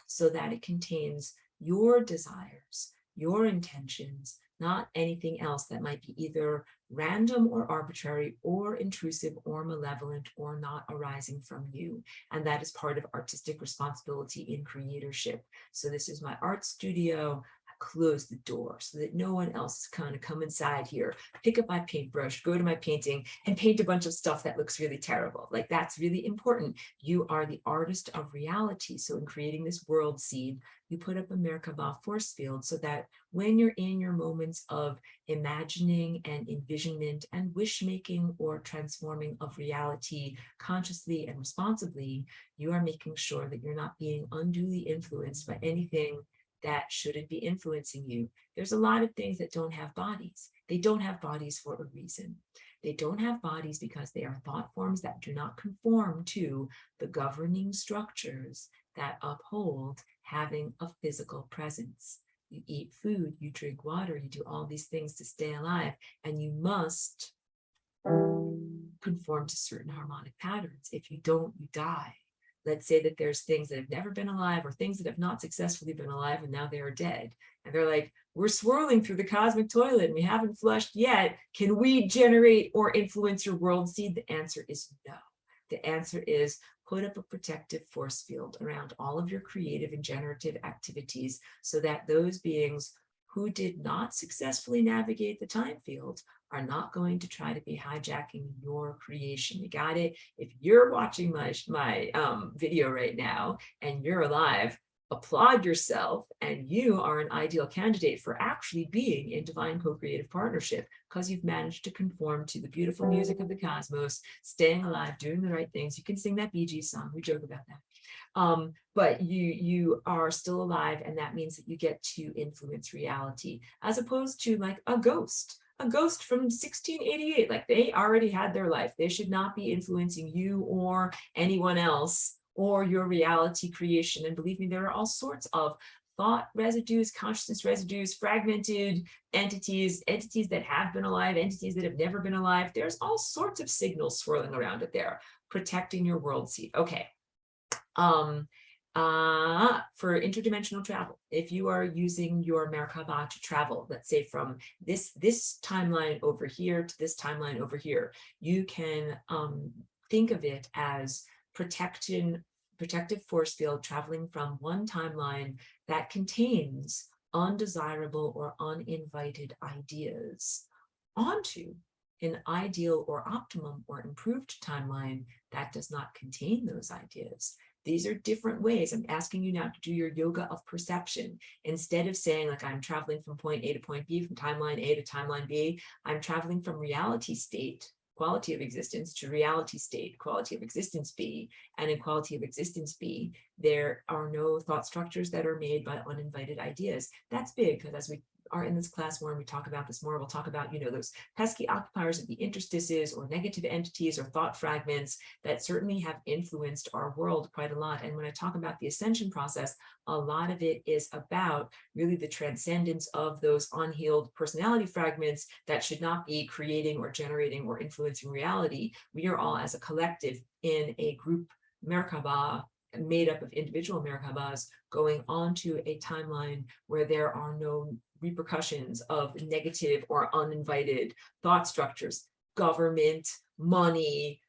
so that it contains your desires, your intentions, not anything else that might be either random or arbitrary or intrusive or malevolent or not arising from you. And that is part of artistic responsibility in creatorship. So this is my art studio. I close the door so that no one else is going to come inside here, pick up my paintbrush, go to my painting and paint a bunch of stuff that looks really terrible. Like, that's really important. You are the artist of reality. So in creating this world seed, you put up a Merkaba force field so that when you're in your moments of imagining and envisionment and wish making or transforming of reality consciously and responsibly, you are making sure that you're not being unduly influenced by anything that shouldn't be influencing you. There's a lot of things that don't have bodies. They don't have bodies for a reason. They don't have bodies because they are thought forms that do not conform to the governing structures that uphold having a physical presence. You eat food, you drink water, you do all these things to stay alive, and you must conform to certain harmonic patterns. If you don't, you die. Let's say that there's things that have never been alive or things that have not successfully been alive and now they are dead. And they're like, we're swirling through the cosmic toilet and we haven't flushed yet. Can we generate or influence your world seed? The answer is no. The answer is put up a protective force field around all of your creative and generative activities so that those beings who did not successfully navigate the time field are not going to try to be hijacking your creation. You got it? If you're watching my video right now and you're alive, applaud yourself, and you are an ideal candidate for actually being in divine co-creative partnership, because you've managed to conform to the beautiful music of the cosmos, staying alive, doing the right things. You can sing that Bee Gees song. We joke about that. But you are still alive, and that means that you get to influence reality, as opposed to like a ghost from 1688. Like, they already had their life. They should not be influencing you or anyone else or your reality creation. And believe me, there are all sorts of thought residues, consciousness residues, fragmented entities that have been alive, entities that have never been alive. There's all sorts of signals swirling around it there, protecting your world seed. Okay. For interdimensional travel, if you are using your Merkaba to travel, let's say from this timeline over here to this timeline over here, you can think of it as protective force field traveling from one timeline that contains undesirable or uninvited ideas onto an ideal or optimum or improved timeline that does not contain those ideas. These are different ways. I'm asking you now to do your yoga of perception. Instead of saying, like, I'm traveling from point A to point B, from timeline A to timeline B, I'm traveling from reality state, quality of existence, to reality state, quality of existence B. And in quality of existence B, there are no thought structures that are made by uninvited ideas. That's big, because as we are in this class more and we talk about this more, we'll talk about, those pesky occupiers of the interstices or negative entities or thought fragments that certainly have influenced our world quite a lot. And when I talk about the ascension process, a lot of it is about really the transcendence of those unhealed personality fragments that should not be creating or generating or influencing reality. We are all, as a collective, in a group Merkaba made up of individual Merkabas, going onto a timeline where there are no repercussions of negative or uninvited thought structures, government, money,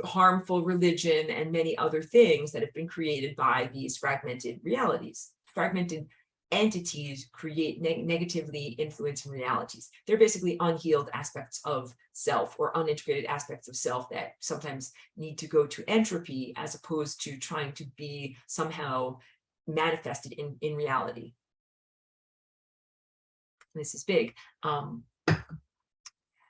harmful religion, and many other things that have been created by these fragmented realities. Fragmented entities create negatively influencing realities. They're basically unhealed aspects of self, or unintegrated aspects of self that sometimes need to go to entropy as opposed to trying to be somehow manifested in reality. This is big.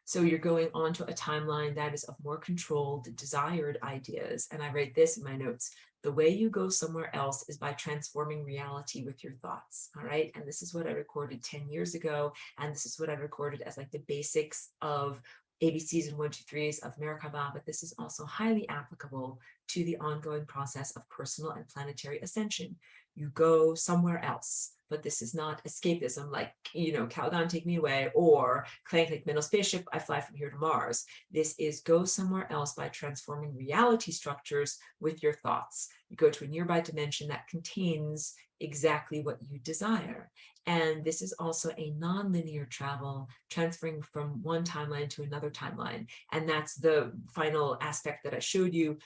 So you're going onto a timeline that is of more controlled, desired ideas. And I write this in my notes: the way you go somewhere else is by transforming reality with your thoughts. All right. And this is what I recorded 10 years ago. And this is what I recorded as like the basics of ABCs and 1, 2, 3s of Merkaba. But this is also highly applicable to the ongoing process of personal and planetary ascension. You go somewhere else. But this is not escapism, like, Calgon, take me away, or Clank, like mental spaceship, I fly from here to Mars. This is go somewhere else by transforming reality structures with your thoughts. You go to a nearby dimension that contains exactly what you desire. And this is also a non-linear travel, transferring from one timeline to another timeline. And that's the final aspect that I showed you,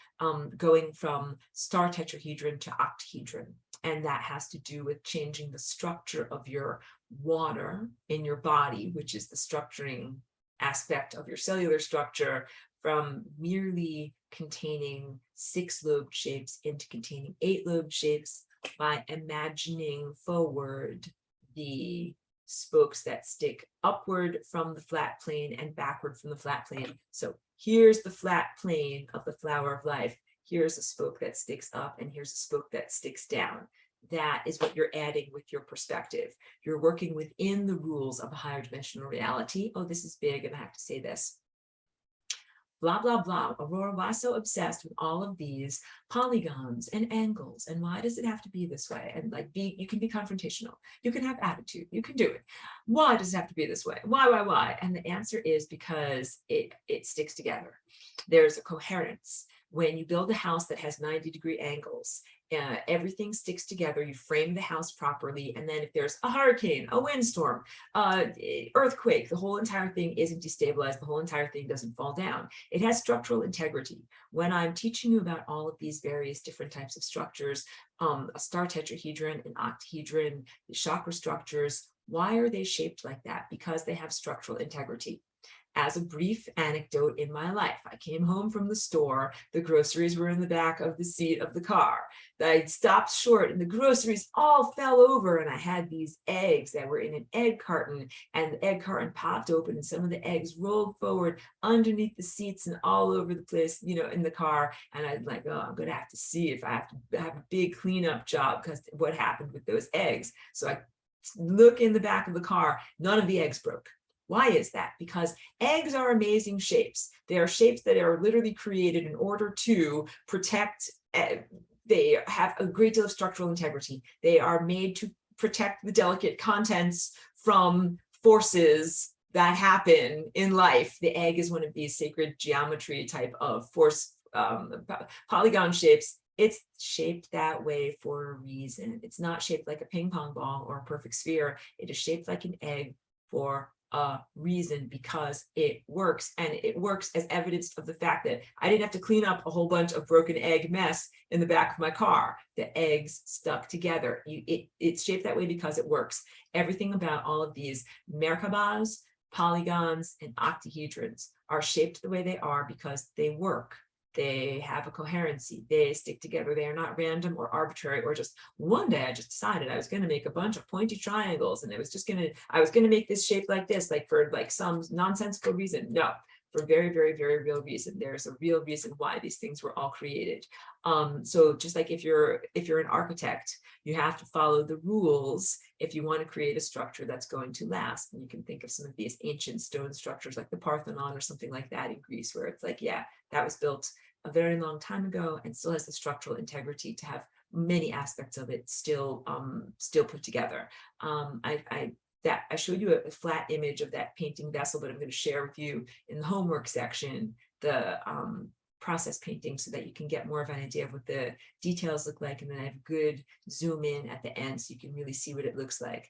going from star tetrahedron to octahedron. And that has to do with changing the structure of your water in your body, which is the structuring aspect of your cellular structure, from merely containing 6-lobed shapes into containing 8-lobed shapes, by imagining forward the spokes that stick upward from the flat plane and backward from the flat plane. So here's the flat plane of the flower of life. Here's a spoke that sticks up, and here's a spoke that sticks down. That is what you're adding with your perspective. You're working within the rules of a higher dimensional reality. Oh, this is big, and I have to say this. Blah, blah, blah. Aurora, why so obsessed with all of these polygons and angles? And why does it have to be this way? And like, you can be confrontational. You can have attitude. You can do it. Why does it have to be this way? Why? And the answer is because it sticks together. There's a coherence. When you build a house that has 90-degree angles, everything sticks together. You frame the house properly, and then if there's a hurricane, a windstorm, earthquake, the whole entire thing isn't destabilized. The whole entire thing doesn't fall down. It has structural integrity. When I'm teaching you about all of these various different types of structures, a star tetrahedron, an octahedron, the chakra structures, why are they shaped like that? Because they have structural integrity. As a brief anecdote in my life, I came home from the store, the groceries were in the back of the seat of the car. I stopped short and the groceries all fell over, and I had these eggs that were in an egg carton, and the egg carton popped open and some of the eggs rolled forward underneath the seats and all over the place, in the car. And I'm like, oh, I'm gonna have to see if I have to have a big cleanup job because what happened with those eggs. So I look in the back of the car, none of the eggs broke. Why is that? Because eggs are amazing shapes. They are shapes that are literally created in order to protect. They have a great deal of structural integrity. They are made to protect the delicate contents from forces that happen in life. The egg is one of these sacred geometry type of force polygon shapes. It's shaped that way for a reason. It's not shaped like a ping pong ball or a perfect sphere. It is shaped like an egg for a reason, because it works, and it works as evidence of the fact that I didn't have to clean up a whole bunch of broken egg mess in the back of my car. The eggs stuck together. It's shaped that way because it works. Everything about all of these Merkabas, polygons, and octahedrons are shaped the way they are because they work. They have a coherency. They stick together. They are not random or arbitrary, or just one day I just decided I was going to make a bunch of pointy triangles, and I was going to make this shape like this, like for like some nonsensical reason. No, for very, very, very real reason. There's a real reason why these things were all created. So just like if you're an architect, you have to follow the rules if you want to create a structure that's going to last. And you can think of some of these ancient stone structures like the Parthenon or something like that in Greece, where it's like, yeah, that was built a very long time ago and still has the structural integrity to have many aspects of it still put together. I showed you a flat image of that painting vessel, but I'm going to share with you in the homework section the process painting so that you can get more of an idea of what the details look like. And then I have good zoom in at the end so you can really see what it looks like.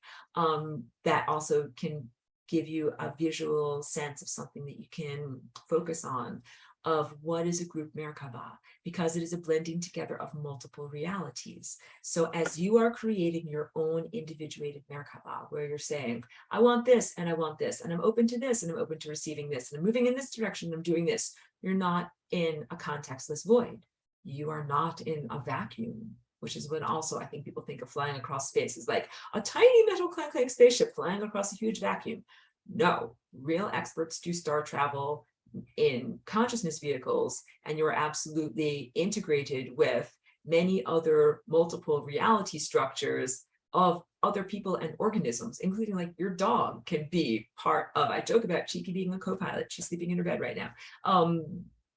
That also can give you a visual sense of something that you can focus on, of what is a group Merkaba, because it is a blending together of multiple realities. So as you are creating your own individuated Merkaba, where you're saying, I want this and I want this, and I'm open to this and I'm open to receiving this, and I'm moving in this direction and I'm doing this, you're not in a contextless void. You are not in a vacuum, which is when also I think people think of flying across space as like a tiny metal clank spaceship flying across a huge vacuum. No, real experts do star travel in consciousness vehicles, and you're absolutely integrated with many other multiple reality structures of other people and organisms, including like your dog can be part of. I joke about Cheeky being a co-pilot. She's sleeping in her bed right now.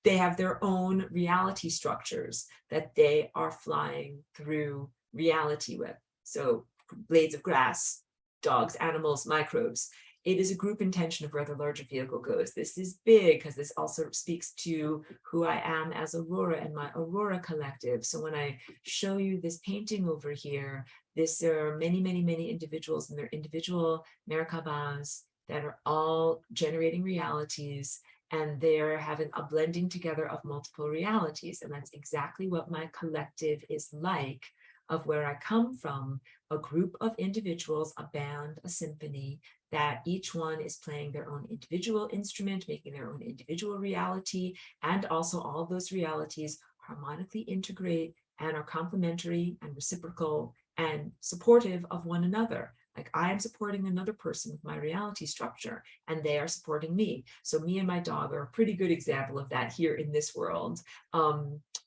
They have their own reality structures that they are flying through reality with. So blades of grass, dogs, animals, microbes. It is a group intention of where the larger vehicle goes. This is big because this also speaks to who I am as Aurora and my Aurora collective. So when I show you this painting over here, there are many, many, many individuals and their individual Merkabas that are all generating realities, and they're having a blending together of multiple realities. And that's exactly what my collective is like, of where I come from, a group of individuals, a band, a symphony, that each one is playing their own individual instrument, making their own individual reality, and also all of those realities harmonically integrate and are complementary and reciprocal and supportive of one another. Like I am supporting another person with my reality structure, and they are supporting me. So me and my dog are a pretty good example of that here in this world,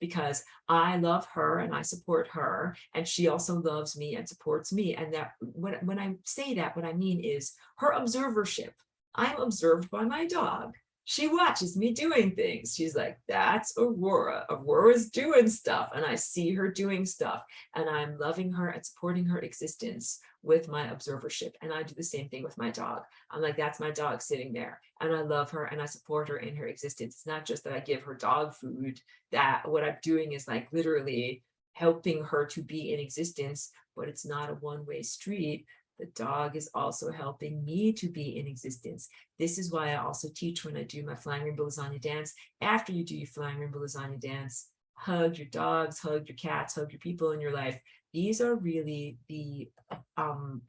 because I love her and I support her, and she also loves me and supports me. And that when I say that, what I mean is her observership. I'm observed by my dog. She watches me doing things. She's like, that's Aurora. Aurora's doing stuff. And I see her doing stuff. And I'm loving her and supporting her existence with my observership. And I do the same thing with my dog. I'm like, that's my dog sitting there. And I love her and I support her in her existence. It's not just that I give her dog food, that what I'm doing is like literally helping her to be in existence, but it's not a one-way street. The dog is also helping me to be in existence. This is why I also teach when I do my Flying Rainbow Lasagna dance. After you do your Flying Rainbow Lasagna dance, hug your dogs, hug your cats, hug your people in your life. These are really the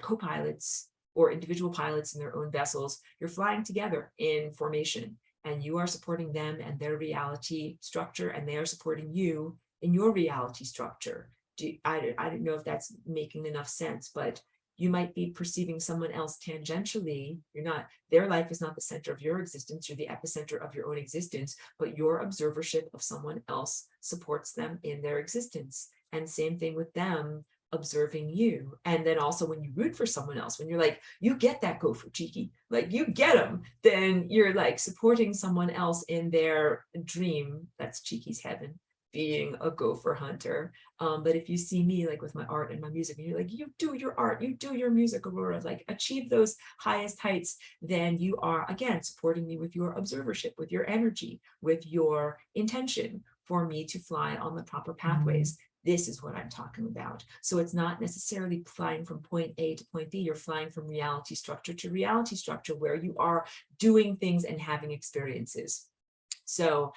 co-pilots or individual pilots in their own vessels. You're flying together in formation, and you are supporting them and their reality structure, and they are supporting you in your reality structure. I don't know if that's making enough sense, but you might be perceiving someone else tangentially. You're not, their life is not the center of your existence. You're the epicenter of your own existence, but your observership of someone else supports them in their existence. And same thing with them observing you. And then also when you root for someone else, when you're like, you get that gopher, cheeky, like you get them, then you're like supporting someone else in their dream. That's cheeky's heaven, being a gopher hunter. But if you see me like with my art and my music, and you're like, you do your art, you do your music, Aurora, like achieve those highest heights, then you are, again, supporting me with your observership, with your energy, with your intention for me to fly on the proper pathways. This is what I'm talking about. So it's not necessarily flying from point A to point B. You're flying from reality structure to reality structure, where you are doing things and having experiences. So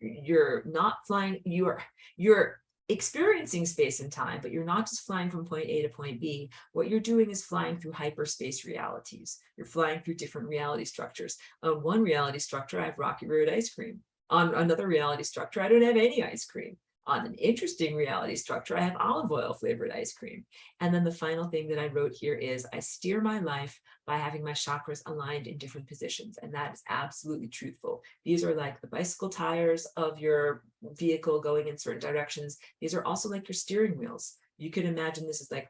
you're not flying, you're experiencing space and time, but you're not just flying from point A to point B. What you're doing is flying through hyperspace realities. You're flying through different reality structures. On one reality structure, I have Rocky Road ice cream. On another reality structure, I don't have any ice cream. On an interesting reality structure, I have olive oil flavored ice cream. And then the final thing that I wrote here is I steer my life by having my chakras aligned in different positions. And that is absolutely truthful. These are like the bicycle tires of your vehicle going in certain directions. These are also like your steering wheels. You can imagine this is like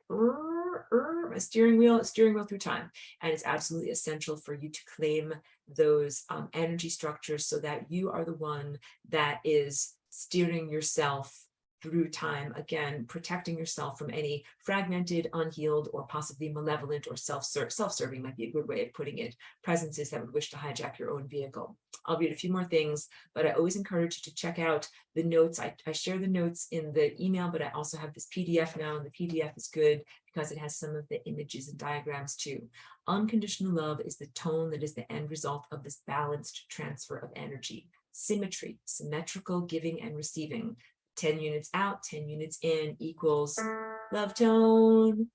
a steering wheel through time. And it's absolutely essential for you to claim those energy structures so that you are the one that is steering yourself through time, again, protecting yourself from any fragmented, unhealed, or possibly malevolent or self-serving might be a good way of putting it, presences that would wish to hijack your own vehicle. I'll read a few more things, but I always encourage you to check out the notes. I share the notes in the email, but I also have this PDF now, and the PDF is good because it has some of the images and diagrams too. Unconditional love is the tone that is the end result of this balanced transfer of energy. Symmetry, symmetrical giving and receiving. 10 units out, 10 units in equals love tone.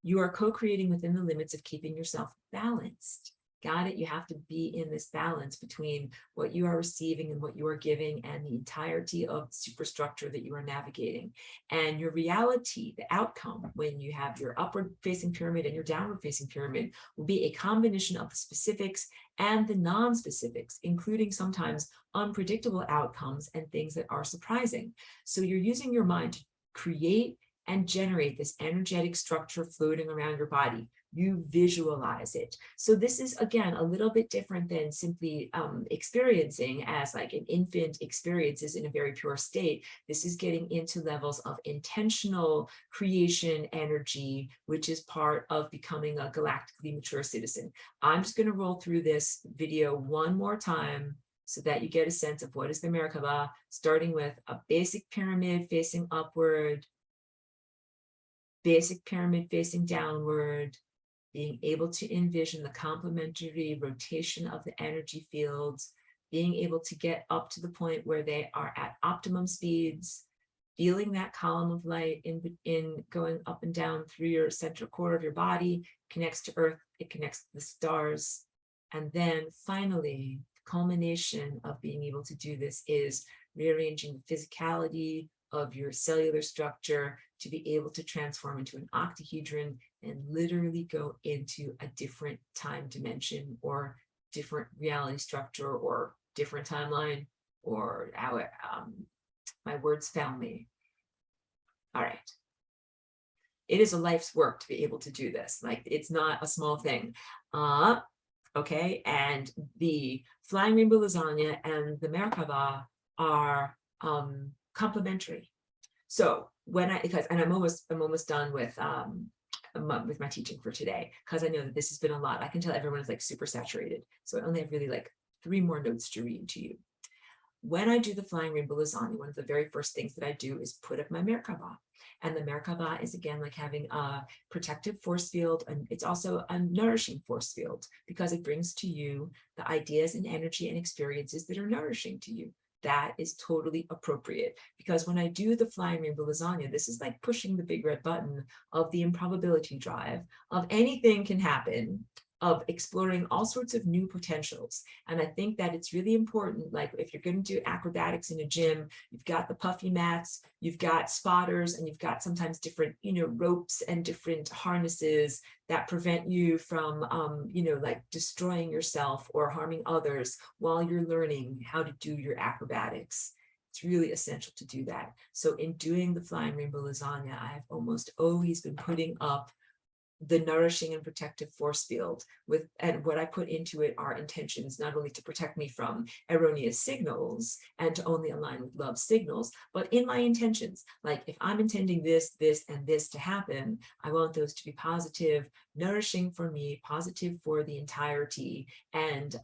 You are co-creating within the limits of keeping yourself balanced. Got it? You have to be in this balance between what you are receiving and what you are giving, and the entirety of the superstructure that you are navigating. And your reality, the outcome, when you have your upward facing pyramid and your downward facing pyramid, will be a combination of the specifics and the non-specifics, including sometimes unpredictable outcomes and things that are surprising. So you're using your mind to create and generate this energetic structure floating around your body. You visualize it. So this is, again, a little bit different than simply experiencing as like an infant experiences in a very pure state. This is getting into levels of intentional creation energy, which is part of becoming a galactically mature citizen. I'm just going to roll through this video one more time so that you get a sense of what is the Merkaba, starting with a basic pyramid facing upward, basic pyramid facing downward, being able to envision the complementary rotation of the energy fields, being able to get up to the point where they are at optimum speeds, feeling that column of light in going up and down through your central core of your body, connects to earth, it connects to the stars. And then finally, the culmination of being able to do this is rearranging the physicality of your cellular structure to be able to transform into an octahedron and literally go into a different time dimension or different reality structure or different timeline, or how my words found me. All right. It is a life's work to be able to do this. Like, it's not a small thing. Okay, and the Flying Rainbow Lasagna and the Merkaba are complementary. So when I'm almost done with my teaching for today, because I know that this has been a lot. I can tell everyone is like super saturated. So I only have really like 3 more notes to read to you. When I do the Flying Rainbow Lasagna, one of the very first things that I do is put up my Merkaba. And the Merkaba is, again, like having a protective force field, and it's also a nourishing force field because it brings to you the ideas and energy and experiences that are nourishing to you. that is totally appropriate. Because when I do the flying rainbow lasagna, this is like pushing the big red button of the improbability drive of anything can happen, of exploring all sorts of new potentials. And I think that it's really important, like if you're going to do acrobatics in a gym, you've got the puffy mats, you've got spotters, and you've got sometimes different, ropes and different harnesses that prevent you from, like destroying yourself or harming others while you're learning how to do your acrobatics. It's really essential to do that. So in doing the flying rainbow lasagna, I have almost always been putting up the nourishing and protective force field and what I put into it are intentions, not only to protect me from erroneous signals and to only align with love signals, but in my intentions, like if I'm intending this, this, and this to happen, I want those to be positive, nourishing for me, positive for the entirety, and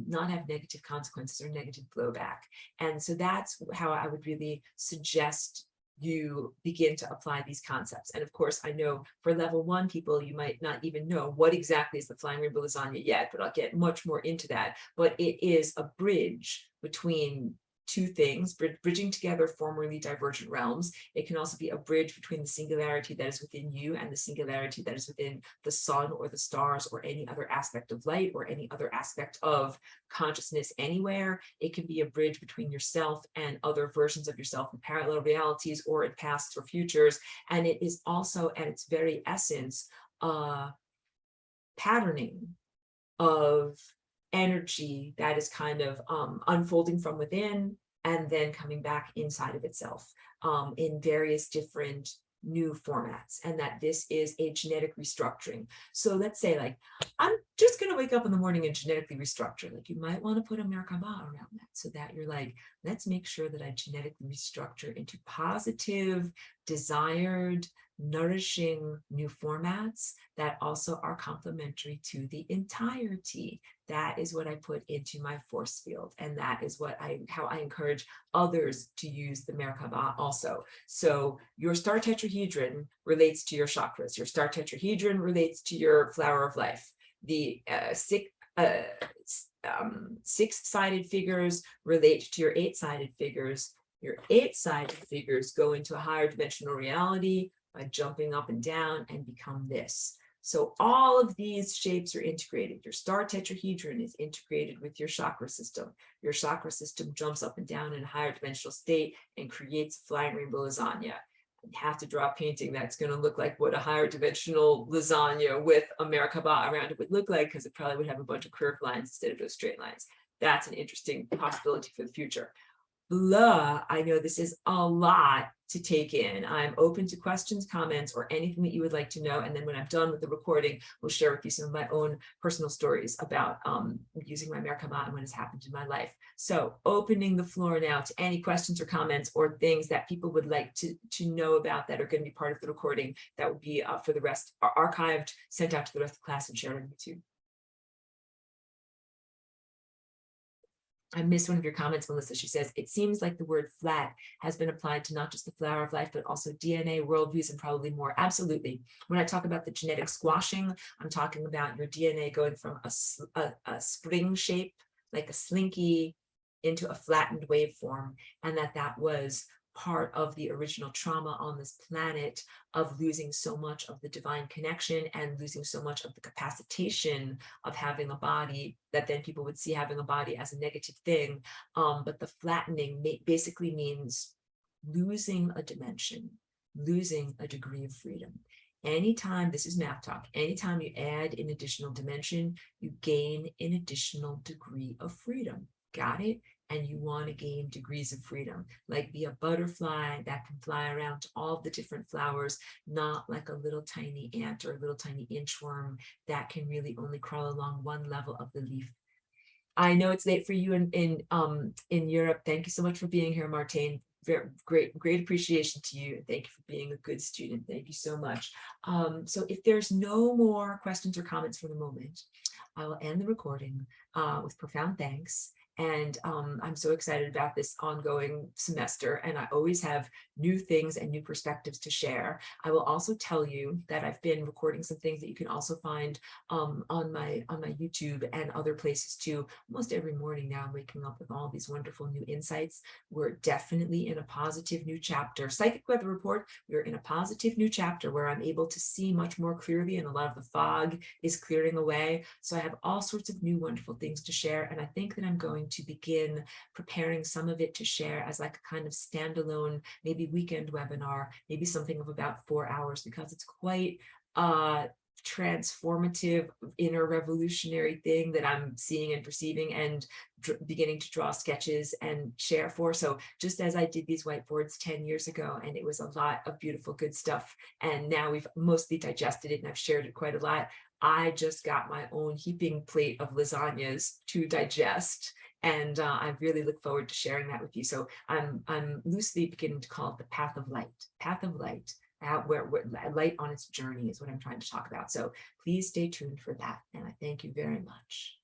not have negative consequences or negative blowback. And so that's how I would really suggest you begin to apply these concepts. And of course, I know for level 1 people, you might not even know what exactly is the flying rainbow lasagna yet, but I'll get much more into that. But it is a bridge between two things, bridging together formerly divergent realms. It can also be a bridge between the singularity that is within you and the singularity that is within the sun or the stars or any other aspect of light or any other aspect of consciousness anywhere. It can be a bridge between yourself and other versions of yourself in parallel realities or in pasts or futures. And it is also at its very essence, patterning of energy that is kind of unfolding from within and then coming back inside of itself in various different new formats, and that this is a genetic restructuring. So let's say like, I'm just going to wake up in the morning and genetically restructure. Like you might want to put a Merkaba around that so that you're like, let's make sure that I genetically restructure into positive, desired, nourishing new formats that also are complementary to the entirety. That is what I put into my force field. And that is how I encourage others to use the Merkaba also. So your star tetrahedron relates to your chakras. Your star tetrahedron relates to your flower of life. The six-sided figures relate to your eight-sided figures. Your eight-sided figures go into a higher dimensional reality by jumping up and down and become this. So all of these shapes are integrated. Your star tetrahedron is integrated with your chakra system. Your chakra system jumps up and down in a higher dimensional state and creates flying rainbow lasagna. You have to draw a painting that's going to look like what a higher dimensional lasagna with a Merkaba around it would look like, because it probably would have a bunch of curved lines instead of those straight lines. That's an interesting possibility for the future. Blah, I know this is a lot to take in. I'm open to questions, comments, or anything that you would like to know. And then when I'm done with the recording, we'll share with you some of my own personal stories about using my Merkaba and what has happened in my life. So opening the floor now to any questions or comments or things that people would like to know about that are going to be part of the recording that will be for the rest, archived, sent out to the rest of the class and shared on YouTube. I missed one of your comments, Melissa. She says, it seems like the word flat has been applied to not just the flower of life, but also DNA, worldviews, and probably more. Absolutely. When I talk about the genetic squashing, I'm talking about your DNA going from a spring shape, like a slinky, into a flattened waveform, and that was part of the original trauma on this planet of losing so much of the divine connection and losing so much of the capacitation of having a body, that then people would see having a body as a negative thing. But the flattening basically means losing a dimension, losing a degree of freedom. Anytime, this is math talk, anytime you add an additional dimension, you gain an additional degree of freedom. Got it? And you want to gain degrees of freedom, like be a butterfly that can fly around to all the different flowers, not like a little tiny ant or a little tiny inchworm that can really only crawl along one level of the leaf. I know it's late for you in Europe. Thank you so much for being here, Martine. Very great appreciation to you. Thank you for being a good student. Thank you so much. So if there's no more questions or comments for the moment, I will end the recording with profound thanks. And I'm so excited about this ongoing semester, and I always have new things and new perspectives to share. I will also tell you that I've been recording some things that you can also find on my YouTube and other places too. Almost every morning now I'm waking up with all these wonderful new insights. We're definitely in a positive new chapter. Psychic Weather Report, we're in a positive new chapter where I'm able to see much more clearly, and a lot of the fog is clearing away. So I have all sorts of new wonderful things to share, and I think that I'm going to begin preparing some of it to share as like a kind of standalone, maybe weekend webinar, maybe something of about 4 hours, because it's quite transformative, inner revolutionary thing that I'm seeing and perceiving, and beginning to draw sketches and share for. So just as I did these whiteboards 10 years ago, and it was a lot of beautiful, good stuff, and now we've mostly digested it and I've shared it quite a lot, I just got my own heaping plate of lasagnas to digest. And I really look forward to sharing that with you. So I'm loosely beginning to call it the path of light, where light on its journey is what I'm trying to talk about. So please stay tuned for that. And I thank you very much.